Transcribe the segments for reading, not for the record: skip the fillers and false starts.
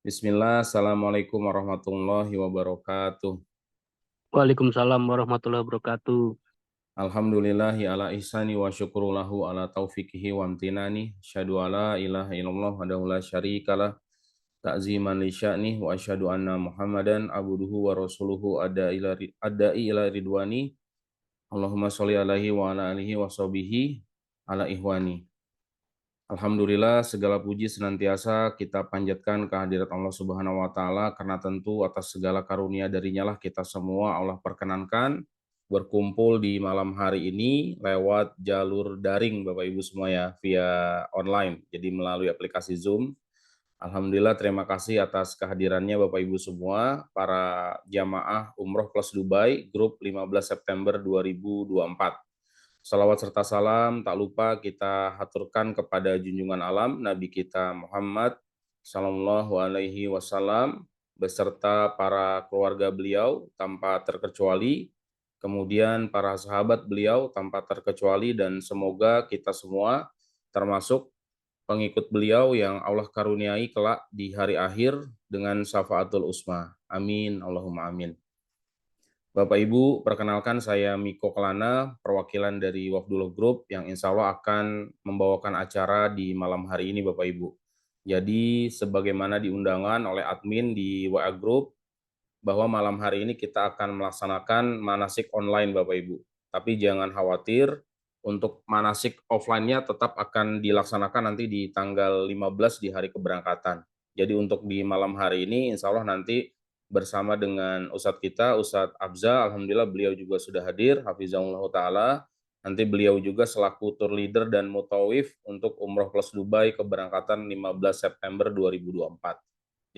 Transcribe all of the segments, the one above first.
Bismillah, Assalamualaikum warahmatullahi wabarakatuh. Waalaikumsalam warahmatullahi wabarakatuh. Alhamdulillahi ala ihsani wa syukurulahu ala taufiqihi wa amtinani. Asyhadu alla ilaha illallah wahdahu la syarikalah. Ta'ziman li sya'nih wa asyhadu anna Muhammadan abduhu wa rasuluhu adai ila ridwani. Allahumma sholli alaihi wa ala alihi wa sahbihi ala ihwani. Alhamdulillah segala puji senantiasa kita panjatkan kehadirat Allah Subhanahu wa taala karena tentu atas segala karunia darinya lah kita semua Allah perkenankan berkumpul di malam hari ini lewat jalur daring Bapak Ibu semua ya via online. Jadi melalui aplikasi Zoom. Alhamdulillah terima kasih atas kehadirannya Bapak Ibu semua para jamaah Umroh Plus Dubai grup 15 September 2024. Salawat serta salam tak lupa kita haturkan kepada junjungan alam Nabi kita Muhammad Sallallahu Alaihi Wasallam beserta para keluarga beliau tanpa terkecuali, kemudian para sahabat beliau tanpa terkecuali, dan semoga kita semua termasuk pengikut beliau yang Allah karuniai kelak di hari akhir dengan syafaatul usma. Amin, Allahumma amin. Bapak Ibu, perkenalkan saya Miko Kelana, perwakilan dari Wafdullah Group yang insya Allah akan membawakan acara di malam hari ini Bapak Ibu. Jadi sebagaimana diundangan oleh admin di WA Group, bahwa malam hari ini kita akan melaksanakan manasik online Bapak Ibu. Tapi jangan khawatir, untuk manasik offline-nya tetap akan dilaksanakan nanti di tanggal 15 di hari keberangkatan. Jadi untuk di malam hari ini insya Allah nanti bersama dengan Ustadz kita, Ustadz Abza, Alhamdulillah beliau juga sudah hadir, Hafizahullah Ta'ala. Nanti beliau juga selaku tour leader dan mutawif untuk Umroh Plus Dubai keberangkatan 15 September 2024.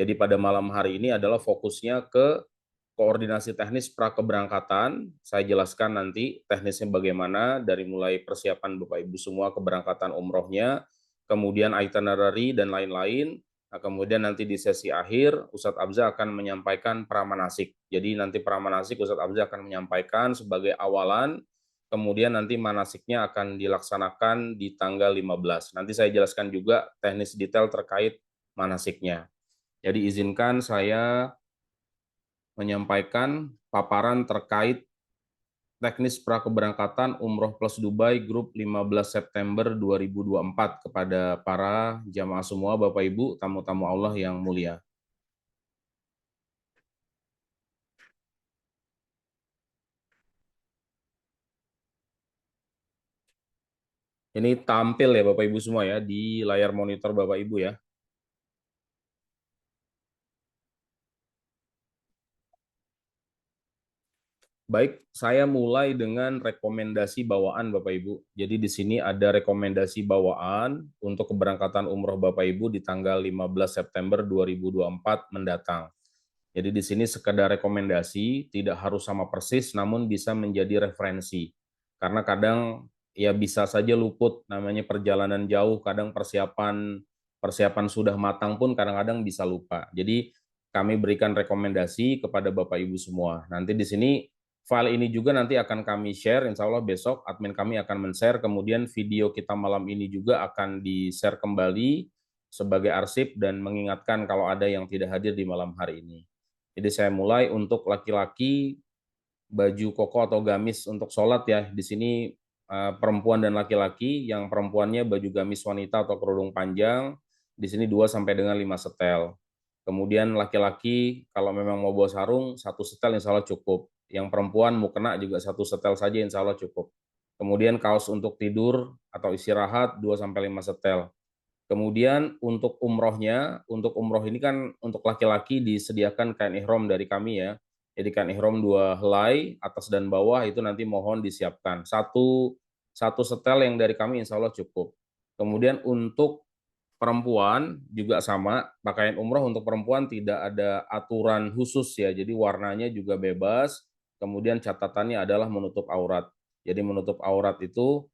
Jadi pada malam hari ini adalah fokusnya ke koordinasi teknis pra keberangkatan. Saya jelaskan nanti teknisnya bagaimana dari mulai persiapan Bapak Ibu semua keberangkatan umrohnya, kemudian itinerary dan lain-lain. Nah, kemudian nanti di sesi akhir Ustadz Abza akan menyampaikan pramanasik. Jadi nanti pramanasik Ustadz Abza akan menyampaikan sebagai awalan, kemudian nanti manasiknya akan dilaksanakan di tanggal 15. Nanti saya jelaskan juga teknis detail terkait manasiknya. Jadi izinkan saya menyampaikan paparan terkait teknis prakeberangkatan Umroh Plus Dubai Grup 15 September 2024 kepada para jamaah semua, Bapak Ibu, tamu-tamu Allah yang mulia. Ini tampil ya Bapak Ibu semua ya di layar monitor Bapak Ibu ya. Baik, saya mulai dengan rekomendasi bawaan Bapak Ibu. Jadi di sini ada rekomendasi bawaan untuk keberangkatan umroh Bapak Ibu di tanggal 15 September 2024 mendatang. Jadi di sini sekedar rekomendasi, tidak harus sama persis, namun bisa menjadi referensi. Karena kadang ya bisa saja luput, namanya perjalanan jauh, kadang persiapan persiapan sudah matang pun kadang-kadang bisa lupa. Jadi kami berikan rekomendasi kepada Bapak Ibu semua. Nanti di sini file ini juga nanti akan kami share, insya Allah besok admin kami akan men-share, kemudian video kita malam ini juga akan di-share kembali sebagai arsip dan mengingatkan kalau ada yang tidak hadir di malam hari ini. Jadi saya mulai untuk laki-laki baju koko atau gamis untuk sholat ya. Di sini perempuan dan laki-laki, yang perempuannya baju gamis wanita atau kerudung panjang, di sini 2 sampai dengan 5 setel. Kemudian laki-laki kalau memang mau bawa sarung, 1 setel insya Allah cukup. Yang perempuan mau kena juga 1 setel saja insya Allah cukup. Kemudian kaos untuk tidur atau istirahat 2 sampai 5 setel. Kemudian untuk umroh ini kan untuk laki-laki disediakan kain ihram dari kami ya. Jadi kain ihram 2 helai, atas dan bawah itu nanti mohon disiapkan. Satu setel yang dari kami insya Allah cukup. Kemudian untuk perempuan juga sama, pakaian umroh untuk perempuan tidak ada aturan khusus ya, jadi warnanya juga bebas, kemudian catatannya adalah menutup aurat. Jadi menutup aurat itu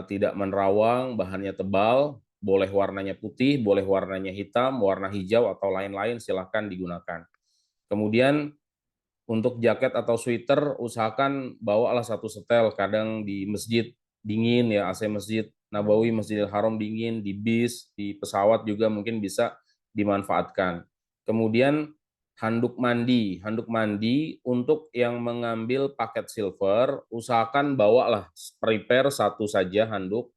tidak menerawang, bahannya tebal, boleh warnanya putih, boleh warnanya hitam, warna hijau, atau lain-lain silahkan digunakan. Kemudian untuk jaket atau sweater usahakan bawalah 1 setel, kadang di masjid dingin ya, AC Masjid Nabawi, Masjidil Haram dingin, di bis, di pesawat juga mungkin bisa dimanfaatkan. Kemudian handuk mandi. Handuk mandi untuk yang mengambil paket silver, usahakan bawalah prepare satu saja handuk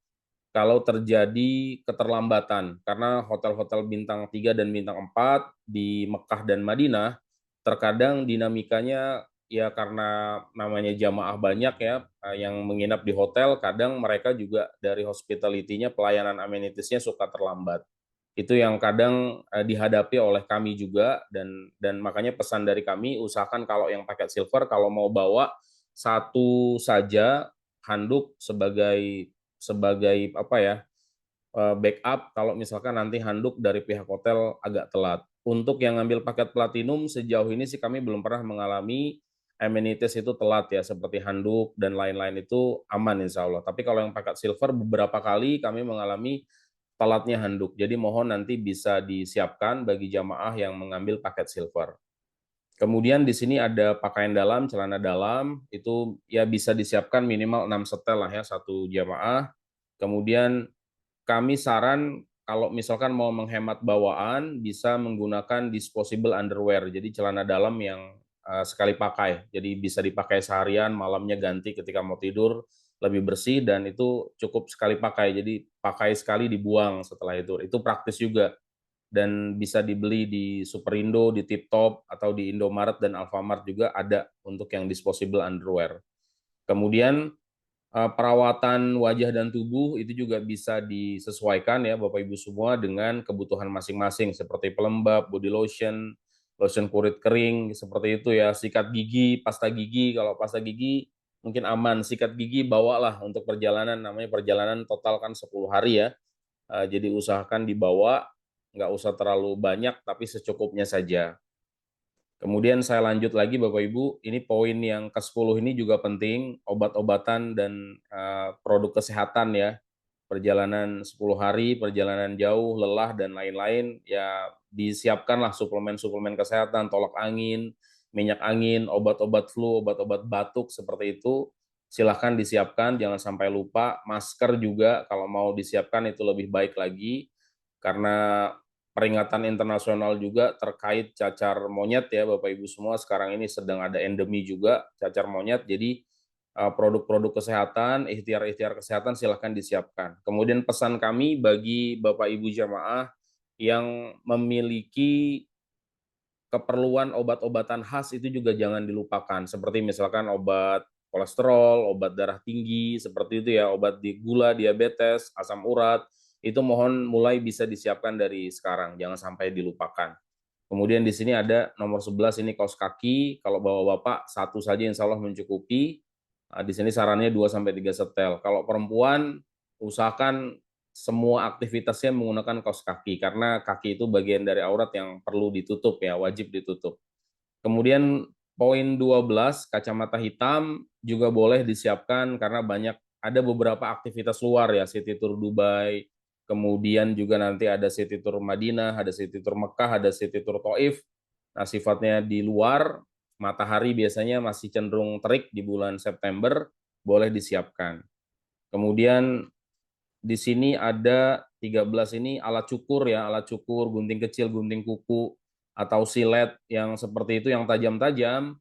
kalau terjadi keterlambatan. Karena hotel-hotel bintang 3 dan bintang 4 di Mekah dan Madinah, terkadang dinamikanya ya karena namanya jamaah banyak ya yang menginap di hotel, kadang mereka juga dari hospitality-nya, pelayanan amenities-nya suka terlambat. Itu yang kadang dihadapi oleh kami juga, dan makanya pesan dari kami, usahakan kalau yang paket silver kalau mau bawa satu saja handuk sebagai sebagai apa ya, backup kalau misalkan nanti handuk dari pihak hotel agak telat. Untuk yang ngambil paket platinum sejauh ini sih kami belum pernah mengalami amenities itu telat ya, seperti handuk dan lain-lain itu aman insya Allah. Tapi kalau yang paket silver beberapa kali kami mengalami telatnya handuk. Jadi mohon nanti bisa disiapkan bagi jamaah yang mengambil paket silver. Kemudian di sini ada pakaian dalam, celana dalam, itu ya bisa disiapkan minimal 6 setel lah ya satu jamaah. Kemudian kami saran kalau misalkan mau menghemat bawaan bisa menggunakan disposable underwear. Jadi celana dalam yang sekali pakai. Jadi bisa dipakai seharian, malamnya ganti ketika mau tidur, lebih bersih dan itu cukup sekali pakai. Jadi pakai sekali dibuang setelah itu. Itu praktis juga dan bisa dibeli di Superindo, di Tip Top atau di Indomaret dan Alfamart juga ada untuk yang disposable underwear. Kemudian perawatan wajah dan tubuh itu juga bisa disesuaikan ya Bapak Ibu semua dengan kebutuhan masing-masing seperti pelembab, body lotion, lotion kulit kering, seperti itu ya. Sikat gigi, pasta gigi, kalau pasta gigi mungkin aman, sikat gigi bawalah untuk perjalanan, namanya perjalanan total kan 10 hari ya. Jadi usahakan dibawa, nggak usah terlalu banyak tapi secukupnya saja. Kemudian saya lanjut lagi Bapak Ibu, ini poin yang ke-10 ini juga penting, obat-obatan dan produk kesehatan ya. Perjalanan 10 hari, perjalanan jauh, lelah dan lain-lain, ya disiapkanlah suplemen-suplemen kesehatan, tolak angin, minyak angin, obat-obat flu, obat-obat batuk seperti itu. Silahkan disiapkan, jangan sampai lupa. Masker juga kalau mau disiapkan itu lebih baik lagi karena peringatan internasional juga terkait cacar monyet ya Bapak Ibu semua, sekarang ini sedang ada endemi juga cacar monyet, jadi produk-produk kesehatan, ikhtiar-ikhtiar kesehatan silahkan disiapkan. Kemudian pesan kami bagi Bapak Ibu jamaah yang memiliki keperluan obat-obatan khas itu juga jangan dilupakan, seperti misalkan obat kolesterol, obat darah tinggi, seperti itu ya, obat di gula, diabetes, asam urat, itu mohon mulai bisa disiapkan dari sekarang, jangan sampai dilupakan. Kemudian di sini ada nomor 11 ini kaos kaki, kalau bawa Bapak satu saja insya Allah mencukupi. Di sini sarannya 2 sampai 3 setel. Kalau perempuan usahakan semua aktivitasnya menggunakan kaos kaki karena kaki itu bagian dari aurat yang perlu ditutup ya, wajib ditutup. Kemudian poin 12 kacamata hitam juga boleh disiapkan karena ada beberapa aktivitas luar ya, City Tour Dubai, kemudian juga nanti ada City Tour Madinah, ada City Tour Mekah, ada City Tour Taif. Nah, sifatnya di luar, matahari biasanya masih cenderung terik di bulan September, boleh disiapkan. Kemudian di sini ada 13 ini alat cukur ya, alat cukur, gunting kecil, gunting kuku, atau silet yang seperti itu yang tajam-tajam,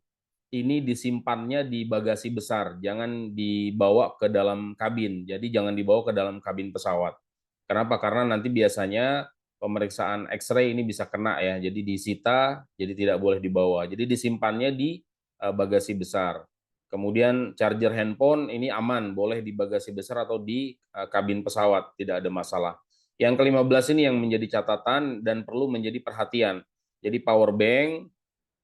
ini disimpannya di bagasi besar, jangan dibawa ke dalam kabin. Jadi jangan dibawa ke dalam kabin pesawat. Kenapa? Karena nanti biasanya pemeriksaan X-ray ini bisa kena ya, jadi disita, jadi tidak boleh dibawa. Jadi disimpannya di bagasi besar. Kemudian charger handphone ini aman, boleh di bagasi besar atau di kabin pesawat, tidak ada masalah. Yang ke-15 ini yang menjadi catatan dan perlu menjadi perhatian. Jadi power bank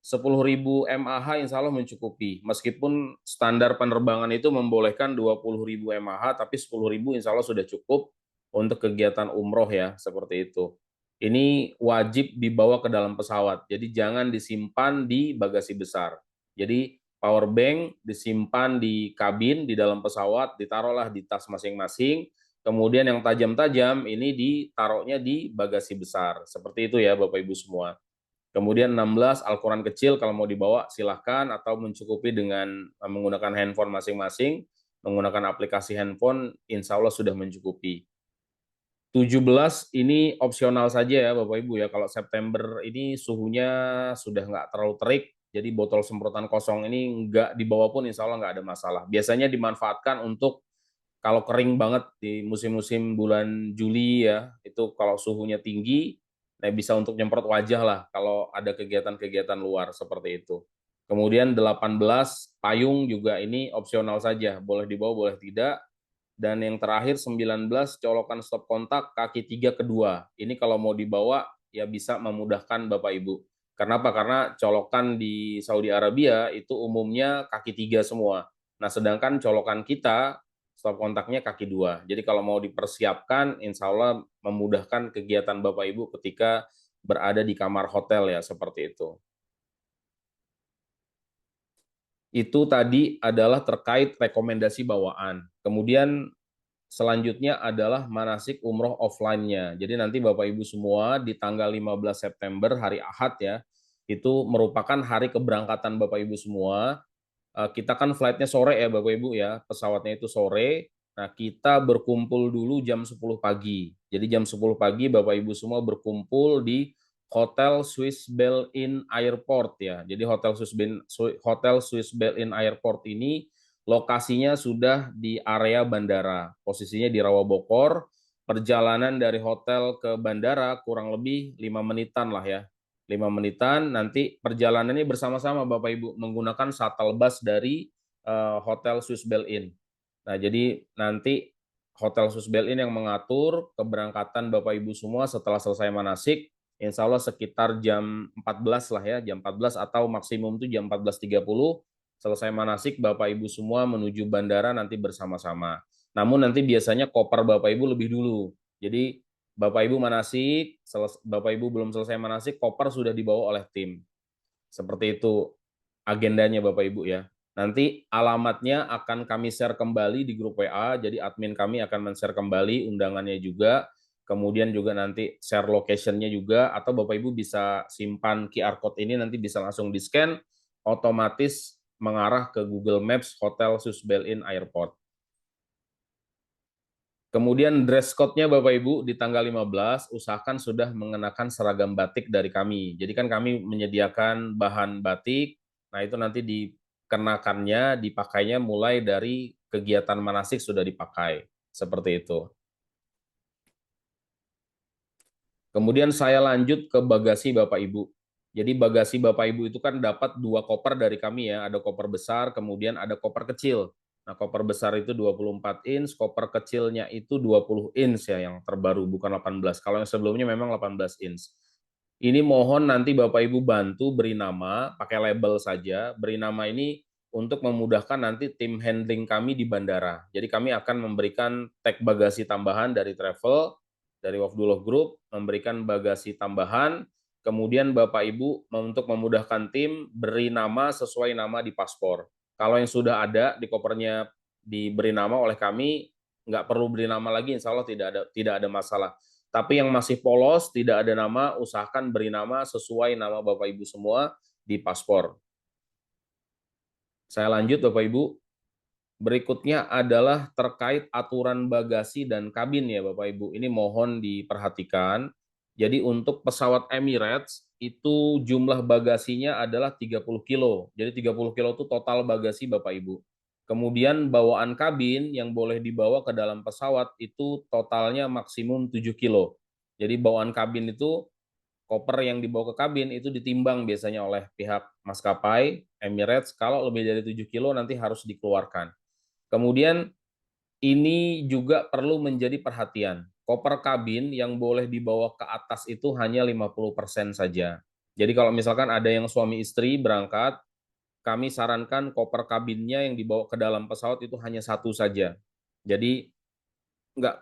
10.000 mAh insya Allah mencukupi. Meskipun standar penerbangan itu membolehkan 20.000 mAh, tapi 10.000 insya Allah sudah cukup untuk kegiatan umroh ya, seperti itu. Ini wajib dibawa ke dalam pesawat, jadi jangan disimpan di bagasi besar. Jadi power bank disimpan di kabin, di dalam pesawat, ditaruhlah di tas masing-masing. Kemudian yang tajam-tajam ini ditaruhnya di bagasi besar. Seperti itu ya Bapak Ibu semua. Kemudian 16 Al-Quran kecil kalau mau dibawa silahkan atau mencukupi dengan menggunakan handphone masing-masing, menggunakan aplikasi handphone insya Allah sudah mencukupi. 17 ini opsional saja ya Bapak Ibu ya. Kalau September ini suhunya sudah nggak terlalu terik, jadi botol semprotan kosong ini nggak dibawa pun insya Allah nggak ada masalah. Biasanya dimanfaatkan untuk kalau kering banget di musim-musim bulan Juli ya, itu kalau suhunya tinggi, nah bisa untuk nyemprot wajah lah kalau ada kegiatan-kegiatan luar seperti itu. Kemudian 18 payung juga ini opsional saja, boleh dibawa boleh tidak. Dan yang terakhir 19 colokan stop kontak kaki 3 kedua. Ini kalau mau dibawa ya bisa memudahkan Bapak Ibu. Kenapa? Karena colokan di Saudi Arabia itu umumnya kaki 3 semua. Nah, sedangkan colokan kita stop kontaknya kaki 2. Jadi kalau mau dipersiapkan, insya Allah memudahkan kegiatan Bapak Ibu ketika berada di kamar hotel ya, seperti itu. Itu tadi adalah terkait rekomendasi bawaan. Kemudian selanjutnya adalah manasik umroh offline-nya. Jadi nanti Bapak Ibu semua di tanggal 15 September hari Ahad ya, itu merupakan hari keberangkatan Bapak Ibu semua. Kita kan flight-nya sore ya Bapak Ibu ya, pesawatnya itu sore. Nah, kita berkumpul dulu jam 10 pagi. Jadi jam 10 pagi Bapak Ibu semua berkumpul di Hotel Swiss Bell Inn Airport ya. Jadi Hotel Swiss Bell Inn Airport ini lokasinya sudah di area bandara. Posisinya di Rawabokor. Perjalanan dari hotel ke bandara kurang lebih 5 menitan lah ya. 5 menitan, nanti perjalanannya bersama-sama Bapak Ibu menggunakan shuttle bus dari Hotel Swiss Bell Inn. Nah, jadi nanti Hotel Swiss Bell Inn yang mengatur keberangkatan Bapak Ibu semua setelah selesai manasik, insya Allah sekitar jam 14 lah ya, jam 14 atau maksimum itu jam 14.30, selesai manasik Bapak Ibu semua menuju bandara nanti bersama-sama. Namun nanti biasanya koper Bapak Ibu lebih dulu. Jadi Bapak Ibu manasik, Bapak Ibu belum selesai manasik, koper sudah dibawa oleh tim. Seperti itu agendanya Bapak Ibu ya. Nanti alamatnya akan kami share kembali di grup WA, jadi admin kami akan men-share kembali undangannya juga, kemudian juga nanti share location-nya juga, atau Bapak Ibu bisa simpan QR Code ini, nanti bisa langsung di-scan, otomatis mengarah ke Google Maps Hotel Swiss Bell Inn Airport. Kemudian dress code-nya Bapak Ibu di tanggal 15 usahakan sudah mengenakan seragam batik dari kami. Jadi kan kami menyediakan bahan batik, nah itu nanti dikenakannya, dipakainya mulai dari kegiatan manasik sudah dipakai. Seperti itu. Kemudian saya lanjut ke bagasi Bapak Ibu. Jadi bagasi Bapak Ibu itu kan dapat 2 koper dari kami ya, ada koper besar, kemudian ada koper kecil. Nah, koper besar itu 24 inch, koper kecilnya itu 20 inch ya, yang terbaru, bukan 18. Kalau yang sebelumnya memang 18 inch. Ini mohon nanti Bapak Ibu bantu beri nama, pakai label saja. Beri nama ini untuk memudahkan nanti tim handling kami di bandara. Jadi kami akan memberikan tag bagasi tambahan dari travel, dari Wafdullah Group, memberikan bagasi tambahan, kemudian Bapak Ibu untuk memudahkan tim beri nama sesuai nama di paspor. Kalau yang sudah ada di kopernya diberi nama oleh kami, nggak perlu beri nama lagi, insya Allah tidak ada masalah. Tapi yang masih polos, tidak ada nama, usahakan beri nama sesuai nama Bapak Ibu semua di paspor. Saya lanjut Bapak Ibu. Berikutnya adalah terkait aturan bagasi dan kabin ya Bapak Ibu. Ini mohon diperhatikan. Jadi untuk pesawat Emirates itu jumlah bagasinya adalah 30 kilo. Jadi 30 kilo itu total bagasi Bapak Ibu. Kemudian bawaan kabin yang boleh dibawa ke dalam pesawat itu totalnya maksimum 7 kilo. Jadi bawaan kabin itu koper yang dibawa ke kabin itu ditimbang biasanya oleh pihak maskapai Emirates. Kalau lebih dari 7 kilo nanti harus dikeluarkan. Kemudian ini juga perlu menjadi perhatian. Koper kabin yang boleh dibawa ke atas itu hanya 50% saja. Jadi kalau misalkan ada yang suami istri berangkat, kami sarankan koper kabinnya yang dibawa ke dalam pesawat itu hanya satu saja. Jadi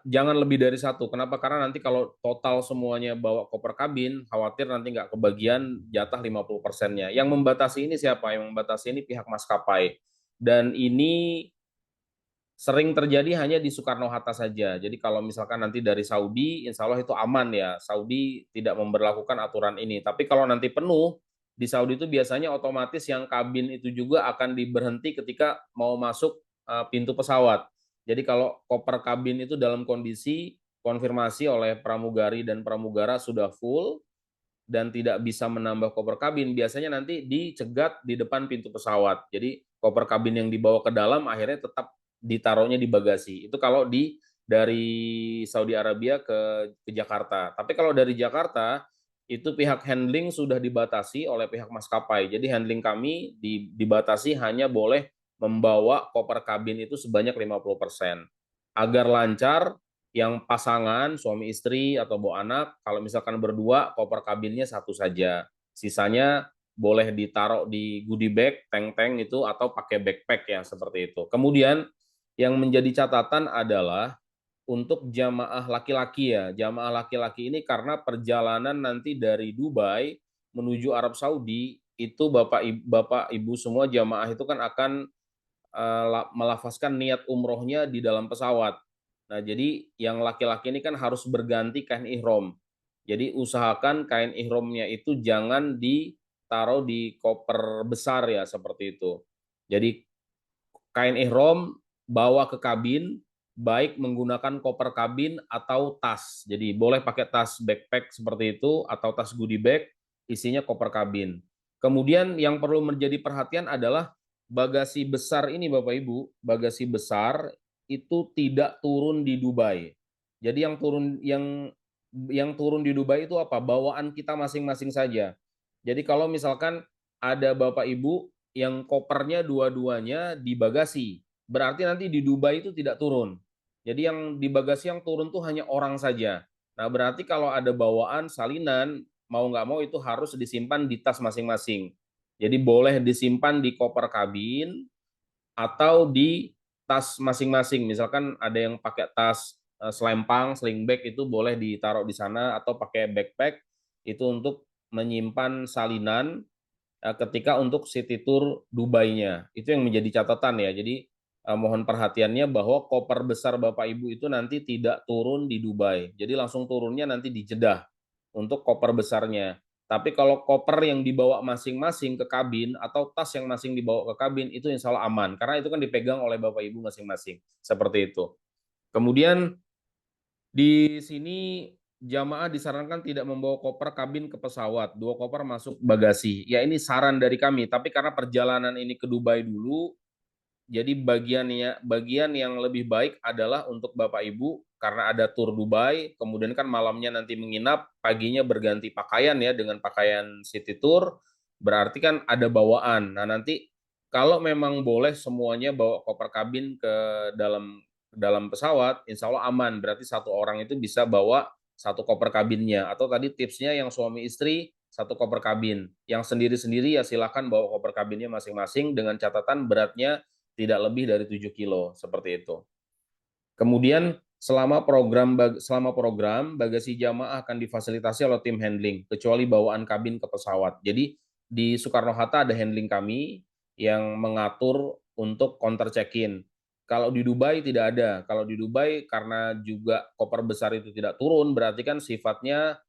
jangan lebih dari satu. Kenapa? Karena nanti kalau total semuanya bawa koper kabin, khawatir nanti nggak kebagian jatah 50%-nya. Yang membatasi ini siapa? Yang membatasi ini pihak maskapai. Dan ini sering terjadi hanya di Soekarno-Hatta saja. Jadi kalau misalkan nanti dari Saudi, insya Allah itu aman ya. Saudi tidak memberlakukan aturan ini. Tapi kalau nanti penuh, di Saudi itu biasanya otomatis yang kabin itu juga akan diberhenti ketika mau masuk pintu pesawat. Jadi kalau koper kabin itu dalam kondisi dikonfirmasi oleh pramugari dan pramugara sudah full dan tidak bisa menambah koper kabin, biasanya nanti dicegat di depan pintu pesawat. Jadi koper kabin yang dibawa ke dalam akhirnya tetap ditaruhnya di bagasi. Itu kalau dari Saudi Arabia ke Jakarta. Tapi kalau dari Jakarta itu pihak handling sudah dibatasi oleh pihak maskapai. Jadi handling kami dibatasi hanya boleh membawa koper kabin itu sebanyak 50%. Agar lancar, yang pasangan, suami istri atau bawa anak, kalau misalkan berdua, koper kabinnya satu saja. Sisanya boleh ditaruh di goodie bag, tank-tank itu, atau pakai backpack ya, seperti itu. Kemudian, yang menjadi catatan adalah untuk jamaah laki-laki ya. Jamaah laki-laki ini karena perjalanan nanti dari Dubai menuju Arab Saudi, itu Bapak Ibu semua jamaah itu kan akan melafazkan niat umrohnya di dalam pesawat. Nah, jadi yang laki-laki ini kan harus berganti kain ihram. Jadi usahakan kain ihramnya itu jangan ditaruh di koper besar ya, seperti itu. Jadi kain ihram bawa ke kabin, baik menggunakan koper kabin atau tas. Jadi boleh pakai tas backpack seperti itu atau tas goodie bag, isinya koper kabin. Kemudian yang perlu menjadi perhatian adalah bagasi besar ini Bapak Ibu, bagasi besar itu tidak turun di Dubai. Jadi yang turun di Dubai itu apa? Bawaan kita masing-masing saja. Jadi kalau misalkan ada Bapak Ibu yang kopernya dua-duanya di bagasi, berarti nanti di Dubai itu tidak turun. Jadi yang di bagasi yang turun tuh hanya orang saja. Nah, berarti kalau ada bawaan salinan, mau nggak mau itu harus disimpan di tas masing-masing. Jadi boleh disimpan di koper kabin atau di tas masing-masing. Misalkan ada yang pakai tas selempang, sling bag itu boleh ditaruh di sana atau pakai backpack itu untuk menyimpan salinan ketika untuk city tour Dubai-nya. Itu yang menjadi catatan ya. Jadi mohon perhatiannya bahwa koper besar Bapak Ibu itu nanti tidak turun di Dubai. Jadi langsung turunnya nanti di Jeddah untuk koper besarnya. Tapi kalau koper yang dibawa masing-masing ke kabin atau tas yang masing dibawa ke kabin itu insya Allah aman. Karena itu kan dipegang oleh Bapak Ibu masing-masing. Seperti itu. Kemudian di sini jamaah disarankan tidak membawa koper kabin ke pesawat. 2 koper masuk bagasi. Ya ini saran dari kami. Tapi karena perjalanan ini ke Dubai dulu, jadi bagian yang lebih baik adalah untuk Bapak Ibu karena ada tur Dubai, kemudian kan malamnya nanti menginap, paginya berganti pakaian ya dengan pakaian city tour, berarti kan ada bawaan. Nah, nanti kalau memang boleh semuanya bawa koper kabin ke dalam dalam pesawat, insya Allah aman. Berarti satu orang itu bisa bawa satu koper kabinnya. Atau tadi tipsnya yang suami istri satu koper kabin. Yang sendiri-sendiri ya silakan bawa koper kabinnya masing-masing dengan catatan beratnya tidak lebih dari 7 kilo, seperti itu. Kemudian selama program bagasi jamaah akan difasilitasi oleh tim handling, kecuali bawaan kabin ke pesawat. Jadi di Soekarno-Hatta ada handling kami yang mengatur untuk counter check-in. Kalau di Dubai tidak ada. Kalau di Dubai karena juga koper besar itu tidak turun, berarti kan sifatnya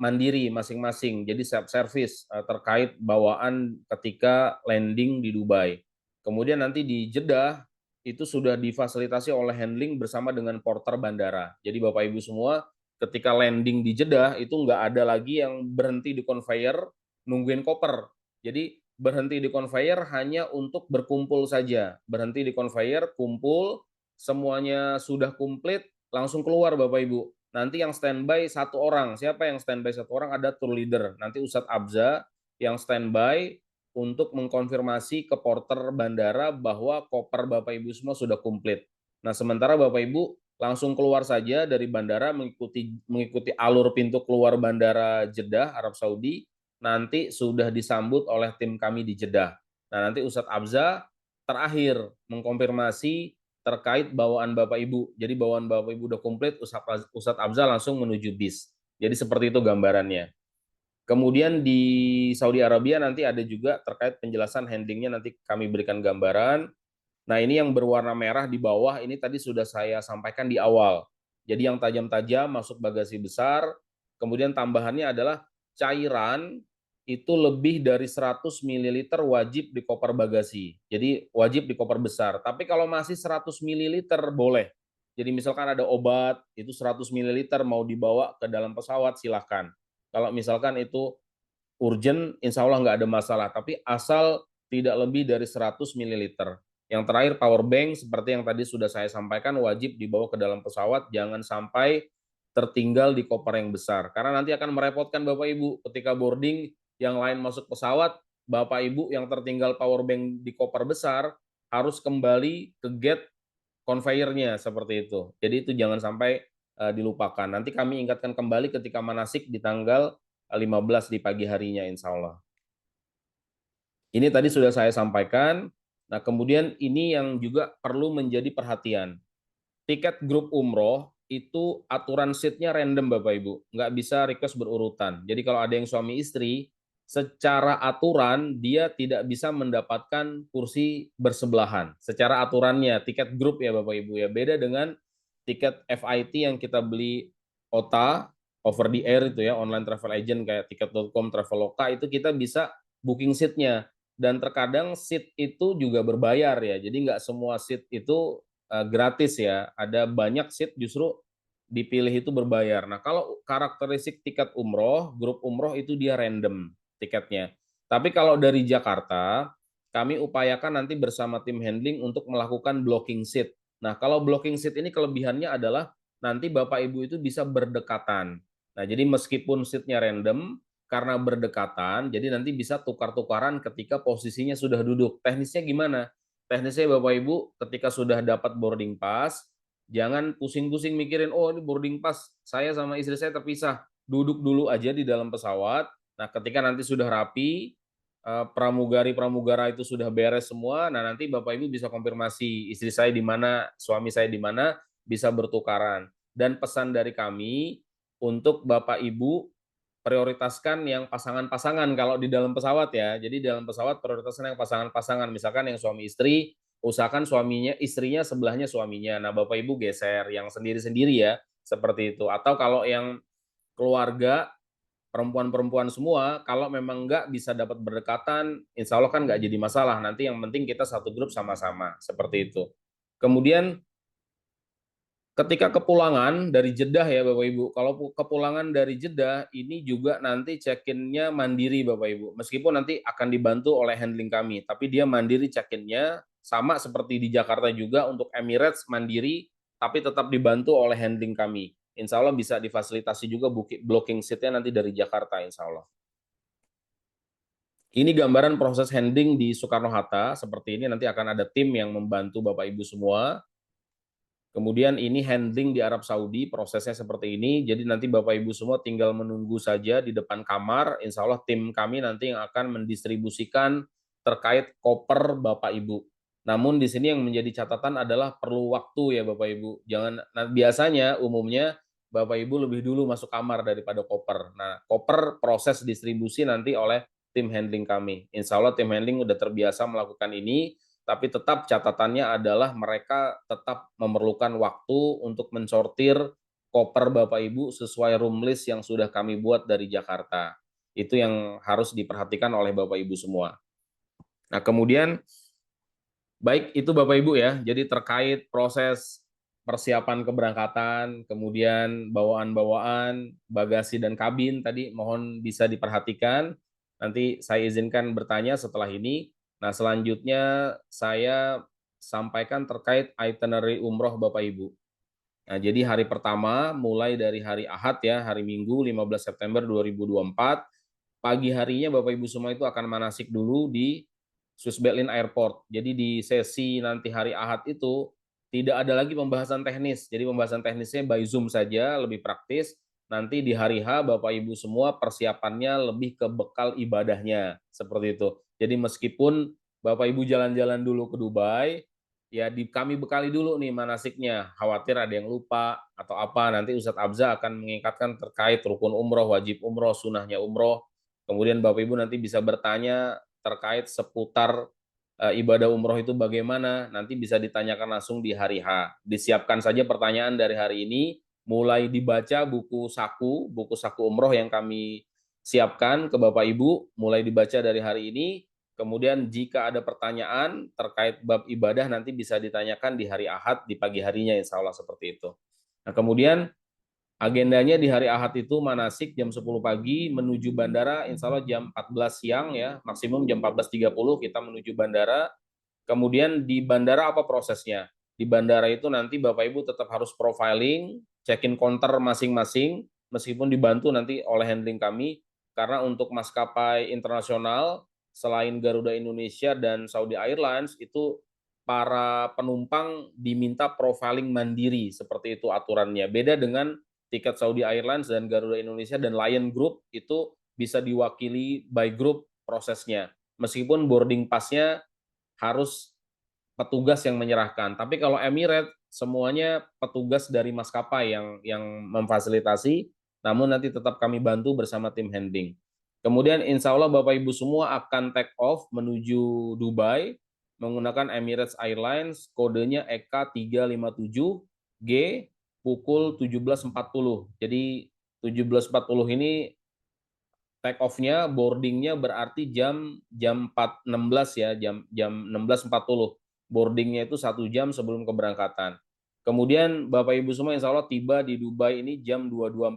mandiri masing-masing. Jadi self service terkait bawaan ketika landing di Dubai. Kemudian nanti di Jeddah itu sudah difasilitasi oleh handling bersama dengan porter bandara. Jadi Bapak Ibu semua ketika landing di Jeddah itu nggak ada lagi yang berhenti di conveyor nungguin koper. Jadi berhenti di conveyor hanya untuk berkumpul saja. Berhenti di conveyor, kumpul, semuanya sudah komplit, langsung keluar Bapak Ibu. Nanti yang standby satu orang. Siapa yang standby satu orang? Ada tour leader. Nanti Ustadz Abza yang standby untuk mengkonfirmasi ke porter bandara bahwa koper Bapak Ibu semua sudah komplit. Nah, sementara Bapak Ibu langsung keluar saja dari bandara mengikuti alur pintu keluar bandara Jeddah, Arab Saudi. Nanti sudah disambut oleh tim kami di Jeddah. Nah, nanti Ustadz Abza terakhir mengkonfirmasi terkait bawaan Bapak Ibu. Jadi bawaan Bapak Ibu udah komplit, Ustadz Abza langsung menuju bis. Jadi seperti itu gambarannya. Kemudian di Saudi Arabia nanti ada juga terkait penjelasan handlingnya, nanti kami berikan gambaran. Nah, ini yang berwarna merah di bawah, ini tadi sudah saya sampaikan di awal. Jadi yang tajam-tajam masuk bagasi besar, kemudian tambahannya adalah cairan itu lebih dari 100 ml wajib di koper bagasi. Jadi wajib di koper besar. Tapi kalau masih 100 ml boleh. Jadi misalkan ada obat, itu 100 ml mau dibawa ke dalam pesawat, silahkan. Kalau misalkan itu urgent, insya Allah nggak ada masalah. Tapi asal tidak lebih dari 100 ml. Yang terakhir, power bank, seperti yang tadi sudah saya sampaikan, wajib dibawa ke dalam pesawat, jangan sampai tertinggal di koper yang besar. Karena nanti akan merepotkan Bapak Ibu ketika boarding, yang lain masuk pesawat, Bapak Ibu yang tertinggal power bank di koper besar, harus kembali ke gate conveyor-nya seperti itu. Jadi itu jangan sampai dilupakan. Nanti kami ingatkan kembali ketika manasik di tanggal 15 di pagi harinya insya Allah. Ini tadi sudah saya sampaikan. Nah, kemudian ini yang juga perlu menjadi perhatian. Tiket grup umroh itu aturan seatnya random Bapak Ibu. Nggak bisa request berurutan. Jadi kalau ada yang suami istri, secara aturan dia tidak bisa mendapatkan kursi bersebelahan. Secara aturannya, tiket grup ya Bapak Ibu ya. Beda dengan tiket FIT yang kita beli OTA, over the air itu ya, online travel agent kayak tiket.com, Traveloka, itu kita bisa booking seatnya. Dan terkadang seat itu juga berbayar ya. Jadi nggak semua seat itu gratis ya. Ada banyak seat justru dipilih itu berbayar. Nah, kalau karakteristik tiket umroh, grup umroh itu dia random tiketnya. Tapi kalau dari Jakarta, kami upayakan nanti bersama tim handling untuk melakukan blocking seat. Nah, kalau blocking seat ini kelebihannya adalah nanti Bapak Ibu itu bisa berdekatan. Nah, jadi meskipun seatnya random, karena berdekatan, jadi nanti bisa tukar-tukaran ketika posisinya sudah duduk. Teknisnya gimana? Teknisnya Bapak Ibu ketika sudah dapat boarding pass, jangan pusing-pusing mikirin, oh ini boarding pass, saya sama istri saya terpisah. Duduk dulu aja di dalam pesawat. Nah, ketika nanti sudah rapi, pramugari-pramugara itu sudah beres semua, nah nanti Bapak Ibu bisa konfirmasi istri saya di mana, suami saya di mana, bisa bertukaran. Dan pesan dari kami untuk Bapak Ibu prioritaskan yang pasangan-pasangan kalau di dalam pesawat ya. Jadi dalam pesawat prioritaskan yang pasangan-pasangan. Misalkan yang suami istri, usahakan suaminya, istrinya sebelahnya suaminya. Nah, Bapak Ibu geser yang sendiri-sendiri ya, seperti itu. Atau kalau yang keluarga perempuan-perempuan semua, kalau memang nggak bisa dapat berdekatan, insya Allah kan nggak jadi masalah. Nanti yang penting kita satu grup sama-sama, seperti itu. Kemudian ketika kepulangan dari Jeddah ya Bapak Ibu, kalau kepulangan dari Jeddah ini juga nanti check-in-nya mandiri Bapak Ibu. Meskipun nanti akan dibantu oleh handling kami, tapi dia mandiri check-in-nya sama seperti di Jakarta juga untuk Emirates mandiri, tapi tetap dibantu oleh handling kami. Insya Allah bisa difasilitasi juga blocking seat-nya nanti dari Jakarta insya Allah. Ini gambaran proses handling di Soekarno-Hatta, seperti ini nanti akan ada tim yang membantu Bapak Ibu semua. Kemudian ini handling di Arab Saudi, prosesnya seperti ini. Jadi nanti Bapak Ibu semua tinggal menunggu saja di depan kamar. Insya Allah tim kami nanti yang akan mendistribusikan terkait koper Bapak Ibu. Namun di sini yang menjadi catatan adalah perlu waktu ya Bapak Ibu. Jangan, nah, biasanya umumnya Bapak Ibu lebih dulu masuk kamar daripada koper. Nah, koper proses distribusi nanti oleh tim handling kami. Insya Allah tim handling udah terbiasa melakukan ini. Tapi tetap catatannya adalah mereka tetap memerlukan waktu untuk mensortir koper Bapak Ibu sesuai room list yang sudah kami buat dari Jakarta. Itu yang harus diperhatikan oleh Bapak Ibu semua. Nah, kemudian baik itu Bapak Ibu ya. Jadi terkait proses persiapan keberangkatan, kemudian bawaan-bawaan, bagasi dan kabin tadi mohon bisa diperhatikan. Nanti saya izinkan bertanya setelah ini. Nah, selanjutnya saya sampaikan terkait itinerary umroh Bapak Ibu. Nah, jadi hari pertama mulai dari hari Ahad ya, hari Minggu 15 September 2024, pagi harinya Bapak Ibu semua itu akan manasik dulu di Swiss Berlin Airport. Jadi di sesi nanti hari Ahad itu tidak ada lagi pembahasan teknis. Jadi pembahasan teknisnya by Zoom saja, lebih praktis. Nanti di hari H Bapak Ibu semua persiapannya lebih ke bekal ibadahnya, seperti itu. Jadi meskipun Bapak Ibu jalan-jalan dulu ke Dubai, ya kami bekali dulu nih manasiknya. Khawatir ada yang lupa atau apa, nanti Ustadz Abza akan mengingatkan terkait rukun umroh, wajib umroh, sunahnya umroh. Kemudian Bapak Ibu nanti bisa bertanya terkait seputar ibadah umroh itu bagaimana, nanti bisa ditanyakan langsung di hari H. Disiapkan saja pertanyaan dari hari ini, mulai dibaca buku saku umroh yang kami siapkan ke Bapak Ibu, mulai dibaca dari hari ini, Kemudian jika ada pertanyaan terkait bab ibadah nanti bisa ditanyakan di hari Ahad di pagi harinya, insya Allah seperti itu. Nah, kemudian agendanya di hari Ahad itu manasik jam 10 pagi menuju bandara, insya Allah jam 14 siang ya, maksimum jam 14.30 kita menuju bandara. Kemudian di bandara apa prosesnya? Di bandara itu nanti Bapak Ibu tetap harus profiling, check-in counter masing-masing, meskipun dibantu nanti oleh handling kami, karena untuk maskapai internasional, selain Garuda Indonesia dan Saudi Airlines, itu para penumpang diminta profiling mandiri, seperti itu aturannya. Beda dengan tiket Saudi Airlines dan Garuda Indonesia dan Lion Group, itu bisa diwakili by group prosesnya. Meskipun boarding pass-nya harus petugas yang menyerahkan. Tapi kalau Emirates semuanya petugas dari maskapai yang memfasilitasi, namun nanti tetap kami bantu bersama tim handling. Kemudian insya Allah Bapak Ibu semua akan take off menuju Dubai menggunakan Emirates Airlines, kodenya EK357G pukul 17.40. Jadi 17.40 ini take off-nya, boarding-nya berarti jam 4.16 ya, jam 16.40. Boarding-nya itu 1 jam sebelum keberangkatan. Kemudian Bapak Ibu semua insya Allah tiba di Dubai ini jam 22.40.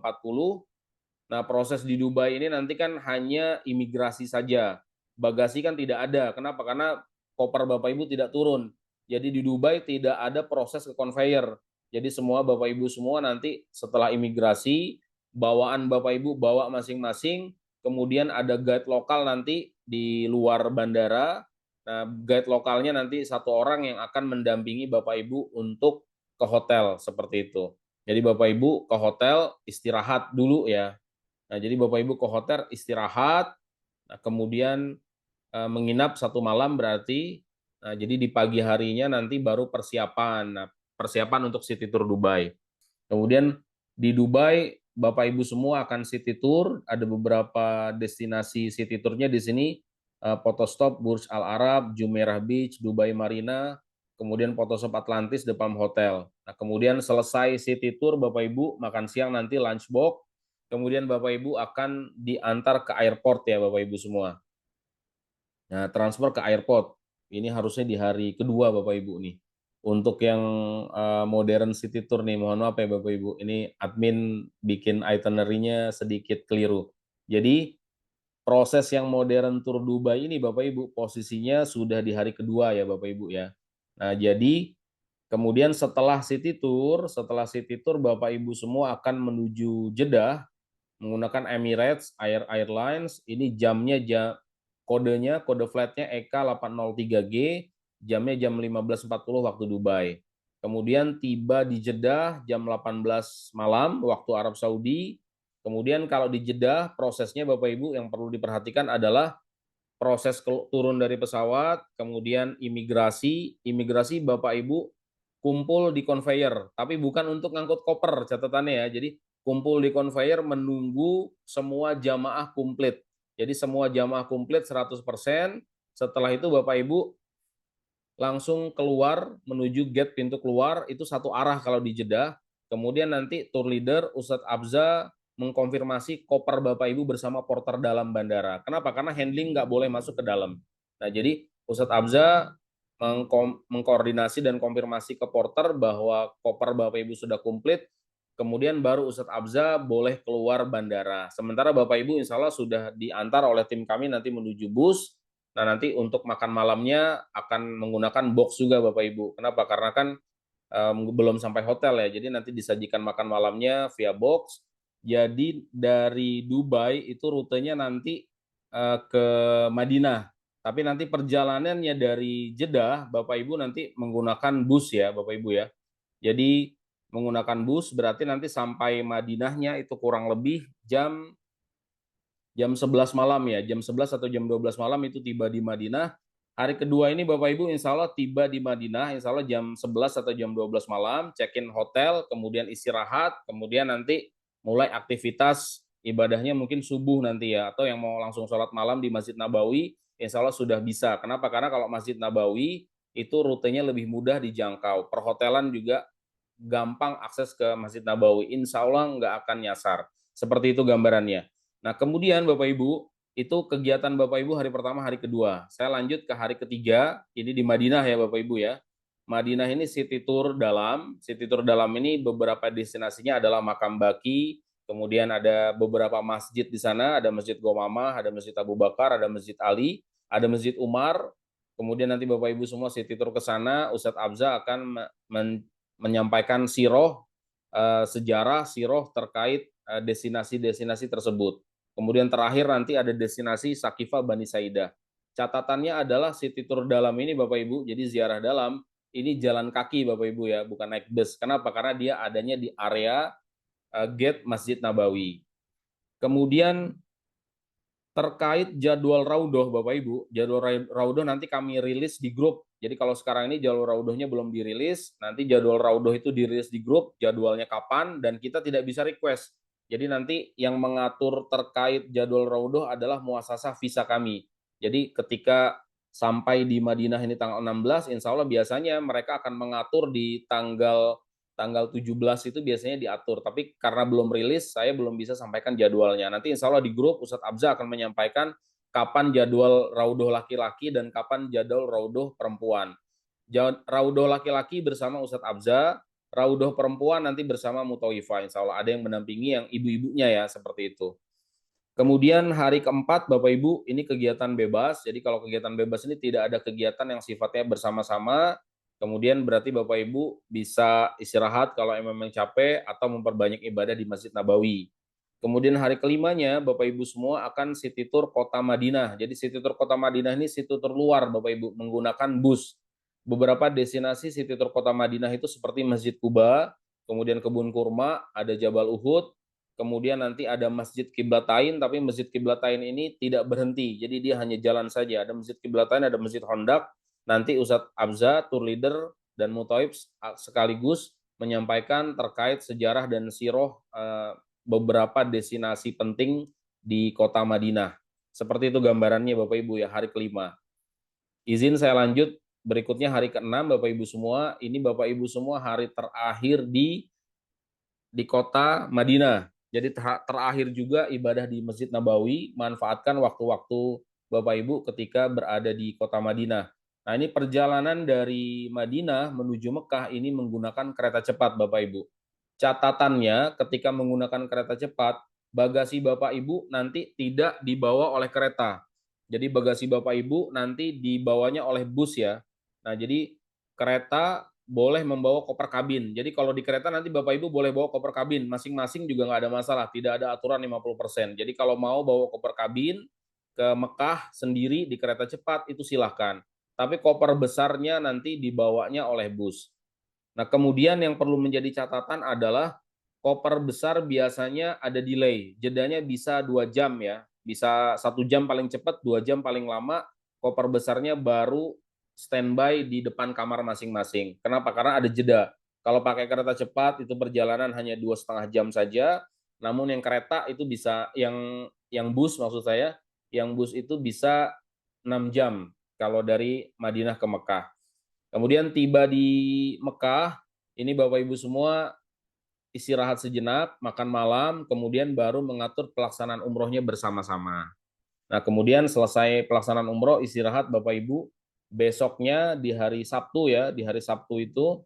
Nah, proses di Dubai ini nanti kan hanya imigrasi saja. Bagasi kan tidak ada. Kenapa? Karena koper Bapak Ibu tidak turun. Jadi di Dubai tidak ada proses ke conveyor. Jadi semua Bapak Ibu semua nanti setelah imigrasi, bawaan Bapak Ibu bawa masing-masing, kemudian ada guide lokal nanti di luar bandara. Nah, guide lokalnya nanti 1 orang yang akan mendampingi Bapak Ibu untuk ke hotel, seperti itu. Jadi Bapak Ibu ke hotel istirahat dulu ya. Nah, jadi Bapak Ibu ke hotel istirahat, nah, kemudian menginap 1 malam berarti. Nah, jadi di pagi harinya nanti baru persiapan. Nah, persiapan untuk city tour Dubai. Kemudian di Dubai Bapak Ibu semua akan city tour, ada beberapa destinasi city tournya di sini, Photostop Burj Al Arab, Jumeirah Beach, Dubai Marina, kemudian Photostop Atlantis The Palm Hotel. Nah, kemudian selesai city tour Bapak Ibu makan siang nanti lunch box, kemudian Bapak Ibu akan diantar ke airport ya Bapak Ibu semua. Nah, transfer ke airport ini harusnya di hari kedua Bapak Ibu nih. Untuk yang modern city tour nih, mohon maaf ya Bapak Ibu, ini admin bikin itinerary-nya sedikit keliru. Jadi proses yang modern tour Dubai ini Bapak Ibu posisinya sudah di hari kedua ya Bapak Ibu ya. Nah, jadi kemudian setelah city tour Bapak Ibu semua akan menuju Jeddah menggunakan Emirates Airlines. Ini kodenya, kode flightnya EK803G, jamnya jam 15.40 waktu Dubai. Kemudian tiba di Jeddah jam 18 malam waktu Arab Saudi. Kemudian kalau di Jeddah prosesnya Bapak Ibu yang perlu diperhatikan adalah proses turun dari pesawat, kemudian imigrasi Bapak Ibu kumpul di conveyor, tapi bukan untuk ngangkut koper catatannya ya. Jadi kumpul di conveyor menunggu semua jamaah komplit. Jadi semua jamaah komplit 100%. Setelah itu Bapak Ibu langsung keluar menuju gate pintu keluar, itu satu arah kalau di Jeddah. Kemudian nanti tour leader Ustadz Abza mengkonfirmasi koper Bapak Ibu bersama porter dalam bandara. Kenapa? Karena handling nggak boleh masuk ke dalam. Nah, jadi Ustadz Abza mengkoordinasi dan konfirmasi ke porter bahwa koper Bapak Ibu sudah komplit, kemudian baru Ustadz Abza boleh keluar bandara. Sementara Bapak Ibu insya Allah sudah diantar oleh tim kami nanti menuju bus. Nah, nanti untuk makan malamnya akan menggunakan box juga Bapak Ibu. Kenapa? Karena kan belum sampai hotel ya, jadi nanti disajikan makan malamnya via box. Jadi dari Dubai itu rutenya nanti ke Madinah. Tapi nanti perjalanannya dari Jeddah, Bapak Ibu nanti menggunakan bus ya, Bapak Ibu ya. Jadi menggunakan bus berarti nanti sampai Madinahnya itu kurang lebih jam 11 malam ya, jam 11 atau jam 12 malam itu tiba di Madinah. Hari kedua ini Bapak Ibu insya Allah tiba di Madinah, insya Allah jam 11 atau jam 12 malam, check-in hotel, kemudian istirahat, kemudian nanti mulai aktivitas ibadahnya mungkin subuh nanti ya, atau yang mau langsung sholat malam di Masjid Nabawi, insya Allah sudah bisa. Kenapa? Karena kalau Masjid Nabawi itu rutenya lebih mudah dijangkau, perhotelan juga gampang akses ke Masjid Nabawi, insya Allah nggak akan nyasar. Seperti itu gambarannya. Nah, kemudian Bapak Ibu, Itu kegiatan Bapak Ibu hari pertama, hari kedua. Saya lanjut ke hari ketiga, ini di Madinah ya Bapak Ibu ya. Madinah ini city tour dalam. City tour dalam ini beberapa destinasinya adalah makam Baqi, kemudian ada beberapa masjid di sana, ada Masjid Gomamah, ada Masjid Abu Bakar, ada Masjid Ali, ada Masjid Umar. Kemudian nanti Bapak Ibu semua city tour ke sana, Ustadz Abza akan menyampaikan siroh, sejarah siroh terkait destinasi-destinasi tersebut. Kemudian terakhir nanti ada destinasi Sakifah Bani Saidah. Catatannya adalah city tour dalam ini Bapak Ibu, jadi ziarah dalam ini jalan kaki Bapak Ibu ya, bukan naik bus. Kenapa? Karena dia adanya di area gate Masjid Nabawi. Kemudian terkait jadwal raudoh Bapak Ibu, jadwal raudoh nanti kami rilis di grup. Jadi kalau sekarang ini jadwal raudohnya belum dirilis, nanti jadwal raudoh itu dirilis di grup, jadwalnya kapan, dan kita tidak bisa request. Jadi nanti yang mengatur terkait jadwal raudoh adalah muasasah visa kami. Jadi ketika sampai di Madinah ini tanggal 16, insya Allah biasanya mereka akan mengatur di tanggal 17 itu biasanya diatur, tapi karena belum rilis, saya belum bisa sampaikan jadwalnya. Nanti insya Allah di grup Ustadz Abza akan menyampaikan kapan jadwal raudoh laki-laki dan kapan jadwal raudoh perempuan. Raudoh laki-laki bersama Ustadz Abza, raudoh perempuan nanti bersama Mutawifah. Insya Allah ada yang mendampingi yang ibu-ibunya ya, seperti itu. Kemudian hari keempat, Bapak Ibu, ini kegiatan bebas. Jadi kalau kegiatan bebas ini tidak ada kegiatan yang sifatnya bersama-sama. Kemudian berarti Bapak Ibu bisa istirahat kalau memang capek atau memperbanyak ibadah di Masjid Nabawi. Kemudian hari kelimanya, Bapak Ibu semua akan city tour kota Madinah. Jadi city tour kota Madinah ini city tour luar, Bapak Ibu, menggunakan bus. Beberapa destinasi city tour kota Madinah itu seperti Masjid Kuba, kemudian Kebun Kurma, ada Jabal Uhud, kemudian nanti ada Masjid Kiblatain, tapi Masjid Kiblatain ini tidak berhenti, jadi dia hanya jalan saja. Ada Masjid Kiblatain, ada Masjid Hondak. Nanti Ustadz Abza, tour leader, dan Mutaib sekaligus menyampaikan terkait sejarah dan siroh beberapa destinasi penting di kota Madinah. Seperti itu gambarannya Bapak Ibu ya, hari kelima. Izin saya lanjut, berikutnya hari keenam Bapak Ibu semua, ini Bapak Ibu semua hari terakhir di kota Madinah. Jadi terakhir juga ibadah di Masjid Nabawi, manfaatkan waktu-waktu Bapak Ibu ketika berada di kota Madinah. Nah, ini perjalanan dari Madinah menuju Mekah ini menggunakan kereta cepat Bapak Ibu. Catatannya ketika menggunakan kereta cepat, bagasi Bapak Ibu nanti tidak dibawa oleh kereta. Jadi bagasi Bapak Ibu nanti dibawanya oleh bus ya. Nah, jadi kereta boleh membawa koper kabin. Jadi kalau di kereta nanti Bapak Ibu boleh bawa koper kabin, masing-masing juga nggak ada masalah, tidak ada aturan 50%. Jadi kalau mau bawa koper kabin ke Mekah sendiri di kereta cepat itu silahkan. Tapi koper besarnya nanti dibawanya oleh bus. Nah, kemudian yang perlu menjadi catatan adalah koper besar biasanya ada delay, jedanya bisa 2 jam ya, bisa 1 jam paling cepat, 2 jam paling lama, koper besarnya baru standby di depan kamar masing-masing. Kenapa? Karena ada jeda. Kalau pakai kereta cepat itu perjalanan hanya 2,5 jam saja, namun yang kereta itu bisa, yang bus maksud saya, yang bus itu bisa 6 jam kalau dari Madinah ke Mekah. Kemudian tiba di Mekah, ini Bapak Ibu semua istirahat sejenak, makan malam, kemudian baru mengatur pelaksanaan umrohnya bersama-sama. Nah, kemudian selesai pelaksanaan umroh, istirahat Bapak Ibu, besoknya di hari Sabtu ya, di hari Sabtu itu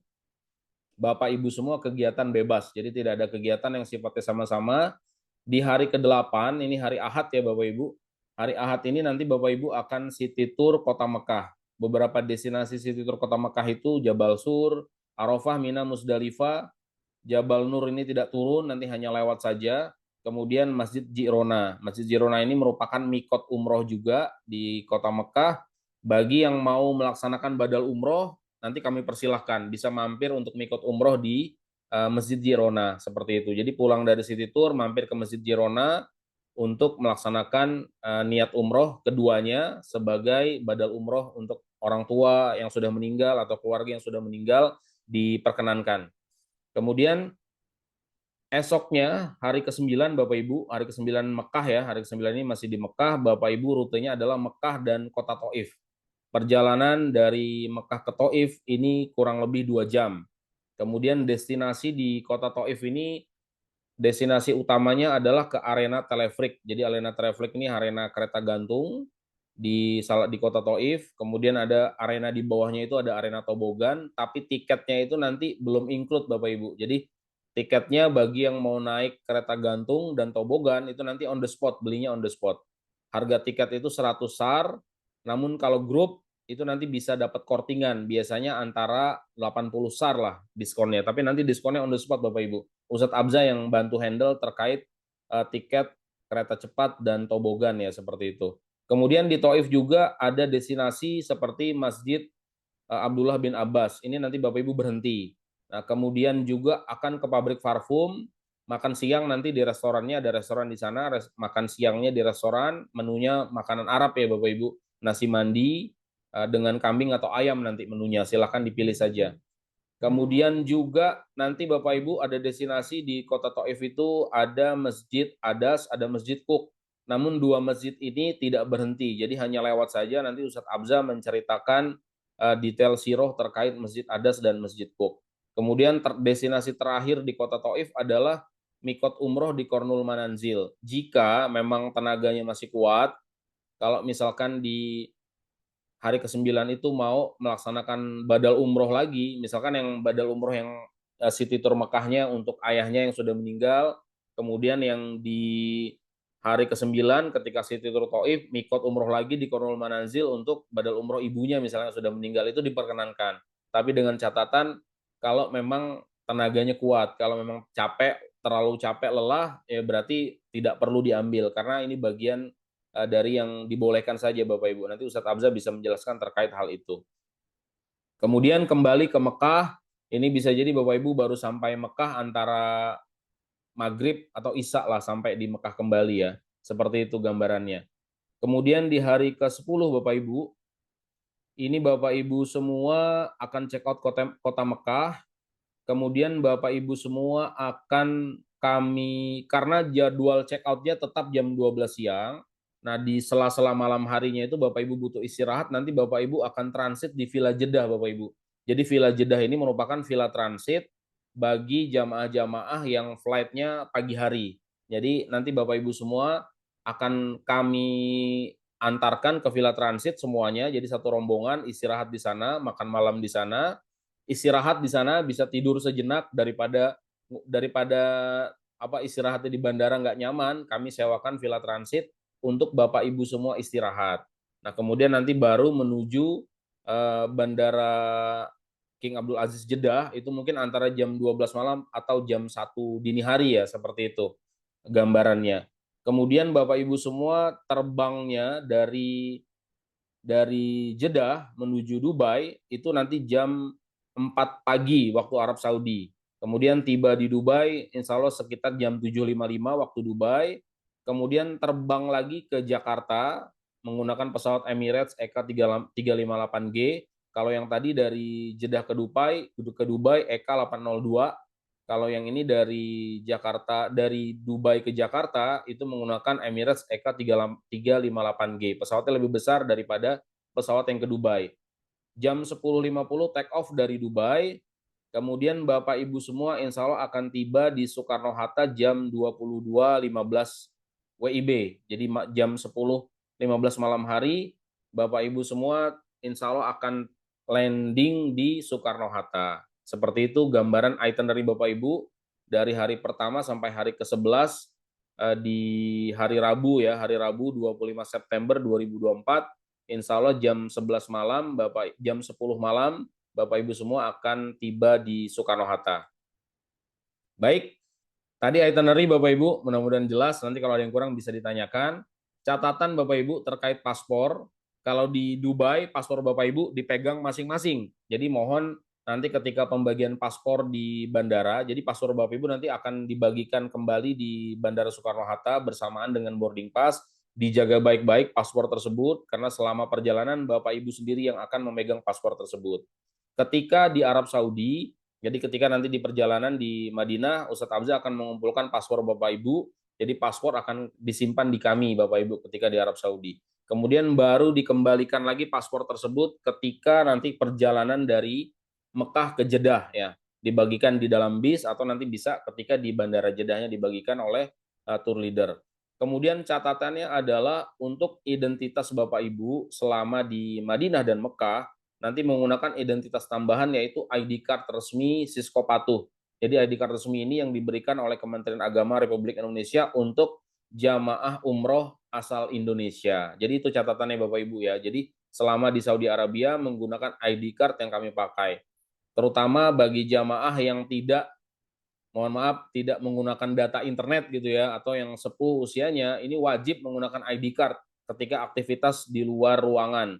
Bapak Ibu semua kegiatan bebas, jadi tidak ada kegiatan yang sifatnya sama-sama. Di hari ke-8, ini hari Ahad ya Bapak Ibu, hari Ahad ini nanti Bapak Ibu akan city tour kota Mekah. Beberapa destinasi city tour kota Mekah itu Jabal Sur, Arafah, Mina, Musdalifah. Jabal Nur ini tidak turun, nanti hanya lewat saja. Kemudian Masjid Jirona. Masjid Jirona ini merupakan mikot umroh juga di kota Mekah. Bagi yang mau melaksanakan badal umroh, nanti kami persilahkan bisa mampir untuk mikot umroh di Masjid Jirona seperti itu. Jadi pulang dari city tour mampir ke Masjid Jirona untuk melaksanakan niat umroh keduanya sebagai badal umroh untuk orang tua yang sudah meninggal atau keluarga yang sudah meninggal diperkenankan. Kemudian esoknya hari ke-9 Bapak Ibu, hari ke-9 Mekah ya, hari ke-9 ini masih di Mekah, Bapak Ibu rutenya adalah Mekah dan kota Taif. Perjalanan dari Mekah ke Taif ini kurang lebih 2 jam. Kemudian destinasi di kota Taif ini destinasi utamanya adalah ke arena Telefrik. Jadi arena Telefrik ini arena kereta gantung di kota Taif. Kemudian ada arena di bawahnya itu ada arena tobogan, tapi tiketnya itu nanti belum include Bapak Ibu. Jadi tiketnya bagi yang mau naik kereta gantung dan tobogan itu nanti on the spot, belinya on the spot. Harga tiket itu 100 SAR, namun kalau grup itu nanti bisa dapat kortingan, biasanya antara 80 SAR lah diskonnya, tapi nanti diskonnya on the spot Bapak Ibu. Ustadz Abza yang bantu handle terkait tiket kereta cepat dan tobogan ya seperti itu. Kemudian di Taif juga ada destinasi seperti Masjid Abdullah bin Abbas. Ini nanti Bapak Ibu berhenti. Nah, kemudian juga akan ke pabrik parfum, makan siang nanti di restorannya, ada restoran di sana, makan siangnya di restoran, menunya makanan Arab ya Bapak Ibu, nasi mandi dengan kambing atau ayam nanti menunya, silahkan dipilih saja. Kemudian juga nanti Bapak Ibu ada destinasi di Kota Taif itu ada Masjid Adas, ada Masjid Kuk. Namun dua masjid ini tidak berhenti, jadi hanya lewat saja. Nanti Ustadz Abza menceritakan detail siroh terkait Masjid Adas dan Masjid Kuk. Kemudian destinasi terakhir di Kota Taif adalah Mikot Umroh di Kornul Mananzil. Jika memang tenaganya masih kuat, kalau misalkan di hari ke-9 itu mau melaksanakan badal umroh lagi, misalkan yang badal umroh yang City Tour Mekahnya untuk ayahnya yang sudah meninggal, kemudian yang di hari ke-9 ketika City Tour Taif, mikot umroh lagi di Kornul Manazil untuk badal umroh ibunya misalnya sudah meninggal, itu diperkenankan. Tapi dengan catatan kalau memang tenaganya kuat, kalau memang terlalu capek, lelah, ya berarti tidak perlu diambil karena ini bagian dari yang dibolehkan saja Bapak Ibu. Nanti Ustadz Abza bisa menjelaskan terkait hal itu. Kemudian kembali ke Mekah, ini bisa jadi Bapak Ibu baru sampai Mekah antara Maghrib atau Isya lah sampai di Mekah kembali ya. Seperti itu gambarannya. Kemudian di hari ke-10 Bapak Ibu, ini Bapak Ibu semua akan check out kota Mekah. Kemudian Bapak Ibu semua akan karena jadwal check outnya tetap jam 12 siang. Nah, di sela-sela malam harinya itu Bapak Ibu butuh istirahat, nanti Bapak Ibu akan transit di Villa Jeddah Bapak Ibu. Jadi Villa Jeddah ini merupakan villa transit bagi jamaah-jamaah yang flightnya pagi hari. Jadi nanti Bapak Ibu semua akan kami antarkan ke Villa Transit semuanya, jadi satu rombongan istirahat di sana, makan malam di sana, istirahat di sana bisa tidur sejenak daripada istirahatnya di bandara nggak nyaman, kami sewakan Villa Transit untuk Bapak Ibu semua istirahat. Nah, kemudian nanti baru menuju Bandara King Abdul Aziz Jeddah itu mungkin antara jam 12 malam atau jam 1 dini hari ya, seperti itu gambarannya. Kemudian Bapak Ibu semua terbangnya dari Jeddah menuju Dubai itu nanti jam 4 pagi waktu Arab Saudi. Kemudian tiba di Dubai insya Allah sekitar jam 7.55 waktu Dubai. Kemudian terbang lagi ke Jakarta menggunakan pesawat Emirates EK358G. Kalau yang tadi dari Jeddah ke Dubai EK802. Kalau yang ini dari Dubai ke Jakarta itu menggunakan Emirates EK358G. Pesawatnya lebih besar daripada pesawat yang ke Dubai. Jam 10.50 take off dari Dubai. Kemudian Bapak Ibu semua insya Allah akan tiba di Soekarno-Hatta jam 22.15 WIB. Jadi jam 10.15 malam hari Bapak Ibu semua insya Allah akan landing di Soekarno-Hatta. Seperti itu gambaran itinerary Bapak Ibu dari hari pertama sampai hari ke-11 di hari Rabu ya, hari Rabu 25 September 2024. Insya Allah jam 11 malam, jam 10 malam, Bapak Ibu semua akan tiba di Soekarno-Hatta. Baik, tadi itinerary Bapak Ibu, mudah-mudahan jelas. Nanti kalau ada yang kurang bisa ditanyakan. Catatan Bapak Ibu terkait paspor, kalau di Dubai, paspor Bapak Ibu dipegang masing-masing. Jadi mohon nanti ketika pembagian paspor di bandara, jadi paspor Bapak Ibu nanti akan dibagikan kembali di Bandara Soekarno-Hatta bersamaan dengan boarding pass, dijaga baik-baik paspor tersebut, karena selama perjalanan Bapak Ibu sendiri yang akan memegang paspor tersebut. Ketika di Arab Saudi, jadi ketika nanti di perjalanan di Madinah, Ustadz Abza akan mengumpulkan paspor Bapak Ibu, jadi paspor akan disimpan di kami Bapak Ibu ketika di Arab Saudi. Kemudian baru dikembalikan lagi paspor tersebut ketika nanti perjalanan dari Mekah ke Jeddah ya. dibagikan di dalam bis atau nanti bisa ketika di Bandara Jedahnya dibagikan oleh tour leader. Kemudian catatannya adalah untuk identitas Bapak Ibu selama di Madinah dan Mekah nanti menggunakan identitas tambahan yaitu ID card resmi Siskopatuh. Jadi ID card resmi ini yang diberikan oleh Kementerian Agama Republik Indonesia untuk jamaah umroh asal Indonesia. Jadi itu catatannya Bapak Ibu ya. Jadi selama di Saudi Arabia menggunakan ID card yang kami pakai. Terutama bagi jamaah yang tidak, mohon maaf, tidak menggunakan data internet gitu ya, atau yang sepuh usianya, ini wajib menggunakan ID card ketika aktivitas di luar ruangan,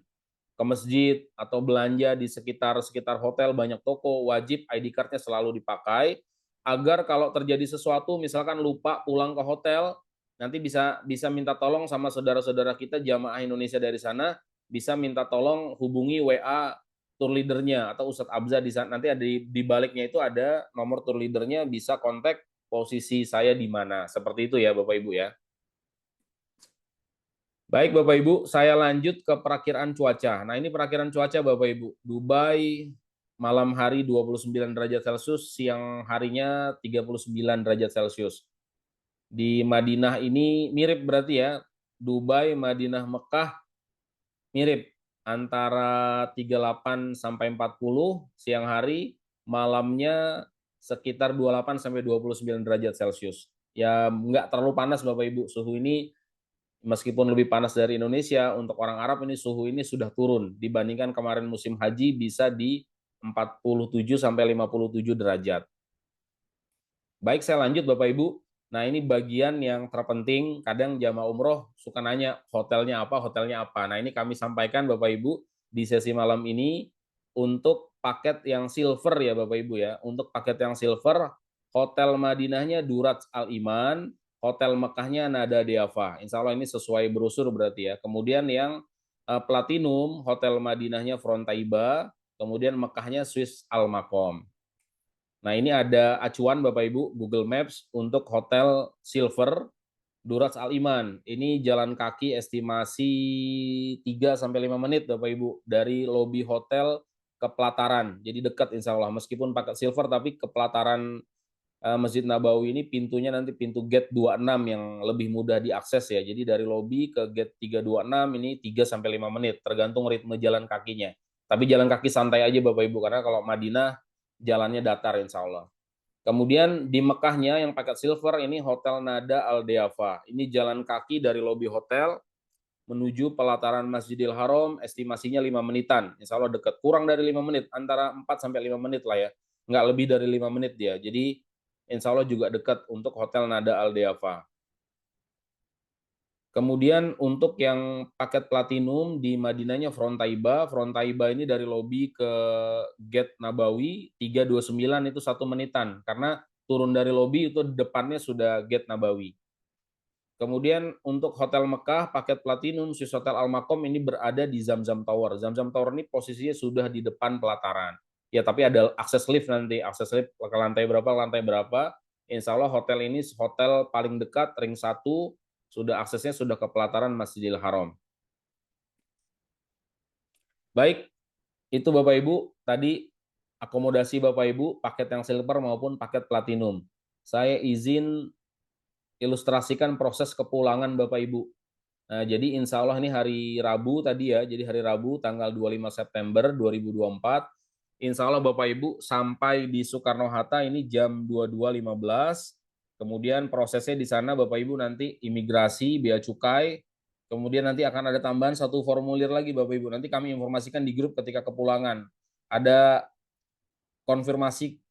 ke masjid atau belanja di sekitar hotel, banyak toko, wajib ID card-nya selalu dipakai agar kalau terjadi sesuatu misalkan lupa pulang ke hotel, nanti bisa minta tolong sama saudara-saudara kita jamaah Indonesia dari sana, bisa minta tolong hubungi WA tour leadernya atau Ustadz Abza di sana, nanti ada di baliknya itu ada nomor tour leadernya, bisa kontak posisi saya di mana. Seperti itu ya Bapak Ibu ya. Baik Bapak Ibu, saya lanjut ke perakiraan cuaca. Nah, ini perakiraan cuaca Bapak Ibu. Dubai malam hari 29 derajat Celcius, siang harinya 39 derajat Celcius. Di Madinah ini mirip berarti ya. Dubai, Madinah, Mekah mirip antara 38 sampai 40 siang hari, malamnya sekitar 28 sampai 29 derajat Celcius. Ya nggak terlalu panas Bapak Ibu. Suhu ini meskipun lebih panas dari Indonesia, untuk orang Arab ini suhu ini sudah turun dibandingkan kemarin musim haji bisa di 47 sampai 57 derajat. Baik, saya lanjut Bapak Ibu. Nah, ini bagian yang terpenting, kadang jamaah umroh suka nanya hotelnya apa, hotelnya apa. Nah, ini kami sampaikan Bapak Ibu di sesi malam ini untuk paket yang silver ya Bapak Ibu ya. Untuk paket yang silver, Hotel Madinahnya Durats Al Iman, Hotel Mekahnya Nada Deava. Insya Allah ini sesuai brosur berarti ya. Kemudian yang platinum, Hotel Madinahnya Frontaiba, kemudian Mekahnya Swiss Al Maqam. Nah, ini ada acuan Bapak Ibu Google Maps untuk Hotel Silver Durats Al Iman. Ini jalan kaki estimasi 3 sampai 5 menit Bapak Ibu dari lobi hotel ke pelataran. Jadi dekat insya Allah, meskipun pakai silver tapi ke pelataran Masjid Nabawi ini pintunya nanti pintu gate 26 yang lebih mudah diakses ya. Jadi dari lobi ke gate 326 ini 3 sampai 5 menit tergantung ritme jalan kakinya. Tapi jalan kaki santai aja Bapak Ibu karena kalau Madinah jalannya datar insya Allah. Kemudian di Mekahnya yang paket silver ini Hotel Nada Al Deava. Ini jalan kaki dari lobi hotel menuju pelataran Masjidil Haram, estimasinya 5 menitan. Insya Allah dekat, kurang dari 5 menit, antara 4 sampai 5 menit lah ya. Nggak lebih dari 5 menit dia. Jadi insya Allah juga dekat untuk Hotel Nada Al Deava. Kemudian untuk yang paket platinum di Madinahnya Frontaiba. Frontaiba ini dari lobi ke gate Nabawi 329 itu 1 menitan. Karena turun dari lobi itu depannya sudah gate Nabawi. Kemudian untuk Hotel Mekah paket platinum Swiss Hotel Al Maqam ini berada di Zamzam Tower. Zamzam Tower ini posisinya sudah di depan pelataran. Ya tapi ada akses lift nanti, akses lift ke lantai berapa. Insya Allah hotel ini hotel paling dekat ring 1, sudah aksesnya sudah ke pelataran Masjidil Haram. Baik, itu Bapak Ibu tadi akomodasi Bapak Ibu paket yang silver maupun paket platinum. Saya izin ilustrasikan proses kepulangan Bapak Ibu. Nah, jadi insya Allah ini hari Rabu tadi ya, jadi hari Rabu tanggal 25 September 2024. Insya Allah Bapak Ibu sampai di Soekarno-Hatta ini jam 22.15. Kemudian prosesnya di sana Bapak Ibu nanti imigrasi, bea cukai, kemudian nanti akan ada tambahan 1 formulir lagi Bapak Ibu. Nanti kami informasikan di grup ketika kepulangan. Ada konfirmasi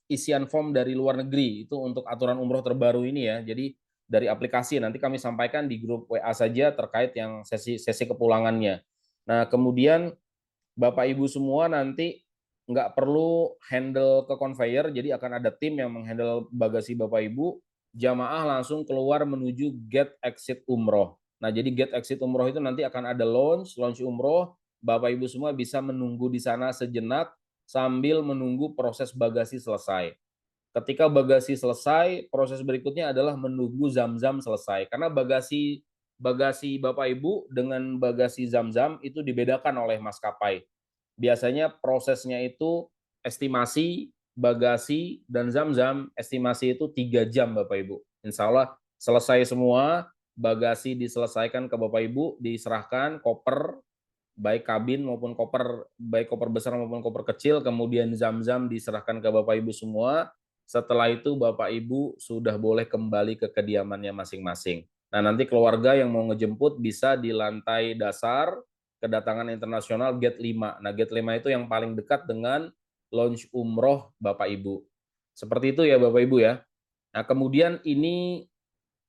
isian form dari luar negeri, itu untuk aturan umroh terbaru ini ya. Jadi dari aplikasi nanti kami sampaikan di grup WA saja terkait yang sesi kepulangannya. Nah, kemudian Bapak Ibu semua nanti nggak perlu handle ke conveyor, jadi akan ada tim yang menghandle bagasi Bapak Ibu, jamaah langsung keluar menuju gate exit umroh. Nah, jadi gate exit umroh itu nanti akan ada launch umroh, Bapak Ibu semua bisa menunggu di sana sejenak sambil menunggu proses bagasi selesai. Ketika bagasi selesai, proses berikutnya adalah menunggu Zamzam selesai. Karena bagasi Bapak Ibu dengan bagasi Zamzam itu dibedakan oleh maskapai. Biasanya prosesnya itu estimasi bagasi, dan zam-zam, estimasi itu 3 jam Bapak Ibu. Insya Allah selesai semua, bagasi diselesaikan ke Bapak Ibu, diserahkan koper, baik kabin maupun koper, baik koper besar maupun koper kecil, kemudian zam-zam diserahkan ke Bapak Ibu semua. Setelah itu Bapak Ibu sudah boleh kembali ke kediamannya masing-masing. Nah, nanti keluarga yang mau ngejemput bisa di lantai dasar kedatangan internasional gate 5. Nah, gate 5 itu yang paling dekat dengan launch umroh Bapak Ibu. Seperti itu ya Bapak Ibu ya. Nah, kemudian ini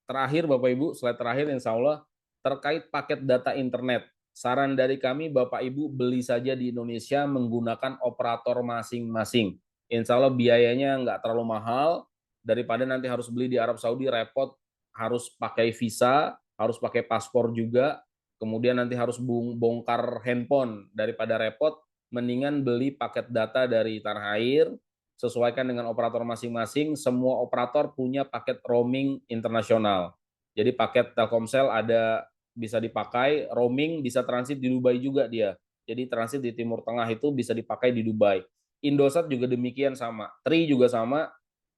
terakhir Bapak Ibu, slide terakhir insya Allah terkait paket data internet. Saran dari kami Bapak Ibu beli saja di Indonesia menggunakan operator masing-masing. Insya Allah biayanya nggak terlalu mahal, daripada nanti harus beli di Arab Saudi repot, harus pakai visa, harus pakai paspor juga, kemudian nanti harus bongkar handphone, daripada repot, mendingan beli paket data dari tanah air, sesuaikan dengan operator masing-masing. Semua operator punya paket roaming internasional. Jadi paket Telkomsel ada bisa dipakai, roaming bisa transit di Dubai juga dia. Jadi transit di Timur Tengah itu bisa dipakai di Dubai. Indosat juga demikian sama, Tri juga sama,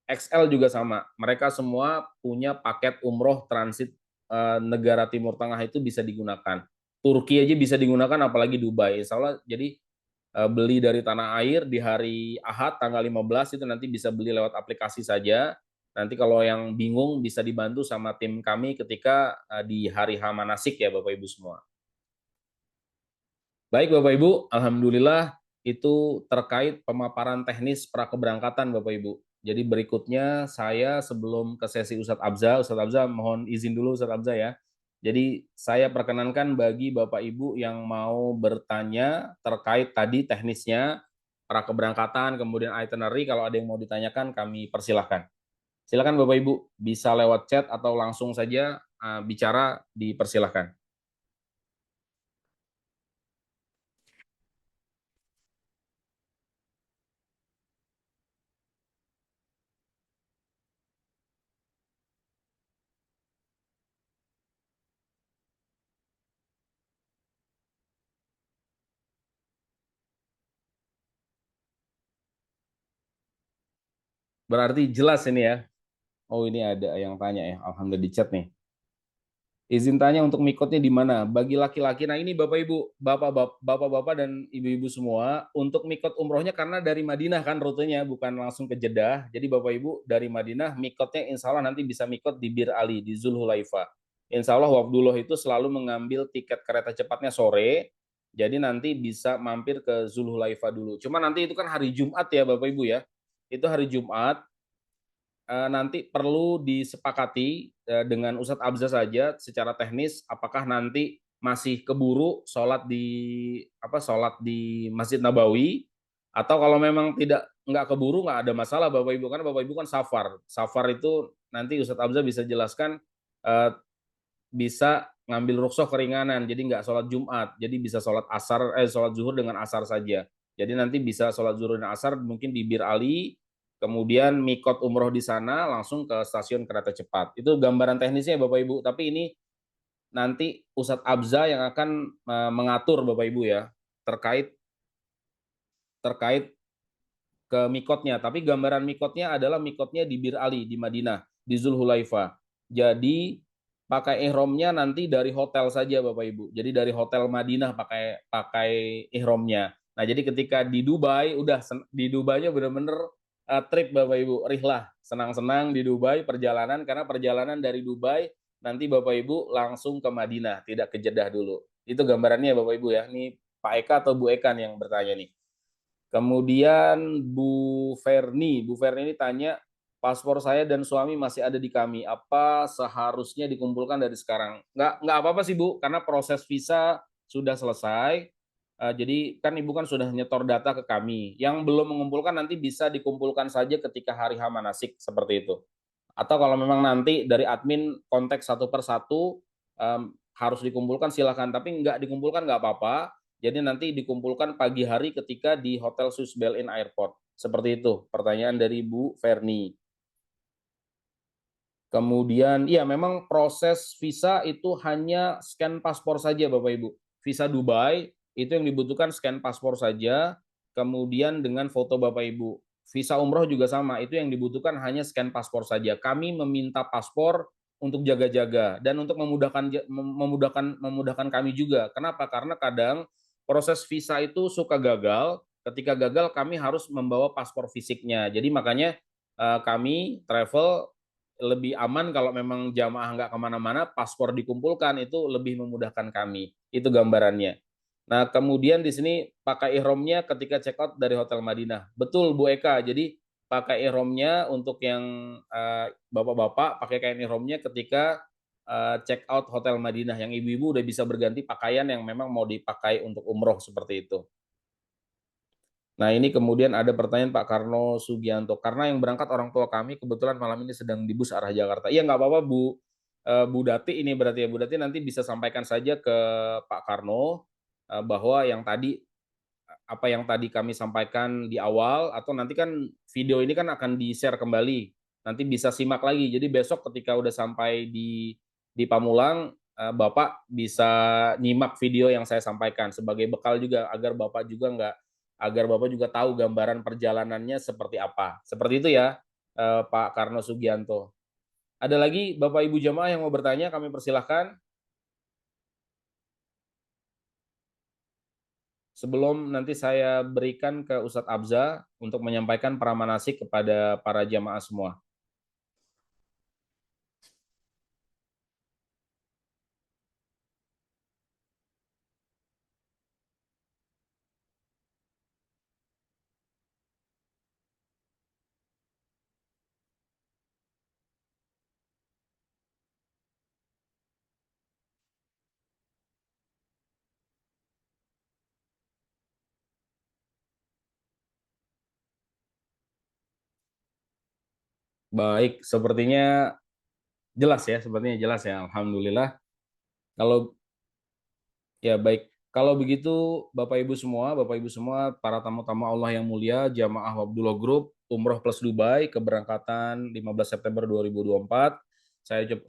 XL juga sama. Mereka semua punya paket umroh transit negara Timur Tengah itu bisa digunakan. Turki aja bisa digunakan, apalagi Dubai. Insya Allah, jadi beli dari tanah air di hari Ahad tanggal 15 itu nanti bisa beli lewat aplikasi saja. Nanti kalau yang bingung bisa dibantu sama tim kami ketika di hari H manasik ya Bapak Ibu semua. Baik Bapak Ibu, alhamdulillah itu terkait pemaparan teknis prakeberangkatan Bapak Ibu. Jadi berikutnya saya sebelum ke sesi Ustadz Abza mohon izin dulu Ustadz Abza ya. Jadi saya perkenankan bagi Bapak Ibu yang mau bertanya terkait tadi teknisnya, prakeberangkatan, kemudian itinerary, kalau ada yang mau ditanyakan kami persilahkan. Silakan Bapak Ibu, bisa lewat chat atau langsung saja bicara, dipersilahkan. Berarti jelas ini ya. Oh, ini ada yang tanya ya. Alhamdulillah di chat nih. Izin tanya untuk mikotnya di mana? Bagi laki-laki. Nah, ini Bapak Ibu, Bapak-bapak dan Ibu-ibu semua, untuk mikot umrohnya karena dari Madinah kan rutenya, bukan langsung ke Jeddah. Jadi Bapak Ibu dari Madinah mikotnya insya Allah nanti bisa mikot di Bir Ali, di Zulhulaifa. Insya Allah Wafdullah itu selalu mengambil tiket kereta cepatnya sore. Jadi nanti bisa mampir ke Zulhulaifa dulu. Cuma nanti itu kan hari Jumat ya Bapak Ibu ya. Itu hari Jumat, nanti perlu disepakati dengan Ustadz Abza saja secara teknis, apakah nanti masih keburu sholat di Masjid Nabawi, atau kalau memang nggak keburu, nggak ada masalah Bapak Ibu, karena Bapak Ibu kan safar itu nanti Ustadz Abza bisa jelaskan, bisa ngambil rukhsah keringanan, jadi nggak sholat Jumat, jadi bisa sholat zuhur dengan asar saja. Jadi nanti bisa sholat zuhur dan asar mungkin di Bir Ali, kemudian mikot umroh di sana langsung ke stasiun kereta cepat. Itu gambaran teknisnya Bapak Ibu. Tapi ini nanti Ustadz Abza yang akan mengatur Bapak Ibu ya terkait ke mikotnya. Tapi gambaran mikotnya adalah mikotnya di Bir Ali di Madinah, di Zulhulaifa. Jadi pakai ihramnya nanti dari hotel saja Bapak Ibu. Jadi dari hotel Madinah pakai ihramnya. Nah, jadi ketika di Dubai, udah di Dubainya benar-benar trip Bapak Ibu, rihlah, senang-senang di Dubai perjalanan, karena perjalanan dari Dubai nanti Bapak Ibu langsung ke Madinah, tidak ke Jeddah dulu. Itu gambarannya Bapak Ibu ya. Ini Pak Eka atau Bu Ekan yang bertanya nih. Kemudian Bu Ferni ini tanya, paspor saya dan suami masih ada di kami, apa seharusnya dikumpulkan dari sekarang? Nggak apa-apa sih Bu, karena proses visa sudah selesai. Jadi kan Ibu kan sudah nyetor data ke kami. Yang belum mengumpulkan nanti bisa dikumpulkan saja ketika hari H manasik, seperti itu. Atau kalau memang nanti dari admin kontak satu per satu harus dikumpulkan silakan, tapi nggak dikumpulkan nggak apa-apa. Jadi nanti dikumpulkan pagi hari ketika di Hotel Swiss Bell Inn Airport. Seperti itu pertanyaan dari Bu Ferni. Kemudian, iya memang proses visa itu hanya scan paspor saja Bapak Ibu. Visa Dubai itu yang dibutuhkan scan paspor saja, kemudian dengan foto Bapak Ibu. visa umroh juga sama, itu yang dibutuhkan hanya scan paspor saja. Kami meminta paspor untuk jaga-jaga dan untuk memudahkan kami juga. Kenapa? Karena kadang proses visa itu suka gagal. Ketika gagal kami harus membawa paspor fisiknya. Jadi makanya kami travel lebih aman kalau memang jamaah nggak kemana-mana, paspor dikumpulkan itu lebih memudahkan kami. Itu gambarannya. Nah, kemudian di sini pakai ihramnya ketika check out dari Hotel Madinah. Betul Bu Eka. Jadi pakai ihramnya untuk yang bapak-bapak pakai kain ihramnya ketika check out Hotel Madinah. Yang ibu-ibu udah bisa berganti pakaian yang memang mau dipakai untuk umroh seperti itu. Nah, ini kemudian ada pertanyaan Pak Karno Sugianto. Karena yang berangkat orang tua kami kebetulan malam ini sedang di bus arah Jakarta. Iya, nggak apa-apa Bu. Bu Dati ini berarti ya. Bu Dati nanti bisa sampaikan saja ke Pak Karno bahwa apa yang tadi kami sampaikan di awal, atau nanti kan video ini kan akan di-share kembali. Nanti bisa simak lagi. Jadi besok ketika udah sampai di Pamulang, Bapak bisa nyimak video yang saya sampaikan sebagai bekal juga agar Bapak juga tahu gambaran perjalanannya seperti apa. Seperti itu ya, Pak Karno Sugianto. Ada lagi Bapak Ibu jamaah yang mau bertanya, kami persilahkan. Sebelum nanti saya berikan ke Ustadz Abza untuk menyampaikan pramanasik kepada para jamaah semua. Baik, sepertinya jelas ya, Alhamdulillah. Kalau Ya baik, kalau begitu Bapak Ibu semua, para tamu-tamu Allah yang mulia, jamaah Wabdullah Group, Umroh plus Dubai, keberangkatan 15 September 2024.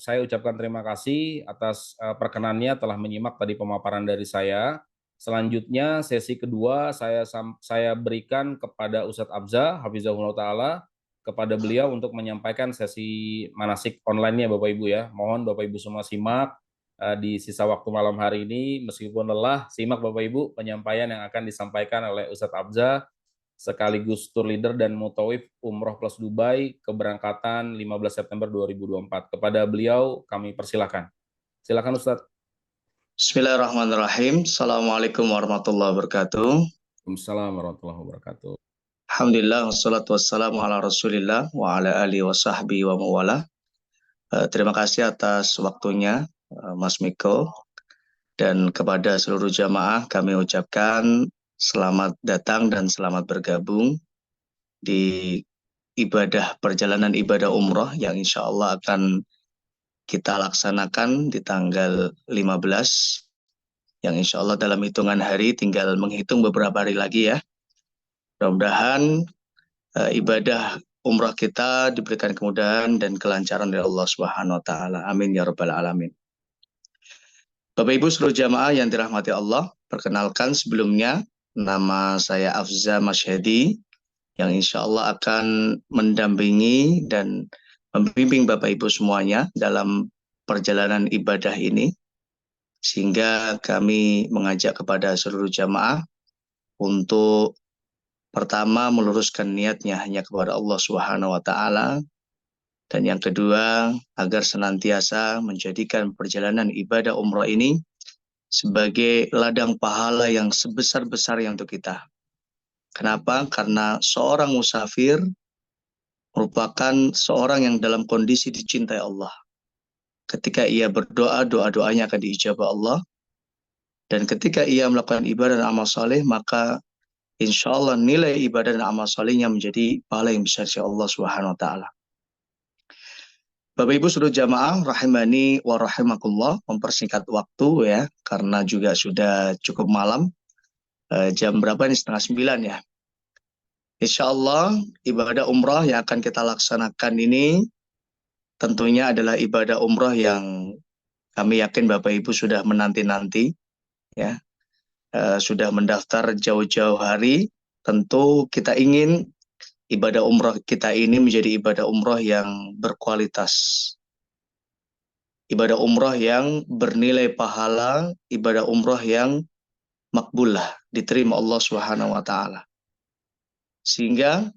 Saya ucapkan terima kasih atas perkenannya telah menyimak tadi pemaparan dari saya. Selanjutnya sesi kedua saya berikan kepada Ustadz Abza, Hafizahullah Ta'ala, kepada beliau untuk menyampaikan sesi manasik online-nya Bapak Ibu ya. Mohon Bapak Ibu semua simak di sisa waktu malam hari ini, meskipun lelah, simak Bapak Ibu penyampaian yang akan disampaikan oleh Ustadz Abza sekaligus tour leader dan mutawif Umroh plus Dubai keberangkatan 15 September 2024. Kepada beliau kami persilakan. Silakan Ustadz. Bismillahirrahmanirrahim. Assalamualaikum warahmatullahi wabarakatuh. Waalaikumsalam warahmatullahi wabarakatuh. Alhamdulillah, wassalatu wassalamu ala rasulillah wa ala alihi wa sahbihi wa mawala. Terima kasih atas waktunya Mas Miko, dan kepada seluruh jamaah kami ucapkan selamat datang dan selamat bergabung di perjalanan ibadah umroh yang insya Allah akan kita laksanakan di tanggal 15, yang insya Allah dalam hitungan hari, tinggal menghitung beberapa hari lagi ya. Mudah-mudahan ibadah umrah kita diberikan kemudahan dan kelancaran dari Allah Subhanahu wa taala. Amin ya rabbal alamin. Bapak Ibu seluruh jamaah yang dirahmati Allah, perkenalkan sebelumnya nama saya Afza Masyhadi yang insya Allah akan mendampingi dan membimbing Bapak Ibu semuanya dalam perjalanan ibadah ini, sehingga kami mengajak kepada seluruh jamaah untuk pertama meluruskan niatnya hanya kepada Allah Subhanahu wa taala, dan yang kedua agar senantiasa menjadikan perjalanan ibadah umrah ini sebagai ladang pahala yang sebesar-besarnya untuk kita. Kenapa? Karena seorang musafir merupakan seorang yang dalam kondisi dicintai Allah. Ketika ia berdoa, doa-doanya akan diijabah Allah. Dan ketika ia melakukan ibadah dan amal soleh, maka insya Allah nilai ibadah dan amal solehnya menjadi pahala yang besar insya Allah Subhanahu wa taala. Bapak Ibu seluruh jamaah rahimani wa rahimakumullah, mempersingkat waktu ya, karena juga sudah cukup malam. Jam berapa ini? 8:30 ya. Insya Allah ibadah umrah yang akan kita laksanakan ini tentunya adalah ibadah umrah yang kami yakin Bapak Ibu sudah menanti-nanti ya. Sudah mendaftar jauh-jauh hari. Tentu kita ingin ibadah umrah kita ini menjadi ibadah umrah yang berkualitas. Ibadah umrah yang bernilai pahala, ibadah umrah yang makbulah, diterima Allah Subhanahu wa taala. Sehingga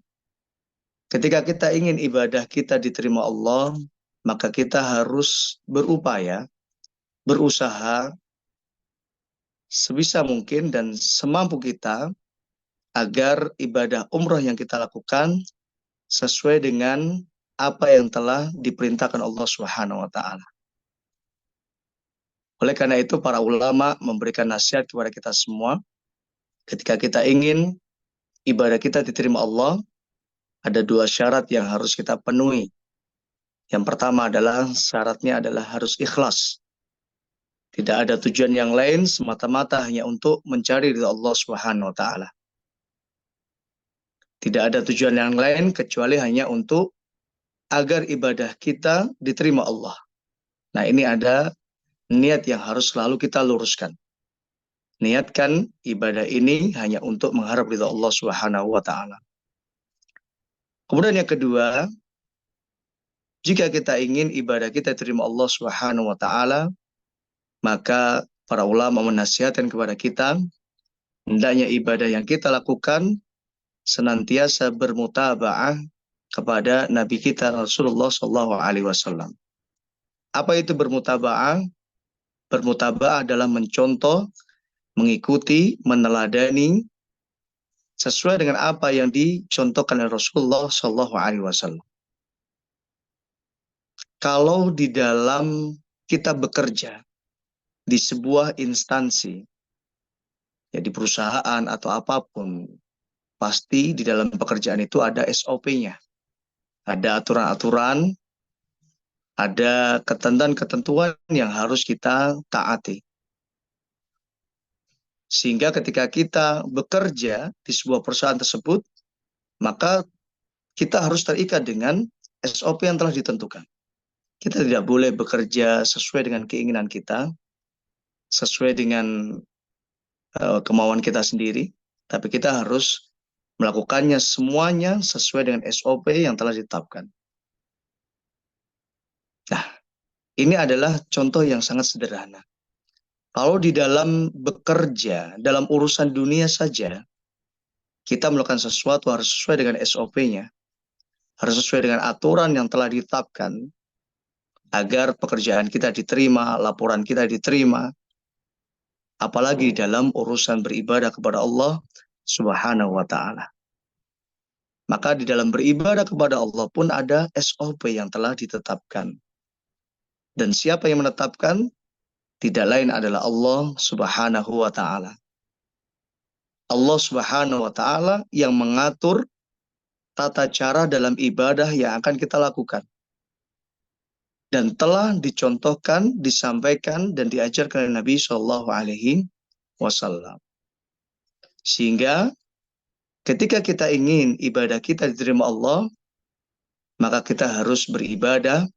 ketika kita ingin ibadah kita diterima Allah, maka kita harus berupaya, berusaha sebisa mungkin dan semampu kita agar ibadah umrah yang kita lakukan sesuai dengan apa yang telah diperintahkan Allah Subhanahu wa taala. Oleh karena itu para ulama memberikan nasihat kepada kita semua, ketika kita ingin ibadah kita diterima Allah, ada 2 syarat yang harus kita penuhi. Yang pertama adalah syaratnya adalah harus ikhlas. Tidak ada tujuan yang lain semata-mata hanya untuk mencari ridha Allah Subhanahu wa taala. Tidak ada tujuan yang lain kecuali hanya untuk agar ibadah kita diterima Allah. Nah, ini ada niat yang harus selalu kita luruskan. Niatkan ibadah ini hanya untuk mengharap ridha Allah Subhanahu wa taala. Kemudian yang kedua, jika kita ingin ibadah kita diterima Allah Subhanahu wa taala, maka para ulama menasihatkan kepada kita, hendaknya ibadah yang kita lakukan senantiasa bermutaba'ah kepada Nabi kita Rasulullah SAW. Apa itu bermutaba'ah? Bermutaba'ah adalah mencontoh, mengikuti, meneladani sesuai dengan apa yang dicontohkan oleh Rasulullah SAW. Kalau di dalam kita bekerja di sebuah instansi, ya di perusahaan atau apapun, pasti di dalam pekerjaan itu ada SOP-nya. Ada aturan-aturan, ada ketentuan-ketentuan yang harus kita taati. Sehingga ketika kita bekerja di sebuah perusahaan tersebut, maka kita harus terikat dengan SOP yang telah ditentukan. Kita tidak boleh bekerja sesuai dengan keinginan kita, sesuai dengan kemauan kita sendiri, tapi kita harus melakukannya semuanya sesuai dengan SOP yang telah ditetapkan. Nah, ini adalah contoh yang sangat sederhana. Kalau di dalam bekerja, dalam urusan dunia saja, kita melakukan sesuatu harus sesuai dengan SOP-nya, harus sesuai dengan aturan yang telah ditetapkan, agar pekerjaan kita diterima, laporan kita diterima, apalagi dalam urusan beribadah kepada Allah Subhanahu wa ta'ala. Maka di dalam beribadah kepada Allah pun ada SOP yang telah ditetapkan. Dan siapa yang menetapkan? Tidak lain adalah Allah Subhanahu wa ta'ala. Allah Subhanahu wa ta'ala yang mengatur tata cara dalam ibadah yang akan kita lakukan. Dan telah dicontohkan, disampaikan, dan diajarkan oleh Nabi SAW. Sehingga ketika kita ingin ibadah kita diterima Allah, maka kita harus beribadah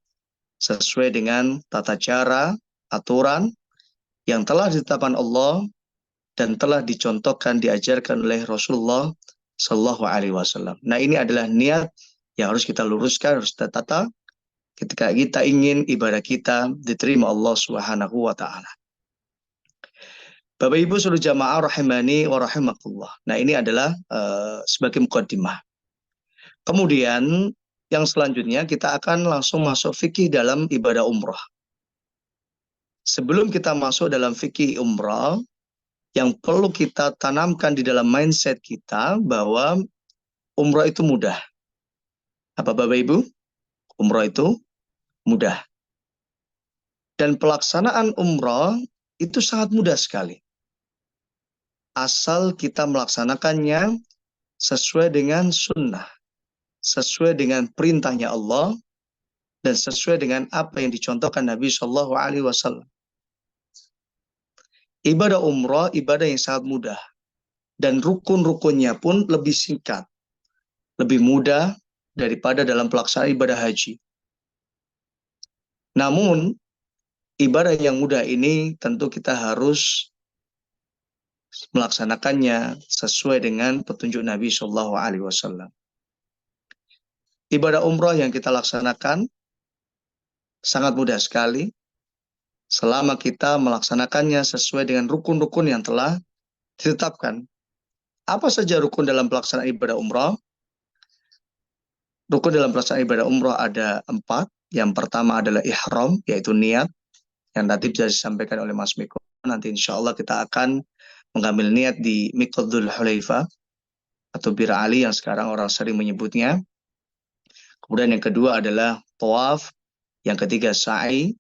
sesuai dengan tata cara, aturan yang telah ditetapkan Allah dan telah dicontohkan, diajarkan oleh Rasulullah SAW. Nah, ini adalah niat yang harus kita luruskan, harus kita tata ketika kita ingin ibadah kita diterima Allah Subhanahu wa ta'ala. Bapak Ibu seluruh jamaah rahimani wa rahimakumullah. Nah, ini adalah sebagai mukaddimah. Kemudian yang selanjutnya kita akan langsung masuk fikih dalam ibadah umrah. Sebelum kita masuk dalam fikih umrah, yang perlu kita tanamkan di dalam mindset kita bahwa umrah itu mudah. Apa Bapak Ibu? Umrah itu mudah. Dan pelaksanaan umrah itu sangat mudah sekali. Asal kita melaksanakannya sesuai dengan sunnah, sesuai dengan perintahnya Allah, dan sesuai dengan apa yang dicontohkan Nabi SAW. Ibadah umrah, ibadah yang sangat mudah. Dan rukun-rukunnya pun lebih singkat, lebih mudah daripada dalam pelaksanaan ibadah haji. Namun, ibadah yang mudah ini tentu kita harus melaksanakannya sesuai dengan petunjuk Nabi SAW. Ibadah umroh yang kita laksanakan sangat mudah sekali selama kita melaksanakannya sesuai dengan rukun-rukun yang telah ditetapkan. Apa saja rukun dalam pelaksanaan ibadah umroh? Rukun dalam pelaksanaan ibadah umroh ada 4. Yang pertama adalah ihram, yaitu niat, yang nanti bisa disampaikan oleh Mas Miko. Nanti insya Allah kita akan mengambil niat di Miqat Dzul Hulaifah atau Bir Ali yang sekarang orang sering menyebutnya. Kemudian yang kedua adalah tawaf, yang ketiga sa'i,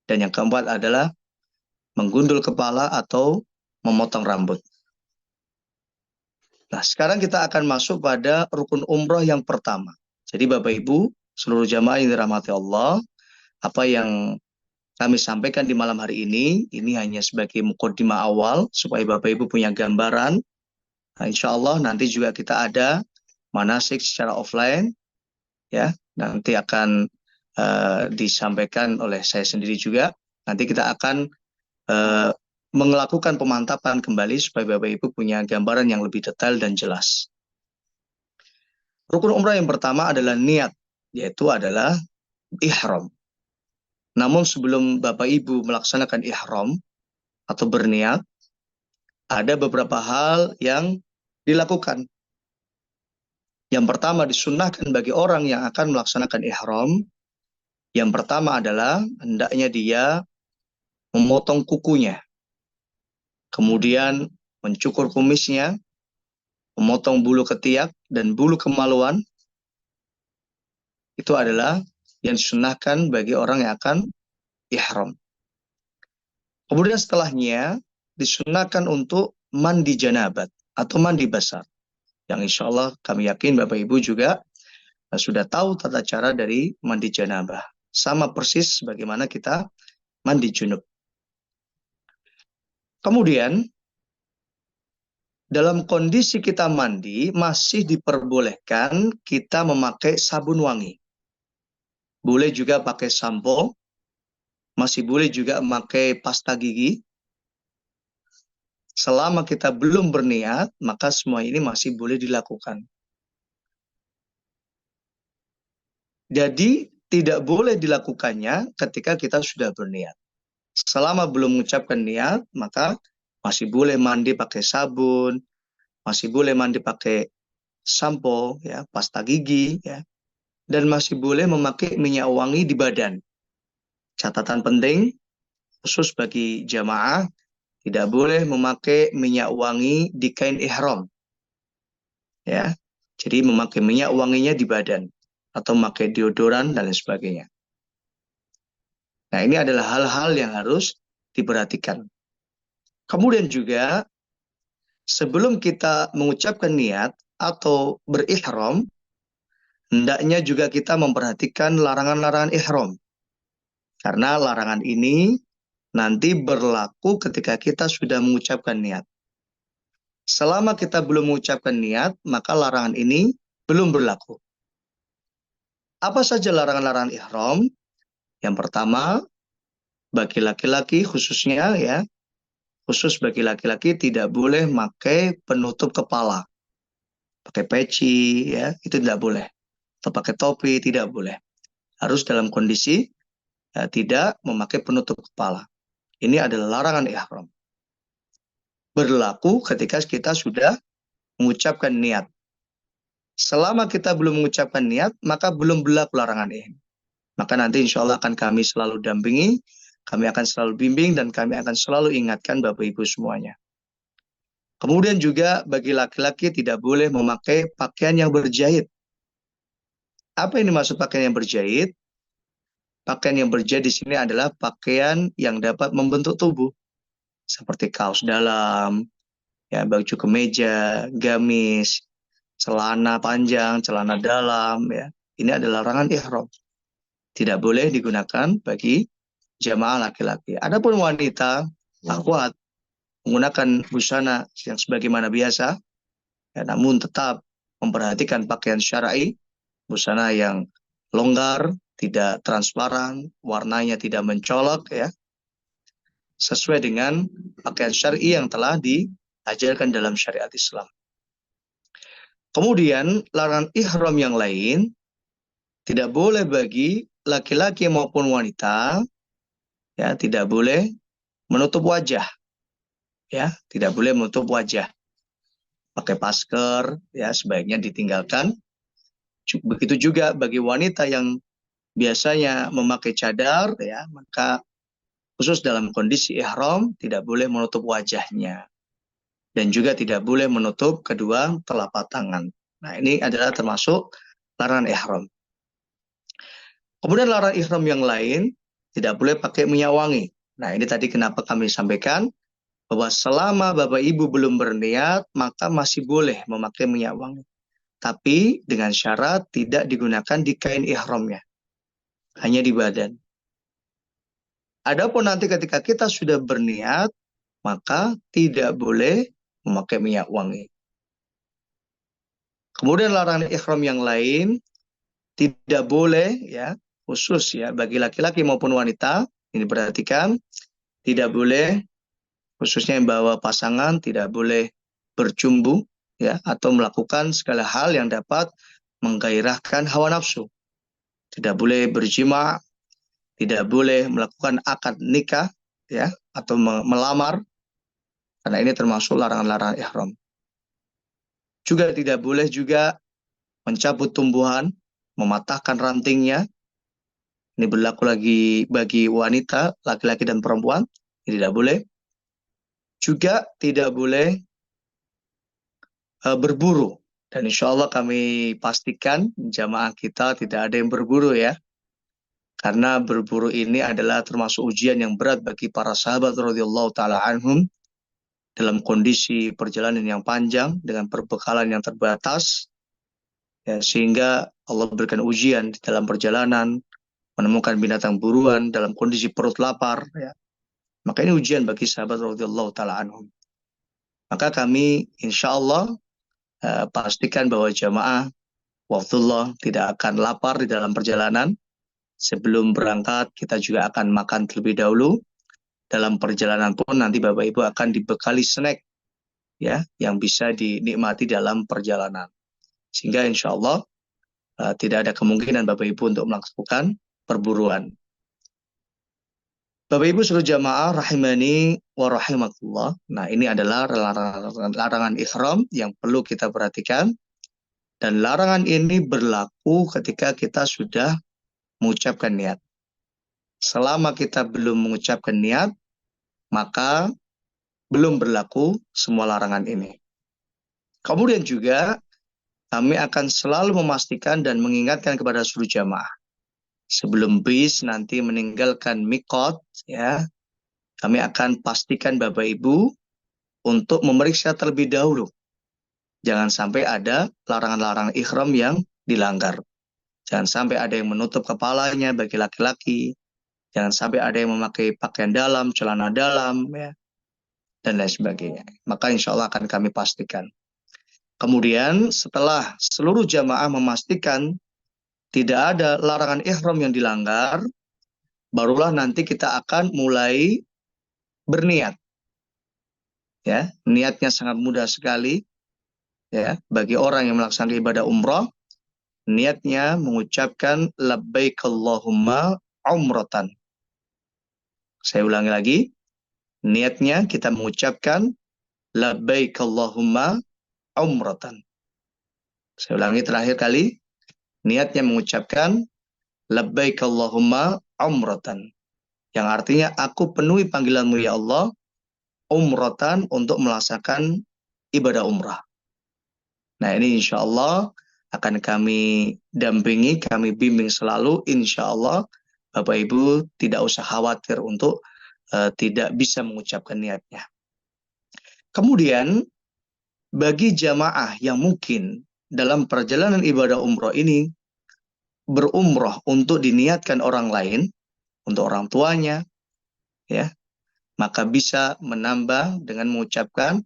dan yang keempat adalah menggundul kepala atau memotong rambut. Nah, sekarang kita akan masuk pada rukun umroh yang pertama. Jadi Bapak Ibu, seluruh jamaah yang dirahmati Allah, apa yang kami sampaikan di malam hari ini hanya sebagai mukadimah awal, supaya Bapak Ibu punya gambaran. Nah, insya Allah nanti juga kita ada manasik secara offline, ya, nanti akan disampaikan oleh saya sendiri juga. Nanti kita akan melakukan pemantapan kembali supaya Bapak Ibu punya gambaran yang lebih detail dan jelas. Rukun umrah yang pertama adalah niat, yaitu adalah ihram. Namun sebelum Bapak Ibu melaksanakan ihram atau berniat, ada beberapa hal yang dilakukan. Yang pertama disunnahkan bagi orang yang akan melaksanakan ihram. Yang pertama adalah hendaknya dia memotong kukunya, kemudian mencukur kumisnya, memotong bulu ketiak dan bulu kemaluan. Itu adalah yang disunnahkan bagi orang yang akan ihram. Kemudian setelahnya disunnahkan untuk mandi janabat atau mandi basar. Yang insya Allah kami yakin Bapak Ibu juga sudah tahu tata cara dari mandi janabah. Sama persis bagaimana kita mandi junub. Kemudian dalam kondisi kita mandi masih diperbolehkan kita memakai sabun wangi. Boleh juga pakai sampo, masih boleh juga memakai pasta gigi. Selama kita belum berniat, maka semua ini masih boleh dilakukan. Jadi tidak boleh dilakukannya ketika kita sudah berniat. Selama belum mengucapkan niat, maka masih boleh mandi pakai sabun, masih boleh mandi pakai sampo, ya, pasta gigi, ya, dan masih boleh memakai minyak wangi di badan. Catatan penting, khusus bagi jamaah, tidak boleh memakai minyak wangi di kain ihram. Ya, jadi memakai minyak wanginya di badan atau memakai deodoran dan lain sebagainya. Nah, ini adalah hal-hal yang harus diperhatikan. Kemudian juga sebelum kita mengucapkan niat atau berihram, hendaknya juga kita memperhatikan larangan-larangan ihram. Karena larangan ini nanti berlaku ketika kita sudah mengucapkan niat. Selama kita belum mengucapkan niat, maka larangan ini belum berlaku. Apa saja larangan-larangan ihram? Yang pertama, bagi laki-laki khususnya, ya, khusus bagi laki-laki tidak boleh pakai penutup kepala. Pakai peci, ya, itu tidak boleh. Atau pakai topi, tidak boleh. Harus dalam kondisi tidak memakai penutup kepala. Ini adalah larangan ihram. Berlaku ketika kita sudah mengucapkan niat. Selama kita belum mengucapkan niat, maka belum berlaku larangan ini. Maka nanti insya Allah akan kami selalu dampingi, kami akan selalu bimbing, dan kami akan selalu ingatkan Bapak Ibu semuanya. Kemudian juga bagi laki-laki tidak boleh memakai pakaian yang berjahit. Apa ini maksud pakaian yang berjahit? Pakaian yang berjahit di sini adalah pakaian yang dapat membentuk tubuh. Seperti kaos dalam, ya, baju kemeja, gamis, celana panjang, celana dalam, ya. Ini adalah larangan ihram. Tidak boleh digunakan bagi jamaah laki-laki. Adapun wanita, akhwat, menggunakan busana yang sebagaimana biasa, ya, namun tetap memperhatikan pakaian syar'i, busana yang longgar, tidak transparan, warnanya tidak mencolok, ya, sesuai dengan pakaian syar'i yang telah diajarkan dalam syariat Islam. Kemudian larangan ihram yang lain tidak boleh bagi laki-laki maupun wanita, ya, tidak boleh menutup wajah, ya, tidak boleh menutup wajah. Pakai masker, ya, sebaiknya ditinggalkan. Begitu juga bagi wanita yang biasanya memakai cadar, ya, maka khusus dalam kondisi ihram tidak boleh menutup wajahnya dan juga tidak boleh menutup kedua telapak tangan. Nah, ini adalah termasuk larangan ihram. Kemudian larangan ihram yang lain, tidak boleh pakai minyak wangi. Nah, ini tadi kenapa kami sampaikan bahwa selama Bapak Ibu belum berniat, maka masih boleh memakai minyak wangi. Tapi dengan syarat tidak digunakan di kain ihramnya, hanya di badan. Adapun nanti ketika kita sudah berniat, maka tidak boleh memakai minyak wangi. Kemudian larangan ihram yang lain, tidak boleh, ya, khusus ya bagi laki-laki maupun wanita, ini perhatikan, tidak boleh, khususnya yang bawa pasangan, tidak boleh bercumbu, ya, atau melakukan segala hal yang dapat menggairahkan hawa nafsu. Tidak boleh berjima, tidak boleh melakukan akad nikah, ya, atau melamar, karena ini termasuk larangan-larangan ihram. Juga tidak boleh juga mencabut tumbuhan, mematahkan rantingnya. Ini berlaku lagi bagi wanita, laki-laki dan perempuan, ini tidak boleh. Juga tidak boleh berburu. Dan insya Allah kami pastikan jamaah kita tidak ada yang berburu, ya. Karena berburu ini adalah termasuk ujian yang berat bagi para sahabat radhiyallahu taala anhum dalam kondisi perjalanan yang panjang dengan perbekalan yang terbatas, ya, sehingga Allah berikan ujian di dalam perjalanan, menemukan binatang buruan dalam kondisi perut lapar, ya. Maka ini ujian bagi sahabat radhiyallahu taala anhum. Maka kami insya Allah pastikan bahwa jamaah wafdullah tidak akan lapar di dalam perjalanan. Sebelum berangkat kita juga akan makan terlebih dahulu. Dalam perjalanan pun nanti Bapak Ibu akan dibekali snack, ya, yang bisa dinikmati dalam perjalanan. Sehingga insya Allah tidak ada kemungkinan Bapak Ibu untuk melakukan perburuan. Bapak Ibu seluruh jamaah rahimani wa rahimakumullah. Nah, ini adalah larangan ihram yang perlu kita perhatikan. Dan larangan ini berlaku ketika kita sudah mengucapkan niat. Selama kita belum mengucapkan niat, maka belum berlaku semua larangan ini. Kemudian juga kami akan selalu memastikan dan mengingatkan kepada seluruh jamaah. Sebelum bis nanti meninggalkan miqat, ya, kami akan pastikan Bapak Ibu untuk memeriksa terlebih dahulu. Jangan sampai ada larangan-larangan ihram yang dilanggar. Jangan sampai ada yang menutup kepalanya bagi laki-laki. Jangan sampai ada yang memakai pakaian dalam, celana dalam, ya, dan lain sebagainya. Maka insya Allah akan kami pastikan. Kemudian setelah seluruh jamaah memastikan tidak ada larangan ihram yang dilanggar, barulah nanti kita akan mulai berniat. Ya, niatnya sangat mudah sekali. Ya, bagi orang yang melaksanakan ibadah umrah, niatnya mengucapkan labbaik Allahumma umratan. Saya ulangi lagi, niatnya kita mengucapkan labbaik Allahumma umratan. Saya ulangi terakhir kali, niatnya mengucapkan labbaik Allahumma umratan. Yang artinya aku penuhi panggilanmu ya Allah, umratan untuk melaksanakan ibadah umrah. Nah, ini insya Allah akan kami dampingi, kami bimbing selalu. Insya Allah Bapak Ibu tidak usah khawatir untuk tidak bisa mengucapkan niatnya. Kemudian bagi jamaah yang mungkin dalam perjalanan ibadah umroh ini berumroh untuk diniatkan orang lain, untuk orang tuanya, ya, maka bisa menambah dengan mengucapkan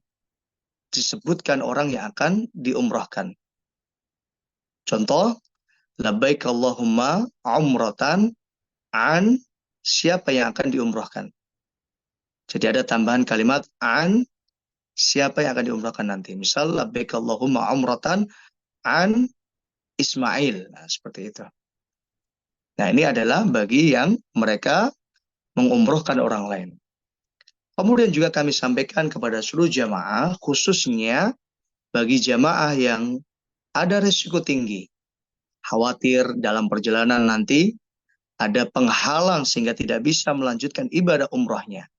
disebutkan orang yang akan diumrohkan. Contoh, labbaik Allahumma umratan an siapa yang akan diumrohkan. Jadi ada tambahan kalimat an siapa yang akan diumrohkan nanti. Misal labbaik Allahumma umratan an Ismail. Nah, seperti itu. Nah, ini adalah bagi yang mereka mengumrohkan orang lain. Kemudian juga kami sampaikan kepada seluruh jamaah, khususnya bagi jamaah yang ada risiko tinggi, khawatir dalam perjalanan nanti ada penghalang sehingga tidak bisa melanjutkan ibadah umrohnya.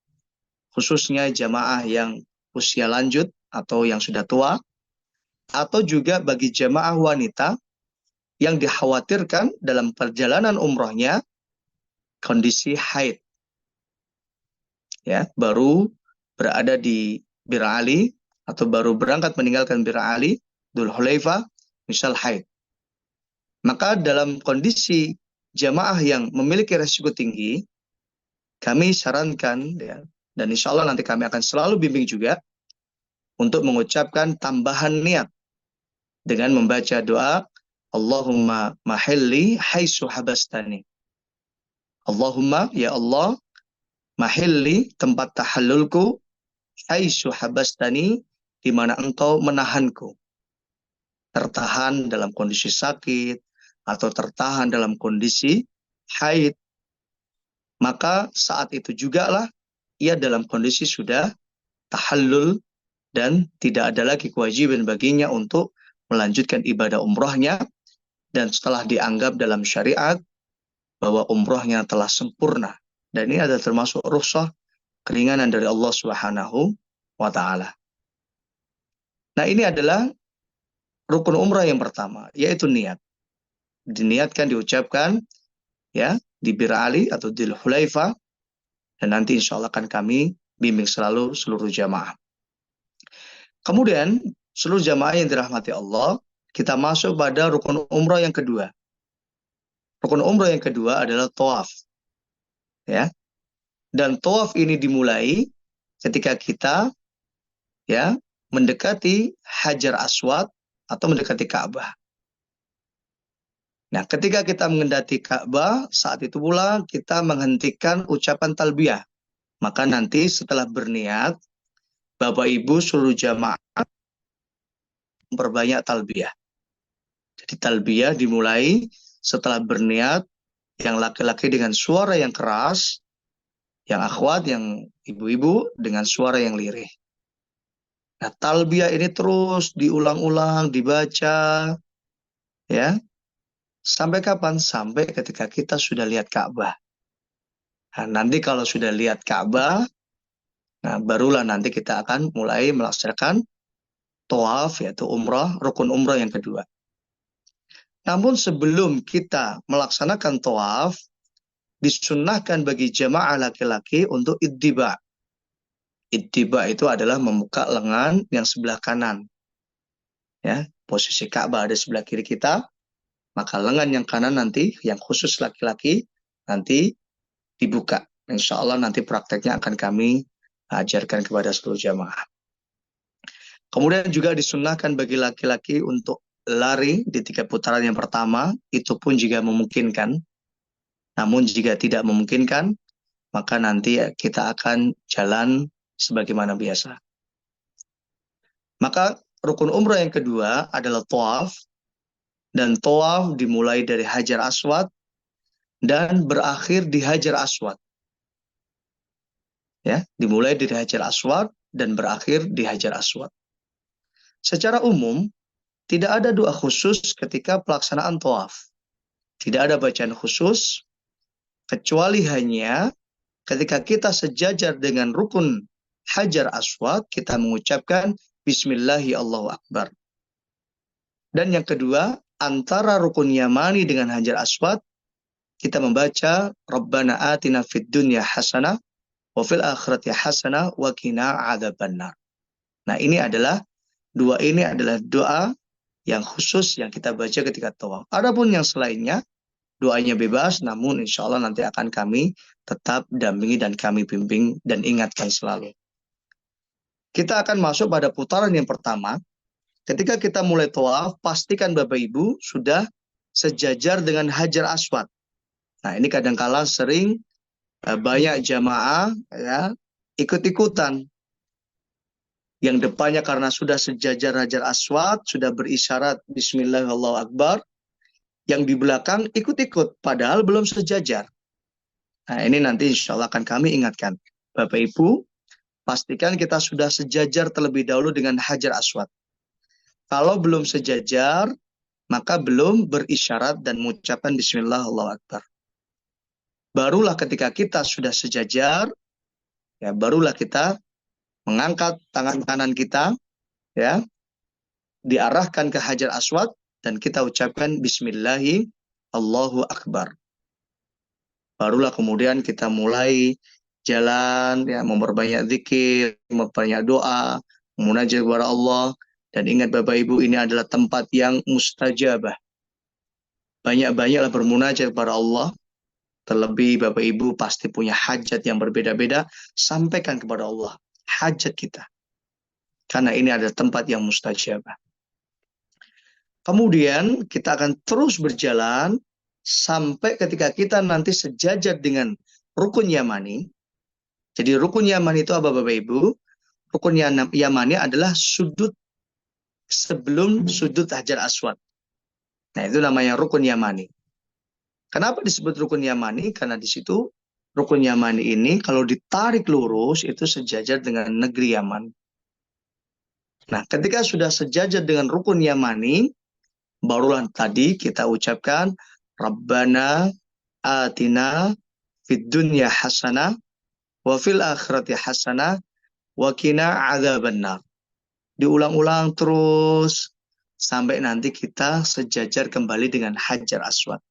Khususnya jamaah yang usia lanjut atau yang sudah tua, atau juga bagi jamaah wanita yang dikhawatirkan dalam perjalanan umrohnya kondisi haid, ya, baru berada di Bir Ali atau baru berangkat meninggalkan Bir Ali, Dzul Hulaifah, misal haid. Maka dalam kondisi jamaah yang memiliki resiko tinggi, kami sarankan, ya, dan insya Allah nanti kami akan selalu bimbing juga untuk mengucapkan tambahan niat dengan membaca doa Allahumma mahilli haitsu habastani. Allahumma, ya Allah, mahilli, tempat tahallulku, haitsu habastani, di mana engkau menahanku. Tertahan dalam kondisi sakit atau tertahan dalam kondisi haid. Maka saat itu jugalah ia dalam kondisi sudah tahallul dan tidak ada lagi kewajiban baginya untuk melanjutkan ibadah umrohnya, dan setelah dianggap dalam syariat bahwa umrohnya telah sempurna. Dan ini adalah termasuk rukhsah, keringanan dari Allah Subhanahu wa ta'ala. Nah, ini adalah rukun umrah yang pertama, yaitu niat. Diniatkan, diucapkan, ya, di Bir Ali atau di Hulaifah, dan nanti insya Allah akan kami bimbing selalu seluruh jamaah. Kemudian, seluruh jamaah yang dirahmati Allah, kita masuk pada rukun umrah yang kedua. Rukun umrah yang kedua adalah tawaf. Ya. Dan tawaf ini dimulai ketika kita, ya, mendekati Hajar Aswad atau mendekati Ka'bah. Nah, ketika kita mendekati Ka'bah, saat itu pula kita menghentikan ucapan talbiyah. Maka nanti setelah berniat, Bapak Ibu seluruh jamaah memperbanyak talbiyah. Jadi talbiyah dimulai setelah berniat, yang laki-laki dengan suara yang keras, yang akhwat, yang ibu-ibu dengan suara yang lirih. Nah, talbiyah ini terus diulang-ulang, dibaca, ya. Sampai kapan? Sampai ketika kita sudah lihat Ka'bah. Nah, nanti kalau sudah lihat Ka'bah, nah barulah nanti kita akan mulai melaksanakan tawaf, yaitu umrah, rukun umrah yang kedua. Namun sebelum kita melaksanakan tawaf, disunnahkan bagi jamaah laki-laki untuk ittiba. Ittiba itu adalah membuka lengan yang sebelah kanan. Ya, posisi Ka'bah ada sebelah kiri kita, maka lengan yang kanan nanti, yang khusus laki-laki, nanti dibuka. Insya Allah nanti prakteknya akan kami ajarkan kepada seluruh jamaah. Kemudian juga disunnahkan bagi laki-laki untuk lari di 3 putaran yang pertama, itu pun jika memungkinkan. Namun jika tidak memungkinkan, maka nanti kita akan jalan sebagaimana biasa. Maka rukun umrah yang kedua adalah tawaf, dan tawaf dimulai dari Hajar Aswad dan berakhir di Hajar Aswad. Ya, dimulai dari Hajar Aswad dan berakhir di Hajar Aswad. Secara umum, tidak ada doa khusus ketika pelaksanaan tawaf. Tidak ada bacaan khusus, kecuali hanya ketika kita sejajar dengan rukun Hajar Aswad, kita mengucapkan Bismillahi Allahu Akbar. Dan yang kedua, antara rukun Yamani dengan Hajar Aswad, kita membaca Rabbana atina fid dunya hasanah wa fil akhirati hasanah wa qina adzabannar. Nah, dua ini adalah doa yang khusus yang kita baca ketika tawaf. Adapun yang selainnya, doanya bebas, namun insya Allah nanti akan kami tetap dampingi dan kami bimbing dan ingatkan selalu. Kita akan masuk pada putaran yang pertama. Ketika kita mulai tawaf, pastikan Bapak Ibu sudah sejajar dengan Hajar Aswad. Nah, ini kadangkala sering banyak jamaah, ya, ikut-ikutan. Yang depannya karena sudah sejajar Hajar Aswad, sudah berisyarat Bismillahirrahmanirrahim, Yang di belakang ikut-ikut, padahal belum sejajar. Nah, ini nanti insya Allah akan kami ingatkan. Bapak Ibu, pastikan kita sudah sejajar terlebih dahulu dengan Hajar Aswad. Kalau belum sejajar, maka belum berisyarat dan mengucapkan Bismillah Allahu Akbar. Barulah ketika kita sudah sejajar, ya barulah kita mengangkat tangan kanan kita, ya, diarahkan ke Hajar Aswad dan kita ucapkan Bismillahi Allahu Akbar. Barulah kemudian kita mulai jalan, ya, memperbanyak zikir, memperbanyak doa, memunajat kepada Allah. Dan ingat Bapak Ibu, ini adalah tempat yang mustajabah. Banyak-banyaklah bermunajat kepada Allah. Terlebih Bapak Ibu pasti punya hajat yang berbeda-beda. Sampaikan kepada Allah hajat kita. Karena ini adalah tempat yang mustajabah. Kemudian kita akan terus berjalan sampai ketika kita nanti sejajar dengan rukun Yamani. Jadi rukun Yamani itu apa Bapak Ibu? Rukun Yamani adalah sudut sebelum sudut Hajar Aswad. Nah, itu namanya rukun Yamani. Kenapa disebut rukun Yamani? Karena di situ rukun Yamani ini kalau ditarik lurus itu sejajar dengan negeri Yaman. Nah, ketika sudah sejajar dengan rukun Yamani, barulah tadi kita ucapkan Rabbana atina fid dunya hasanah wa fil akhirati hasanah wa qina adzabannar. Diulang-ulang terus sampai nanti kita sejajar kembali dengan Hajar Aswad.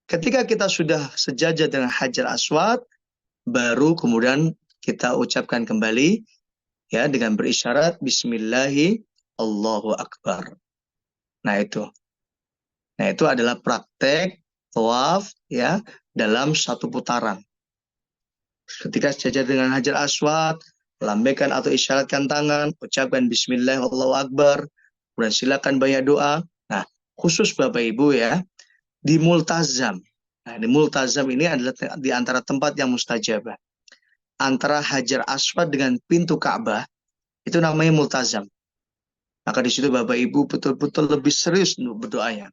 Ketika kita sudah sejajar dengan Hajar Aswad, baru kemudian kita ucapkan kembali, ya, dengan berisyarat Bismillahi Allahu Akbar. Nah itu adalah praktek tawaf, ya, dalam satu putaran. Ketika sejajar dengan Hajar Aswad, lambaikan atau isyaratkan tangan, ucapkan Bismillah Allahu Akbar, kemudian silakan banyak doa. Nah, khusus Bapak Ibu, ya, di multazam. Nah, di multazam ini adalah di antara tempat yang mustajabah. Antara Hajar Aswad dengan pintu Ka'bah, itu namanya multazam. Maka di situ Bapak Ibu betul-betul lebih serius untuk berdoanya.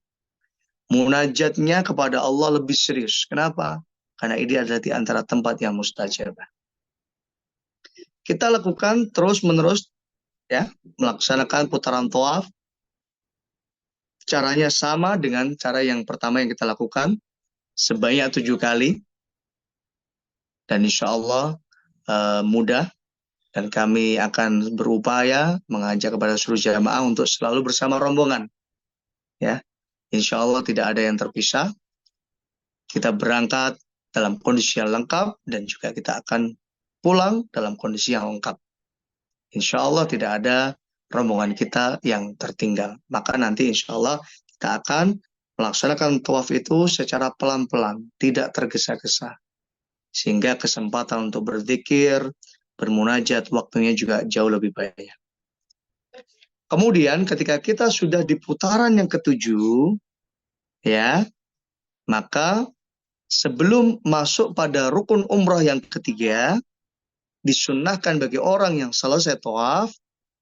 Munajatnya kepada Allah lebih serius. Kenapa? Karena ini adalah di antara tempat yang mustajabah. Kita lakukan terus-menerus, ya, melaksanakan putaran tawaf. Caranya sama dengan cara yang pertama yang kita lakukan, sebanyak 7 kali. Dan insya Allah mudah. Dan kami akan berupaya mengajak kepada seluruh jamaah untuk selalu bersama rombongan. Ya, insya Allah tidak ada yang terpisah. Kita berangkat dalam kondisi yang lengkap dan juga kita akan pulang dalam kondisi yang lengkap. Insya Allah tidak ada rombongan kita yang tertinggal. Maka nanti insya Allah kita akan melaksanakan tawaf itu secara pelan-pelan, tidak tergesa-gesa. Sehingga kesempatan untuk berzikir, bermunajat, waktunya juga jauh lebih banyak. Kemudian ketika kita sudah di putaran yang ke-7, ya, maka sebelum masuk pada rukun umrah yang ketiga, disunnahkan bagi orang yang selesai tawaf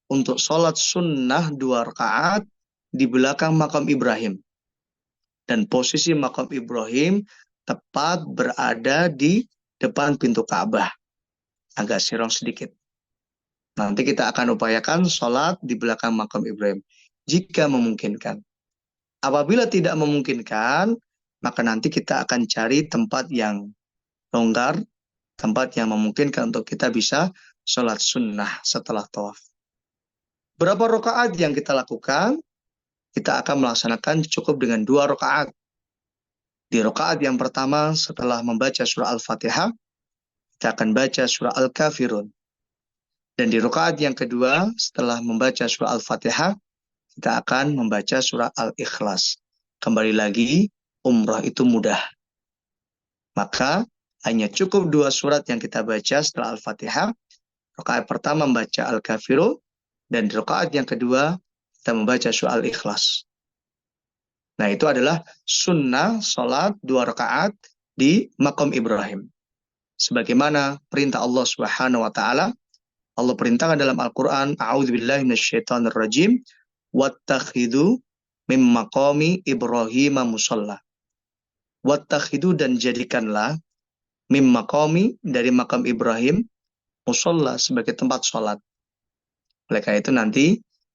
untuk sholat sunnah 2 rakaat di belakang makam Ibrahim. Dan posisi makam Ibrahim tepat berada di depan pintu Ka'bah. Agak sirong sedikit. Nanti kita akan upayakan sholat di belakang makam Ibrahim. Jika memungkinkan. Apabila tidak memungkinkan, maka nanti kita akan cari tempat yang longgar, tempat yang memungkinkan untuk kita bisa sholat sunnah setelah tawaf. Berapa rakaat yang kita lakukan? Kita akan melaksanakan cukup dengan 2 rakaat. Di rakaat yang pertama setelah membaca surah Al-Fatihah, kita akan baca surah Al-Kafirun. Dan di rakaat yang kedua setelah membaca surah Al-Fatihah, kita akan membaca surah Al-Ikhlas. Kembali lagi, umrah itu mudah. Maka hanya cukup 2 surat yang kita baca setelah Al-Fatihah. Rakaat pertama membaca Al-Kafirun, dan di rakaat yang kedua kita membaca surah Al-Ikhlas. Nah, itu adalah sunnah sholat 2 rakaat di makam Ibrahim. Sebagaimana perintah Allah Subhanahu wa taala, Allah perintahkan dalam Al-Qur'an, A'udzubillahi minasyaitonirrajim, wattakhidhu mim maqami Ibrahim musalla. Wattakhidu, dan jadikanlah mim maqami, dari makam Ibrahim, musalla, sebagai tempat sholat. Oleh karena itu nanti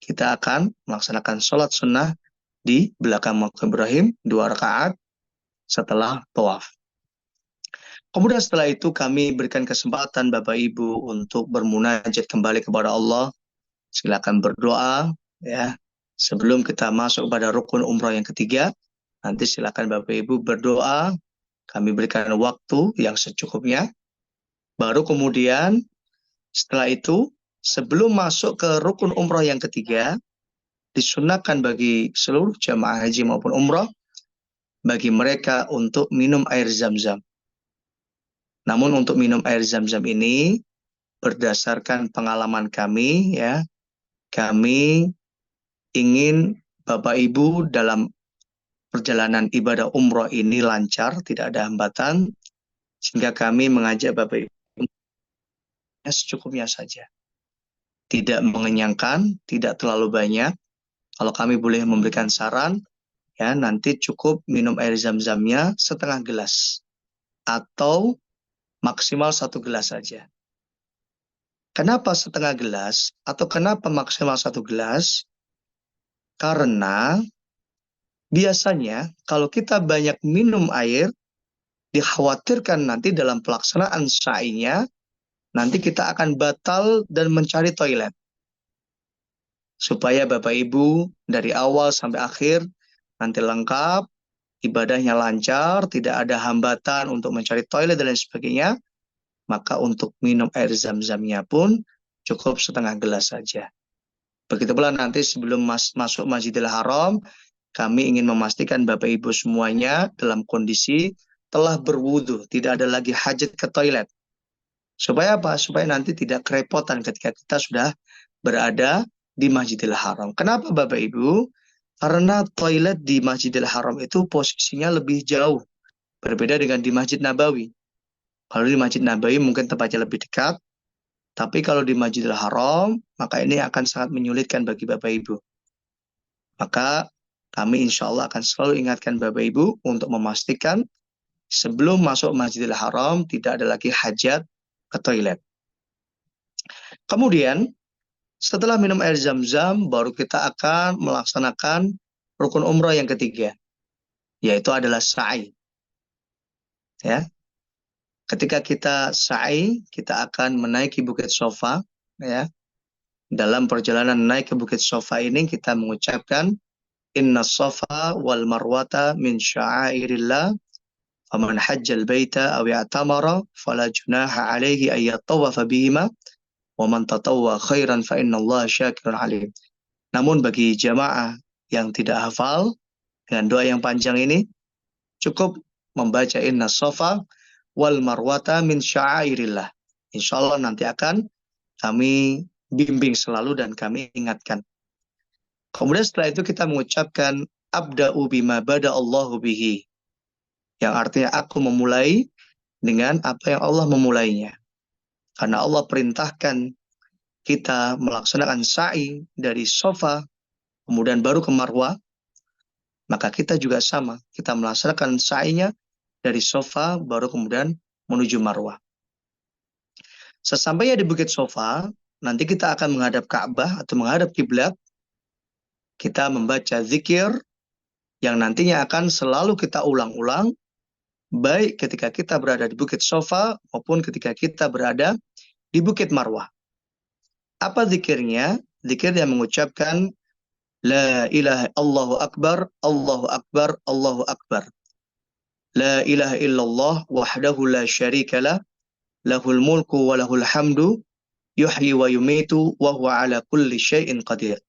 kita akan melaksanakan sholat sunnah di belakang makam Ibrahim 2 rakaat setelah tawaf. Kemudian setelah itu kami berikan kesempatan Bapak Ibu untuk bermunajat kembali kepada Allah. Silakan berdoa ya. Sebelum kita masuk pada rukun umrah yang ketiga, nanti silakan Bapak Ibu berdoa. Kami berikan waktu yang secukupnya. Baru kemudian setelah itu, sebelum masuk ke rukun umrah yang ketiga, disunahkan bagi seluruh jamaah haji maupun umrah, bagi mereka untuk minum air zam-zam. Namun untuk minum air zam-zam ini, berdasarkan pengalaman kami, ya, kami ingin Bapak Ibu dalam perjalanan ibadah umrah ini lancar, tidak ada hambatan, sehingga kami mengajak Bapak Ibu secukupnya saja. Tidak mengenyangkan, tidak terlalu banyak. Kalau kami boleh memberikan saran, ya, nanti cukup minum air zam-zamnya setengah gelas atau maksimal 1 gelas saja. Kenapa setengah gelas atau kenapa maksimal 1 gelas? Karena biasanya kalau kita banyak minum air, dikhawatirkan nanti dalam pelaksanaan sa'inya, nanti kita akan batal dan mencari toilet. Supaya Bapak Ibu dari awal sampai akhir nanti lengkap, ibadahnya lancar, tidak ada hambatan untuk mencari toilet dan lain sebagainya, maka untuk minum air zam-zamnya pun cukup setengah gelas saja. Begitu pula nanti sebelum masuk Masjidil Haram, kami ingin memastikan Bapak Ibu semuanya dalam kondisi telah berwudu, tidak ada lagi hajat ke toilet. Supaya apa? Supaya nanti tidak kerepotan ketika kita sudah berada di Masjidil Haram. Kenapa Bapak Ibu? Karena toilet di Masjidil Haram itu posisinya lebih jauh. Berbeda dengan di Masjid Nabawi. Kalau di Masjid Nabawi mungkin tempatnya lebih dekat. Tapi kalau di Masjidil Haram, maka ini akan sangat menyulitkan bagi Bapak Ibu. Maka kami insya Allah akan selalu ingatkan Bapak Ibu untuk memastikan sebelum masuk Masjidil Haram tidak ada lagi hajat ke toilet. Kemudian setelah minum air zam-zam, baru kita akan melaksanakan rukun umrah yang ketiga, yaitu adalah sa'i. Ya, ketika kita sa'i, kita akan menaiki Bukit Sofa. Ya, dalam perjalanan naik ke Bukit Sofa ini kita mengucapkan Inna Safa wal Marwata min sya'airillah, faman hajjal baita aw i'tamara fala junaha alaihi ay yatawafa bihima. وَمَنْ تَطَوَّى خَيْرًا فَإِنَّ اللَّهَ شَاكِرٌ عَلِيمٌ. Namun bagi jamaah yang tidak hafal dengan doa yang panjang ini, cukup membaca Inna Safa wal Marwata min sya'airillah. Insya Allah nanti akan kami bimbing selalu dan kami ingatkan. Kemudian setelah itu kita mengucapkan Abda'u bima bada Allahu bihi, yang artinya aku memulai dengan apa yang Allah memulainya. Karena Allah perintahkan kita melaksanakan sa'i dari Sofa, kemudian baru ke Marwah, maka kita juga sama. Kita melaksanakan sa'inya dari Sofa, baru kemudian menuju Marwah. Sesampainya di Bukit Sofa, nanti kita akan menghadap Ka'bah atau menghadap kiblat. Kita membaca zikir yang nantinya akan selalu kita ulang-ulang, baik ketika kita berada di Bukit Sofa maupun ketika kita berada di Bukit Marwah. Apa zikirnya? Zikir yang mengucapkan La ilaha Allahu Akbar, Allahu Akbar, Allahu Akbar. La ilaha illallah wahdahu la syarikalah, lahul mulku wa lahul hamdu, yuhyi wa yumitu wa huwa ala kulli syai'in qadir.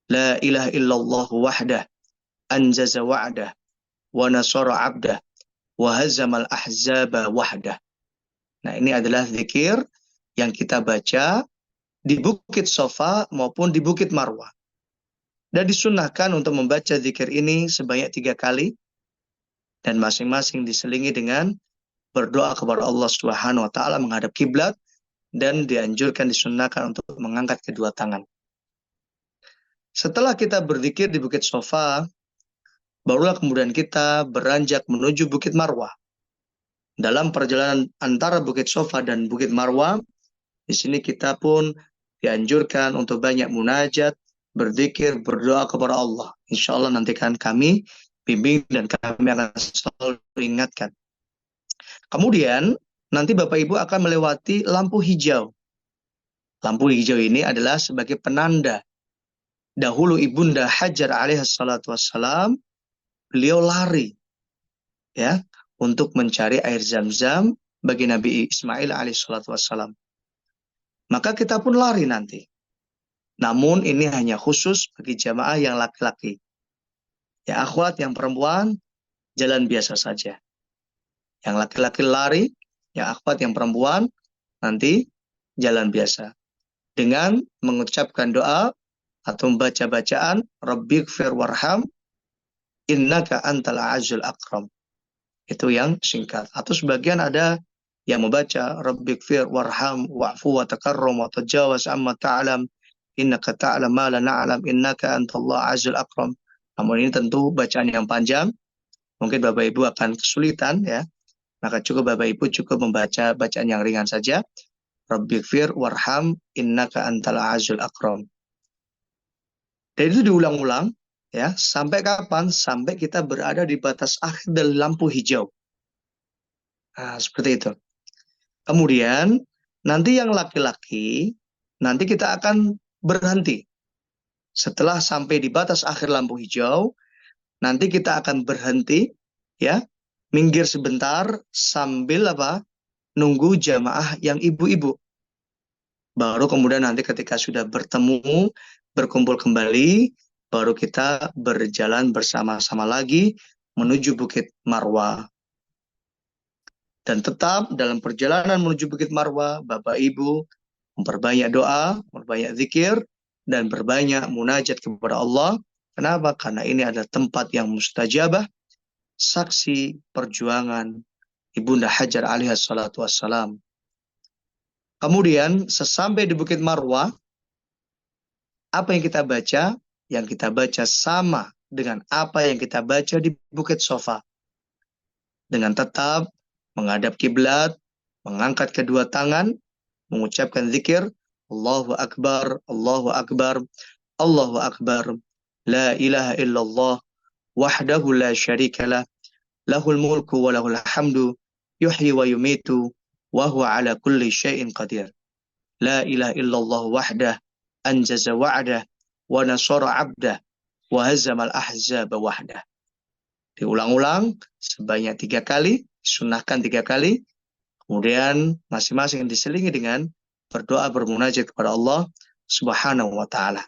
La ilaha illallah wahdah, anjaza wa'dah, wa nasara abdah, wa hazamal ahzaba wahdah. Nah, ini adalah zikir yang kita baca di Bukit Sofa maupun di Bukit Marwah. Dan disunnahkan untuk membaca zikir ini sebanyak 3 kali. Dan masing-masing diselingi dengan berdoa kepada Allah Subhanahu wa Ta'ala menghadap kiblat, dan dianjurkan disunnahkan untuk mengangkat kedua tangan. Setelah kita berzikir di Bukit Sofa, barulah kemudian kita beranjak menuju Bukit Marwah. Dalam perjalanan antara Bukit Sofa dan Bukit Marwah, di sini kita pun dianjurkan untuk banyak munajat, berzikir, berdoa kepada Allah. Insya Allah nanti kan kami bimbing dan kami akan selalu ingatkan. Kemudian nanti Bapak Ibu akan melewati lampu hijau. Lampu hijau ini adalah sebagai penanda. Dahulu Ibunda Hajar alaihissalatu wassalam, beliau lari ya untuk mencari air Zam-Zam bagi Nabi Ismail alaihissalatu wassalam. Maka kita pun lari nanti. Namun ini hanya khusus bagi jamaah yang laki-laki. Ya akhwat yang perempuan, jalan biasa saja. Yang laki-laki lari, yang akhwat yang perempuan, nanti jalan biasa. Dengan mengucapkan doa atau membaca bacaan, Rabbighfir warham, innaka antal azul akram. Itu yang singkat. Atau sebagian ada yang membaca Rabbighfir warham wa'fu wa takarrum wa tajawaz amma ta'lam innaka ta'lam ma la na'lam innaka antallahu azul akram. Namun ini tentu bacaan yang panjang. Mungkin Bapak Ibu akan kesulitan ya. Maka cukup Bapak Ibu cukup membaca bacaan yang ringan saja. Rabbighfir warham innaka antal azul akram. Dan itu diulang-ulang ya, sampai kapan? Sampai kita berada di batas akhir dari lampu hijau. Nah, seperti itu. Kemudian nanti yang laki-laki nanti kita akan berhenti. Setelah sampai di batas akhir lampu hijau, nanti kita akan berhenti ya, minggir sebentar sambil apa? Nunggu jamaah yang ibu-ibu. Baru kemudian nanti ketika sudah bertemu, berkumpul kembali, baru kita berjalan bersama-sama lagi menuju Bukit Marwah. Dan tetap dalam perjalanan menuju Bukit Marwah, Bapak Ibu memperbanyak doa, memperbanyak zikir, dan berbanyak munajat kepada Allah. Kenapa? Karena ini adalah tempat yang mustajabah, saksi perjuangan Ibunda Hajar alaihissalatu wassalam. Kemudian sesampai di Bukit Marwah, apa yang kita baca? Yang kita baca sama dengan apa yang kita baca di Bukit Sofa. Dengan tetap menghadap kiblat, mengangkat kedua tangan, mengucapkan zikir, Allahu Akbar, Allahu Akbar, Allahu Akbar, La ilaha illallah, wahdahu la syarikalah, lahul mulku wa lahul hamdu, yuhyi wa yumitu, wa huwa ala kulli syai'in qadir. La ilaha illallah wahdah, anjaza wa'dah, wa nasara abdah, wa hazamal ahzaba wahdah. Diulang-ulang sebanyak 3 kali, sunahkan 3 kali, kemudian masing-masing diselingi dengan berdoa bermunajat kepada Allah Subhanahu wa Ta'ala.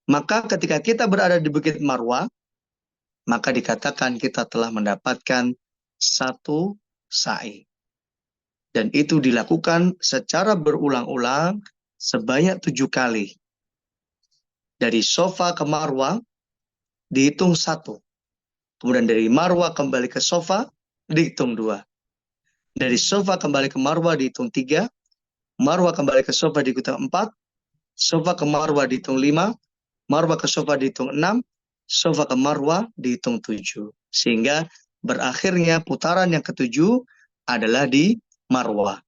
Maka ketika kita berada di Bukit Marwah, maka dikatakan kita telah mendapatkan 1 sa'i. Dan itu dilakukan secara berulang-ulang sebanyak 7 kali. Dari Sofa ke Marwah dihitung 1. Kemudian dari Marwah kembali ke Sofa dihitung 2. Dari Sofa kembali ke Marwah dihitung 3. Marwah kembali ke Sofa dihitung 4. Sofa ke Marwah dihitung 5. Marwah ke Sofa dihitung 6. Sofa ke Marwah dihitung 7. Sehingga berakhirnya putaran yang ke-7 adalah di Marwah.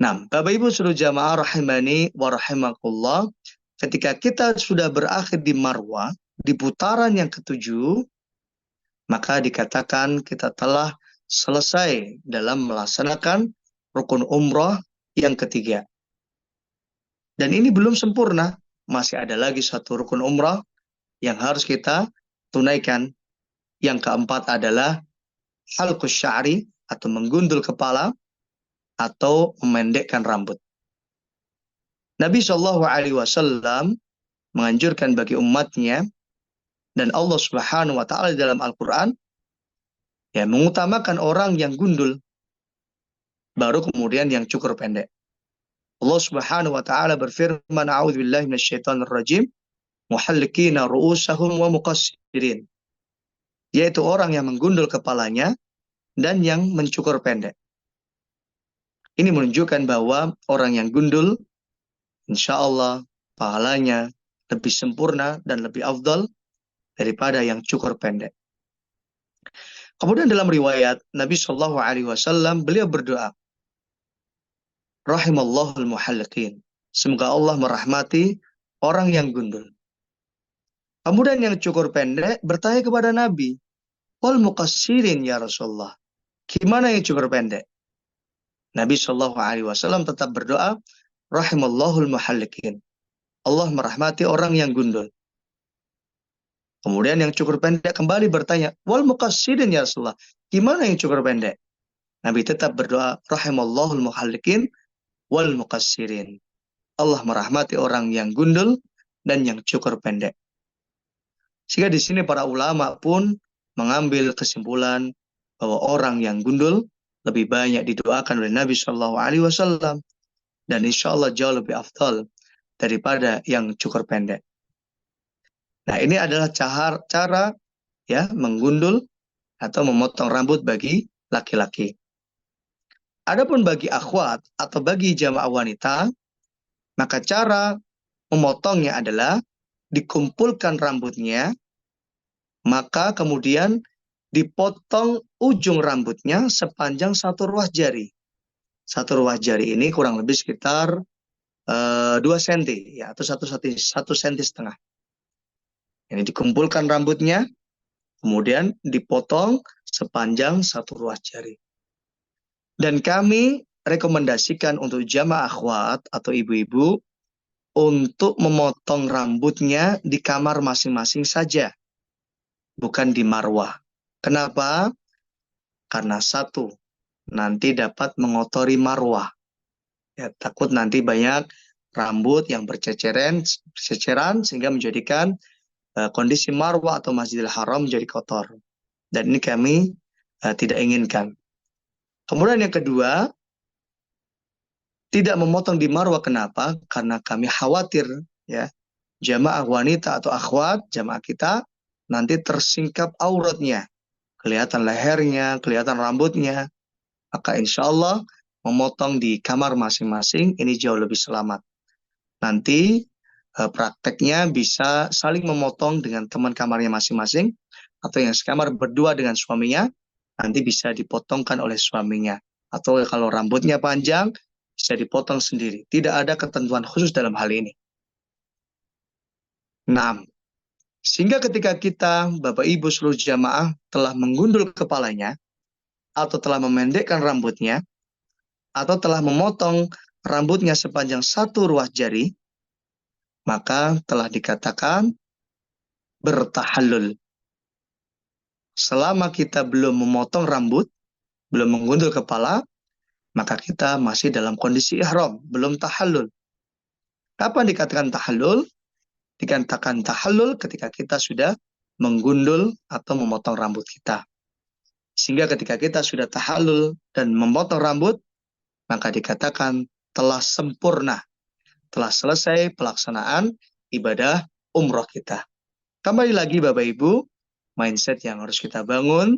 Nah, Bapak Ibu seluruh jamaah rahimani wa rahimakumullah, ketika kita sudah berakhir di Marwah, di putaran yang ke-7, maka dikatakan kita telah selesai dalam melaksanakan rukun umrah yang ketiga. Dan ini belum sempurna, masih ada lagi 1 rukun umrah yang harus kita tunaikan. Yang keempat adalah halqus sya'ri atau menggundul kepala atau memendekkan rambut. Nabi SAW menganjurkan bagi umatnya, dan Allah Subhanahu wa Ta'ala dalam Al-Quran ya mengutamakan orang yang gundul, baru kemudian yang cukur pendek. Allah Subhanahu wa Ta'ala berfirman, A'udzubillahi minasyaitonir rajim, muhallikina ru'usahum wa muqassirin. Yaitu orang yang menggundul kepalanya dan yang mencukur pendek. Ini menunjukkan bahwa orang yang gundul insya Allah pahalanya lebih sempurna dan lebih afdal daripada yang cukur pendek. Kemudian dalam riwayat Nabi Shallallahu Alaihi Wasallam beliau berdoa, Rahimallahul muhalliqin. Semoga Allah merahmati orang yang gundul. Kemudian yang cukur pendek bertanya kepada Nabi, wal muqassirin ya Rasulullah. Gimana yang cukur pendek? Nabi Shallallahu Alaihi Wasallam tetap berdoa, Rahimallahul muhalliqin. Allah merahmati orang yang gundul. Kemudian yang cukur pendek kembali bertanya, wal muqassirin ya Rasulullah. Gimana yang cukur pendek? Nabi tetap berdoa, Rahimallahul muhalliqin wal muqassirin. Allah merahmati orang yang gundul dan yang cukur pendek. Sehingga di sini para ulama pun mengambil kesimpulan bahwa orang yang gundul lebih banyak didoakan oleh Nabi Shallallahu Alaihi Wasallam dan insya Allah jauh lebih afdal daripada yang cukur pendek. Nah, ini adalah cara ya menggundul atau memotong rambut bagi laki-laki. Adapun bagi akhwat atau bagi jamaah wanita, maka cara memotongnya adalah dikumpulkan rambutnya, maka kemudian dipotong ujung rambutnya sepanjang 1 ruas jari. 1 ruas jari ini kurang lebih sekitar 2 cm ya, atau 1,5 cm. Ini dikumpulkan rambutnya, kemudian dipotong sepanjang 1 ruas jari. Dan kami rekomendasikan untuk jamaah akhwat atau ibu-ibu untuk memotong rambutnya di kamar masing-masing saja, bukan di marwah. Kenapa? Karena satu, nanti dapat mengotori marwah. Ya, takut nanti banyak rambut yang berceceran sehingga menjadikan kondisi marwah atau Masjidil Haram menjadi kotor. Dan ini kami tidak inginkan. Kemudian yang kedua, tidak memotong di marwah. Kenapa? Karena kami khawatir ya jamaah wanita atau akhwat jamaah kita nanti tersingkap auratnya, kelihatan lehernya, kelihatan rambutnya. Maka insya Allah memotong di kamar masing-masing ini jauh lebih selamat. Nanti prakteknya bisa saling memotong dengan teman kamarnya masing-masing, atau yang sekamar berdua dengan suaminya, nanti bisa dipotongkan oleh suaminya. Atau kalau rambutnya panjang, bisa dipotong sendiri. Tidak ada ketentuan khusus dalam hal ini. Nah, sehingga ketika kita, Bapak Ibu seluruh jamaah, telah menggundul kepalanya, atau telah memendekkan rambutnya, atau telah memotong rambutnya sepanjang 1 ruas jari, maka telah dikatakan bertahallul. Selama kita belum memotong rambut, belum menggundul kepala, maka kita masih dalam kondisi ihram, belum tahallul. Kapan dikatakan tahallul? Dikatakan tahallul ketika kita sudah menggundul atau memotong rambut kita. Sehingga ketika kita sudah tahallul dan memotong rambut, maka dikatakan telah sempurna, telah selesai pelaksanaan ibadah umroh kita. Kembali lagi Bapak Ibu, mindset yang harus kita bangun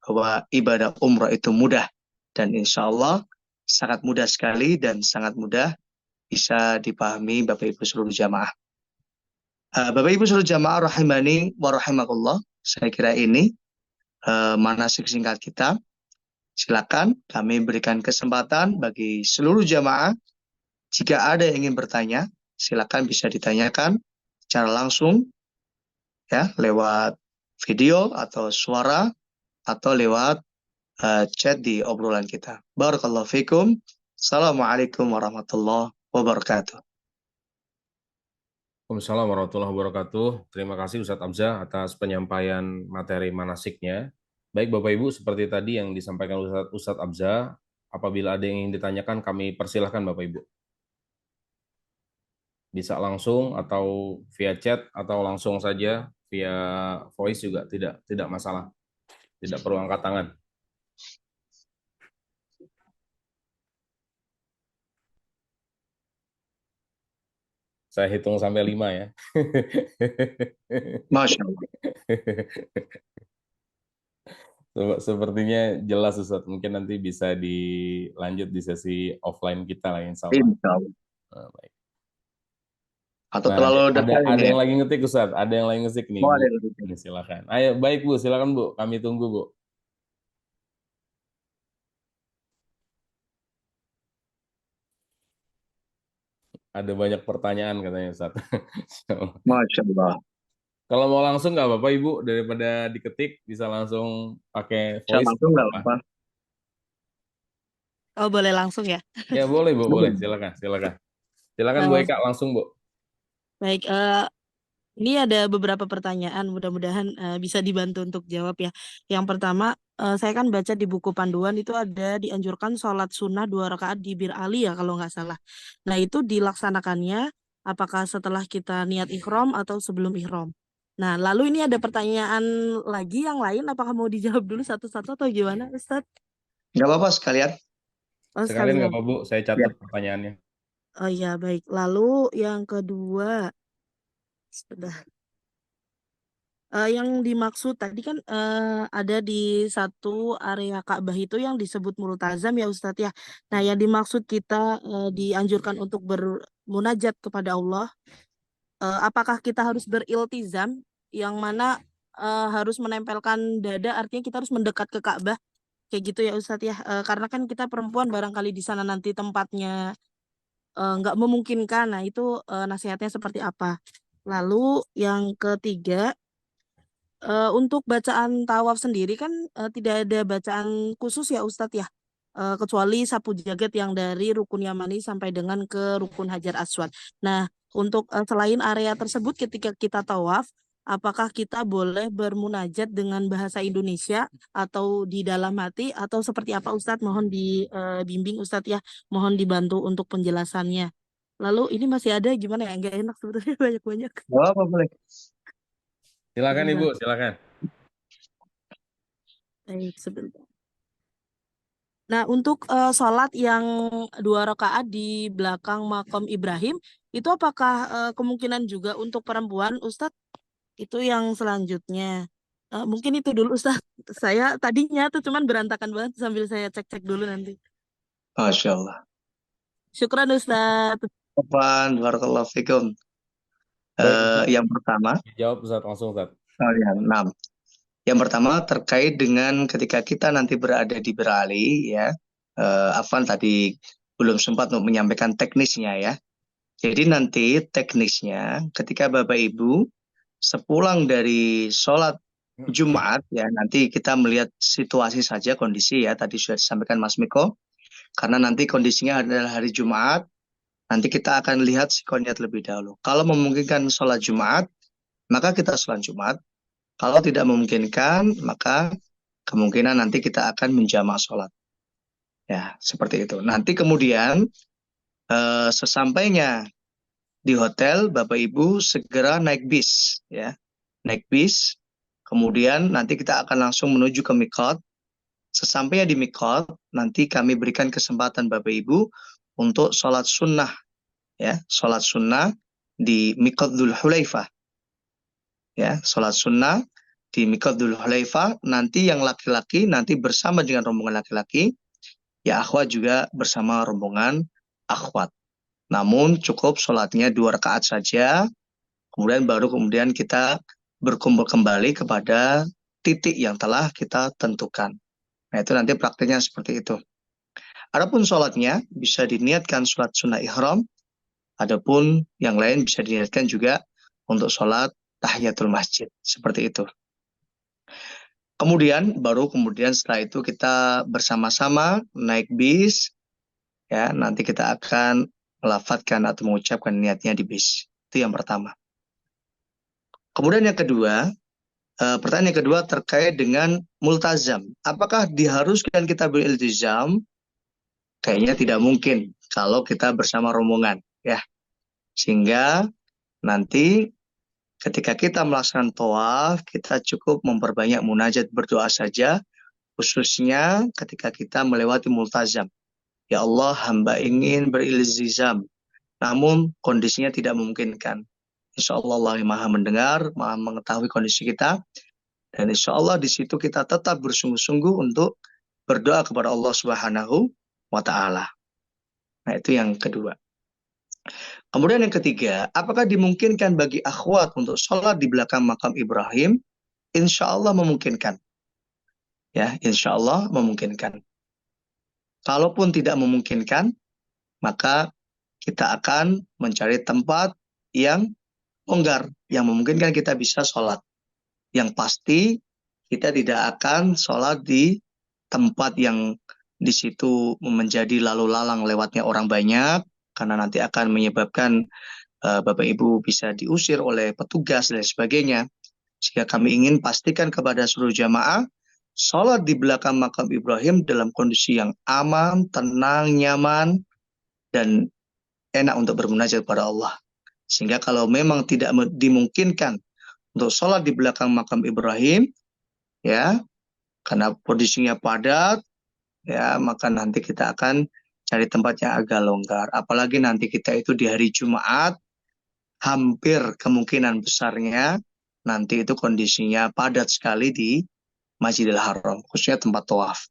bahwa ibadah umroh itu mudah. Dan insya Allah sangat mudah sekali dan sangat mudah bisa dipahami Bapak Ibu seluruh jamaah. Bapak Ibu seluruh jamaah rahimani wa rahimakumullah, saya kira ini manasik singkat kita. Silakan kami berikan kesempatan bagi seluruh jamaah. Jika ada yang ingin bertanya, silakan bisa ditanyakan secara langsung ya, lewat video atau suara atau lewat chat di obrolan kita. Barakallahu fikum. Assalamualaikum warahmatullahi wabarakatuh. Waalaikumsalam warahmatullahi wabarakatuh. Terima kasih Ustadz Abza atas penyampaian materi manasiknya. Baik Bapak Ibu, seperti tadi yang disampaikan Ustadz Abza, apabila ada yang ingin ditanyakan, kami persilahkan Bapak Ibu. Bisa langsung atau via chat atau langsung saja via voice juga tidak masalah. Tidak perlu angkat tangan. Saya hitung sampai 5 ya. Masya Allah. Sepertinya jelas Ustadz. Mungkin nanti bisa dilanjut di sesi offline kita lah insya Allah. Insya Allah. Baik. Atau Nah, terlalu ada detail ada ini ya? yang lagi ngetik Ustaz, ada yang lagi ngetik nih, Oh, Bu. ada yang lebih. Ini silakan. Ayo, baik Bu, silakan Bu. Kami tunggu, Bu. Ada banyak pertanyaan katanya Ustaz. Masya Allah. Kalau mau langsung nggak apa-apa Ibu, daripada diketik bisa langsung pakai Saya voice nggak langsung nggak apa-apa. apa-apa. Oh, boleh langsung ya. Ya boleh Bu, boleh. Boleh. Silakan, silakan. Silakan Bu Eh, Eka langsung Bu. baik, ini ada beberapa pertanyaan. Mudah-mudahan bisa dibantu untuk jawab ya. Yang pertama, saya kan baca di buku panduan itu ada dianjurkan sholat sunnah 2 rakaat di Bir Ali ya kalau nggak salah. Nah itu dilaksanakannya apakah setelah kita niat ikhram atau sebelum ikhram? Nah lalu ini ada pertanyaan lagi yang lain. Apakah mau dijawab dulu satu-satu atau gimana, Ustadz? Nggak apa-apa sekalian. Oh Sekalian nggak sekalian. apa-apa Bu, saya Ya. catat pertanyaannya. Oh iya baik. Lalu yang kedua, sebentar. Yang dimaksud tadi kan ada di satu area Ka'bah itu yang disebut multazam ya Ustadz ya. Nah, yang dimaksud kita dianjurkan untuk bermunajat kepada Allah, apakah kita harus beriltizam yang mana harus menempelkan dada, artinya kita harus mendekat ke Ka'bah kayak gitu ya Ustadz ya. Karena kan kita perempuan barangkali di sana nanti tempatnya nggak memungkinkan. Nah, itu nasihatnya seperti apa? Lalu yang ketiga, untuk bacaan tawaf sendiri kan tidak ada bacaan khusus ya Ustadz ya. Kecuali sapu jagat yang dari Rukun Yamani sampai dengan ke Rukun Hajar Aswad. Nah, untuk selain area tersebut ketika kita tawaf, apakah kita boleh bermunajat dengan bahasa Indonesia atau di dalam hati atau seperti apa Ustadz? Mohon dibimbing Ustadz ya. Mohon dibantu untuk penjelasannya. Lalu ini masih ada gimana ya? Nggak enak sebetulnya banyak-banyak. Nggak apa-apa boleh. Silakan Ibu, Sebentar. silakan. Baik, sebentar. Nah, untuk sholat yang 2 rakaat di belakang makom Ibrahim, itu apakah kemungkinan juga untuk perempuan, Ustadz? Itu yang selanjutnya. Mungkin itu dulu, Ustadz. Saya tadinya tuh cuman berantakan banget sambil saya cek-cek dulu nanti. Masya Allah. Syukran, Ustadz. Apaan, barakallahu fikum. Baik Ustaz, Yang pertama, dijawab Ustaz langsung Ustaz. ya, 6. Yang pertama terkait dengan ketika kita nanti berada di Berali, ya, Afwan tadi belum sempat untuk menyampaikan teknisnya ya. Jadi nanti teknisnya ketika Bapak Ibu sepulang dari sholat Jumat ya, nanti kita melihat situasi saja kondisi ya, tadi sudah disampaikan Mas Miko, karena nanti kondisinya adalah hari Jumat, nanti kita akan lihat sikoniat lebih dahulu. Kalau memungkinkan sholat Jumat, maka kita sholat Jumat. Kalau tidak memungkinkan, maka kemungkinan nanti kita akan menjamak sholat. Ya, seperti itu. Nanti kemudian sesampainya di hotel, Bapak Ibu segera naik bis, ya, naik bis. Kemudian nanti kita akan langsung menuju ke mikot. Sesampainya di mikot, nanti kami berikan kesempatan Bapak Ibu untuk sholat sunnah, ya, sholat sunnah di mikot Dzul Hulaifah, ya, sholat sunnah di mikot Dzul Hulaifah. Nanti yang laki-laki nanti bersama dengan rombongan laki-laki, ya akhwat juga bersama rombongan akhwat. Namun cukup sholatnya 2 rakaat saja, kemudian kita berkumpul kembali kepada titik yang telah kita tentukan. Nah itu nanti praktiknya seperti itu. Adapun sholatnya bisa diniatkan sholat sunnah ihram, adapun yang lain bisa diniatkan juga untuk sholat tahiyatul masjid, seperti itu. Kemudian setelah itu kita bersama-sama naik bis, ya nanti kita akan melafadzkan atau mengucapkan niatnya di bis. Itu yang pertama. Kemudian yang kedua, pertanyaan yang kedua terkait dengan multazam. Apakah diharuskan kita beriltizam? Kayaknya tidak mungkin kalau kita bersama rombongan, ya. Sehingga nanti ketika kita melaksanakan tawaf, kita cukup memperbanyak munajat berdoa saja, khususnya ketika kita melewati multazam. Ya Allah, hamba ingin beriltizam, namun kondisinya tidak memungkinkan. Insya Allah Allah yang maha mendengar, maha mengetahui kondisi kita. Dan insya Allah di situ kita tetap bersungguh-sungguh untuk berdoa kepada Allah Subhanahu wa Ta'ala. Nah itu yang kedua. Kemudian yang ketiga, apakah dimungkinkan bagi akhwat untuk sholat di belakang makam Ibrahim? Insya Allah memungkinkan. Ya, insya Allah memungkinkan. Kalaupun tidak memungkinkan, maka kita akan mencari tempat yang longgar, yang memungkinkan kita bisa sholat. Yang pasti, kita tidak akan sholat di tempat yang di situ menjadi lalu lalang lewatnya orang banyak, karena nanti akan menyebabkan Bapak Ibu bisa diusir oleh petugas dan sebagainya. Sehingga kami ingin pastikan kepada seluruh jamaah, sholat di belakang makam Ibrahim dalam kondisi yang aman, tenang, nyaman, dan enak untuk bermunajat kepada Allah. Sehingga kalau memang tidak dimungkinkan untuk sholat di belakang makam Ibrahim, ya, karena kondisinya padat, ya, maka nanti kita akan cari tempat yang agak longgar. Apalagi nanti kita itu di hari Jumat, hampir kemungkinan besarnya nanti itu kondisinya padat sekali di Masjidil Haram, khususnya tempat tawaf.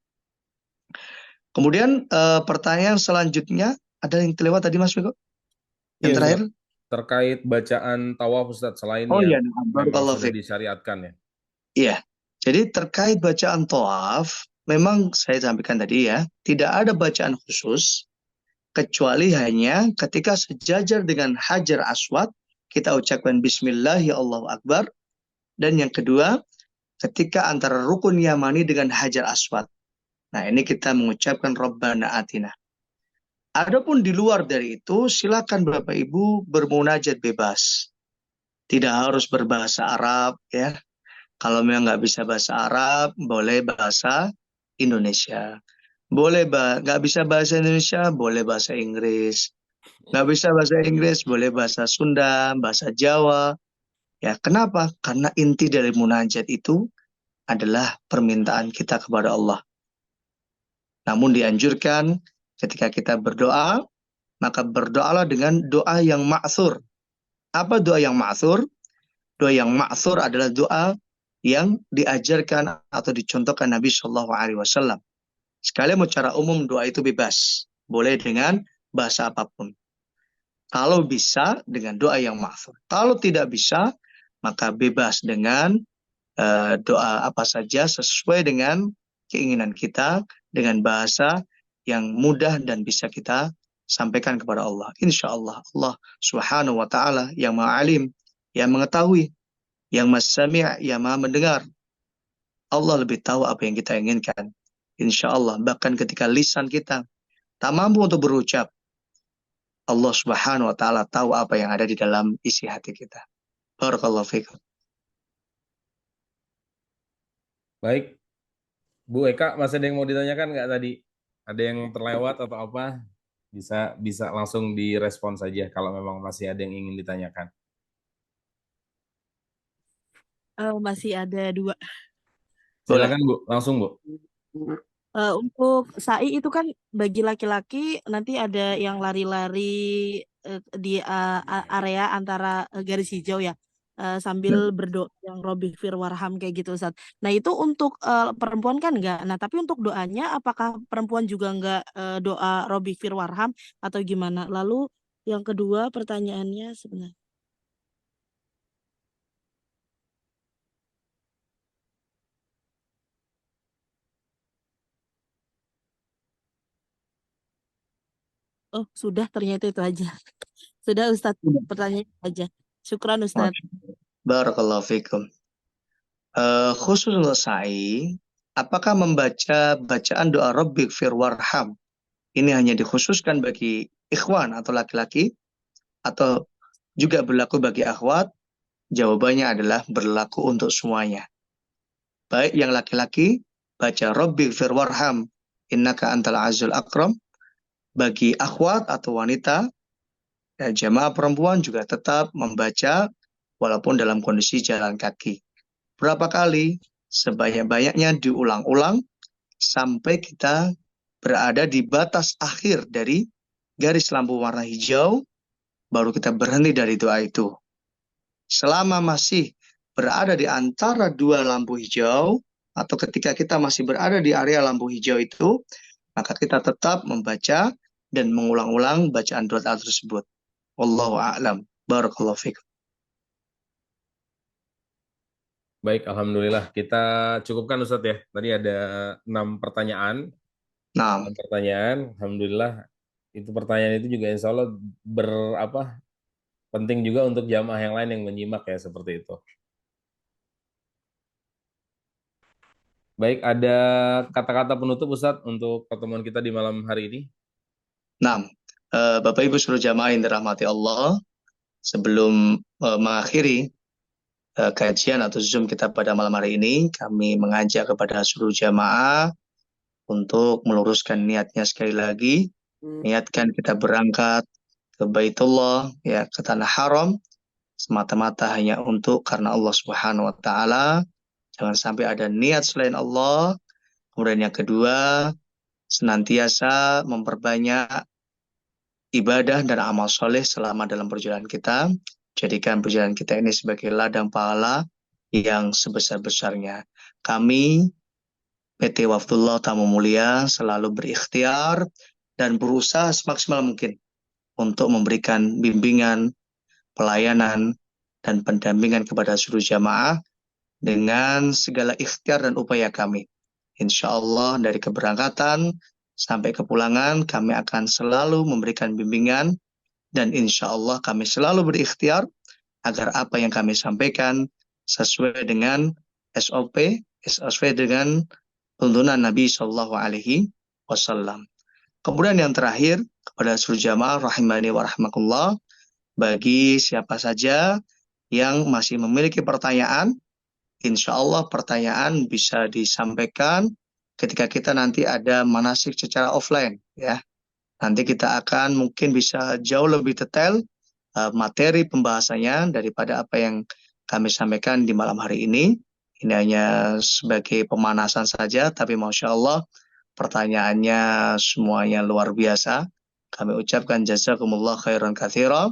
Kemudian pertanyaan selanjutnya, ada yang terlewat tadi Mas Miko? Yang Iya, terakhir? Ustaz. Terkait bacaan tawaf Ustaz, selain Oh yang iya, memang barakallahu sudah fiik. disyariatkan ya. Iya, jadi terkait bacaan tawaf, memang saya sampaikan tadi ya, tidak ada bacaan khusus, kecuali hanya ketika sejajar dengan Hajar Aswad, kita ucapkan Bismillah ya Allahu Akbar, dan yang kedua, ketika antara rukun Yamani dengan Hajar Aswad. Nah, ini kita mengucapkan Rabbana Atina. Adapun di luar dari itu, silakan Bapak Ibu bermunajat bebas. Tidak harus berbahasa Arab, ya. Kalau memang nggak bisa bahasa Arab, boleh bahasa Indonesia. Boleh nggak bisa bahasa Indonesia, boleh bahasa Inggris. Nggak bisa bahasa Inggris, boleh bahasa Sunda, bahasa Jawa. Ya, kenapa? Karena inti dari munajat itu adalah permintaan kita kepada Allah. Namun dianjurkan ketika kita berdoa, maka berdoalah dengan doa yang ma'thur. Apa doa yang ma'thur? Doa yang ma'thur adalah doa yang diajarkan atau dicontohkan Nabi Shallallahu Alaihi Wasallam. Sekali secara umum doa itu bebas, boleh dengan bahasa apapun. Kalau bisa dengan doa yang ma'thur. Kalau tidak bisa, maka bebas dengan doa apa saja sesuai dengan keinginan kita, dengan bahasa yang mudah dan bisa kita sampaikan kepada Allah. Insya Allah, Allah Subhanahu wa Ta'ala yang Maha Alim, yang mengetahui, yang Maha Sami', yang Maha mendengar. Allah lebih tahu apa yang kita inginkan. Insya Allah, bahkan ketika lisan kita tak mampu untuk berucap, Allah Subhanahu wa Ta'ala tahu apa yang ada di dalam isi hati kita. Barakallahu fikum. Baik, Bu Eka, masih ada yang mau ditanyakan nggak tadi? Ada yang terlewat atau apa? Bisa langsung direspon saja kalau memang masih ada yang ingin ditanyakan. Masih ada dua. Boleh. Silakan Bu, langsung Bu. Untuk sa'i itu kan bagi laki-laki nanti ada yang lari-lari di area antara garis hijau ya, sambil berdoa yang Robbi fir warham kayak gitu Ustaz. Nah itu untuk perempuan kan enggak. Nah tapi untuk doanya apakah perempuan juga enggak doa Robbi fir warham atau gimana? Lalu yang kedua pertanyaannya sebenarnya. Oh sudah ternyata itu aja. Sudah Ustaz, pertanyaan itu aja. Syukran Ustaz. Barakallahu fikum. Khusus untuk sa'i, apakah membaca bacaan doa Rabbik fir warham ini hanya dikhususkan bagi ikhwan atau laki-laki atau juga berlaku bagi akhwat? Jawabannya adalah berlaku untuk semuanya. Baik yang laki-laki baca Rabbik fir warham innaka antal azul akram, bagi akhwat atau wanita jamaah perempuan juga tetap membaca walaupun dalam kondisi jalan kaki. Berapa kali? Sebanyak-banyaknya diulang-ulang sampai kita berada di batas akhir dari garis lampu warna hijau, baru kita berhenti dari doa itu. Selama masih berada di antara dua lampu hijau, atau ketika kita masih berada di area lampu hijau itu, maka kita tetap membaca dan mengulang-ulang bacaan doa tersebut. Wallahu a'lam. Barakallahu fikum. Baik, alhamdulillah. Kita cukupkan Ustadz ya. Tadi ada 6 pertanyaan. Nah, 6 pertanyaan, alhamdulillah. Itu pertanyaan itu juga insya Allah penting juga untuk jamaah yang lain yang menyimak ya seperti itu. Baik, ada kata-kata penutup Ustadz untuk pertemuan kita di malam hari ini. nah, Bapak Ibu seluruh jamaah yang dirahmati Allah, sebelum mengakhiri kajian atau Zoom kita pada malam hari ini, kami mengajak kepada seluruh jamaah untuk meluruskan niatnya sekali lagi. Niatkan kita berangkat ke Baitullah, ya, ke tanah haram, semata-mata hanya untuk karena Allah Subhanahu wa taala. Jangan sampai ada niat selain Allah. Kemudian yang kedua, senantiasa memperbanyak ibadah dan amal soleh selama dalam perjalanan kita. Jadikan perjalanan kita ini sebagai ladang pahala yang sebesar-besarnya. Kami, PT Wafdullah Tamu Mulia, selalu berikhtiar dan berusaha semaksimal mungkin untuk memberikan bimbingan, pelayanan, dan pendampingan kepada seluruh jamaah dengan segala ikhtiar dan upaya kami. Insya Allah dari keberangkatan sampai kepulangan kami akan selalu memberikan bimbingan, dan insya Allah kami selalu berikhtiar agar apa yang kami sampaikan sesuai dengan SOP, sesuai dengan tuntunan Nabi Shallallahu Alaihi Wasallam. Kemudian yang terakhir, kepada seluruh jamaah rahimani wa rahmakumullah, bagi siapa saja yang masih memiliki pertanyaan, insya Allah pertanyaan bisa disampaikan ketika kita nanti ada manasik secara offline, ya. Nanti kita akan mungkin bisa jauh lebih detail materi pembahasannya daripada apa yang kami sampaikan di malam hari ini. Ini hanya sebagai pemanasan saja, tapi Masya Allah pertanyaannya semuanya luar biasa. Kami ucapkan jazakumullah khairan katsira.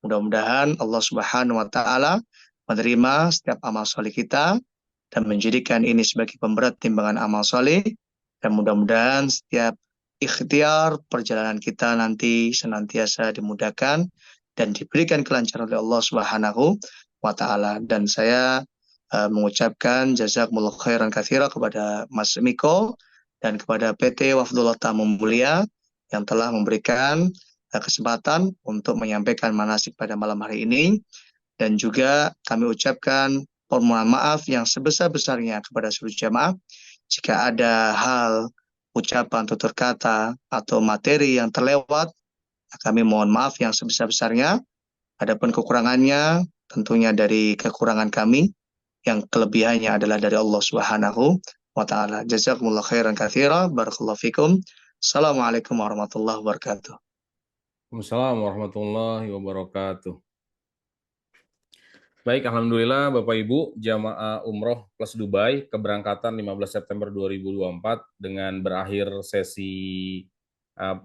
Mudah-mudahan Allah Subhanahu wa taala menerima setiap amal soleh kita dan menjadikan ini sebagai pemberat timbangan amal soleh, dan mudah-mudahan setiap ikhtiar perjalanan kita nanti senantiasa dimudahkan dan diberikan kelancaran oleh Allah Subhanahu wa taala. Dan saya mengucapkan jazakumullah khairan katsira kepada Mas Miko dan kepada PT Wafdullah Tamu Mulia yang telah memberikan kesempatan untuk menyampaikan manasik pada malam hari ini. Dan juga kami ucapkan permohonan maaf yang sebesar-besarnya kepada seluruh jamaah jika ada hal, ucapan, tutur kata, atau materi yang terlewat. Kami mohon maaf yang sebesar-besarnya. Adapun kekurangannya tentunya dari kekurangan kami, yang kelebihannya adalah dari Allah Subhanahu wa taala. Jazakumullah khairan katsira. Barakallahu fikum. Assalamualaikum warahmatullahi wabarakatuh. Waalaikumsalam warahmatullahi wabarakatuh. Baik, alhamdulillah Bapak Ibu, jamaah umroh plus Dubai keberangkatan 15 September 2024 dengan berakhir sesi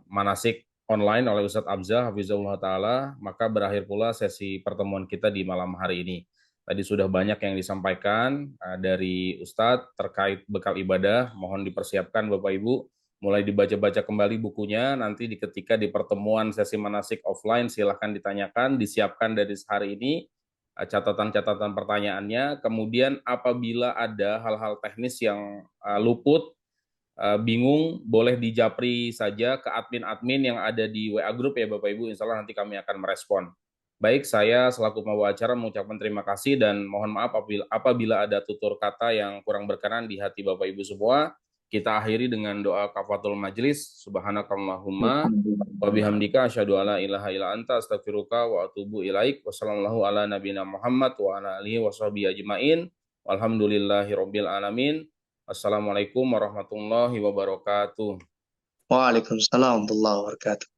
manasik online oleh Ustadz Abzal Hafizahullah Ta'ala, maka berakhir pula sesi pertemuan kita di malam hari ini. Tadi sudah banyak yang disampaikan dari Ustadz terkait bekal ibadah, mohon dipersiapkan Bapak Ibu, mulai dibaca-baca kembali bukunya, nanti ketika di pertemuan sesi manasik offline silahkan ditanyakan, disiapkan dari hari ini, catatan-catatan pertanyaannya. Kemudian apabila ada hal-hal teknis yang luput, bingung, boleh dijapri saja ke admin-admin yang ada di WA Group ya Bapak Ibu, insya Allah nanti kami akan merespon. Baik, saya selaku pembawa acara mengucapkan terima kasih dan mohon maaf apabila ada tutur kata yang kurang berkenan di hati Bapak Ibu semua. Kita akhiri dengan doa kafatul majlis. Subhanakallahumma wa bihamdika asyhadu alla ilaha illa anta astaghfiruka wa atubu ilaik. Wassallallahu ala nabiyina Muhammad wa ala alihi washabihi ajmain. Walhamdulillahirabbil alamin. Assalamualaikum warahmatullahi wabarakatuh. Waalaikumsalam warahmatullahi wabarakatuh.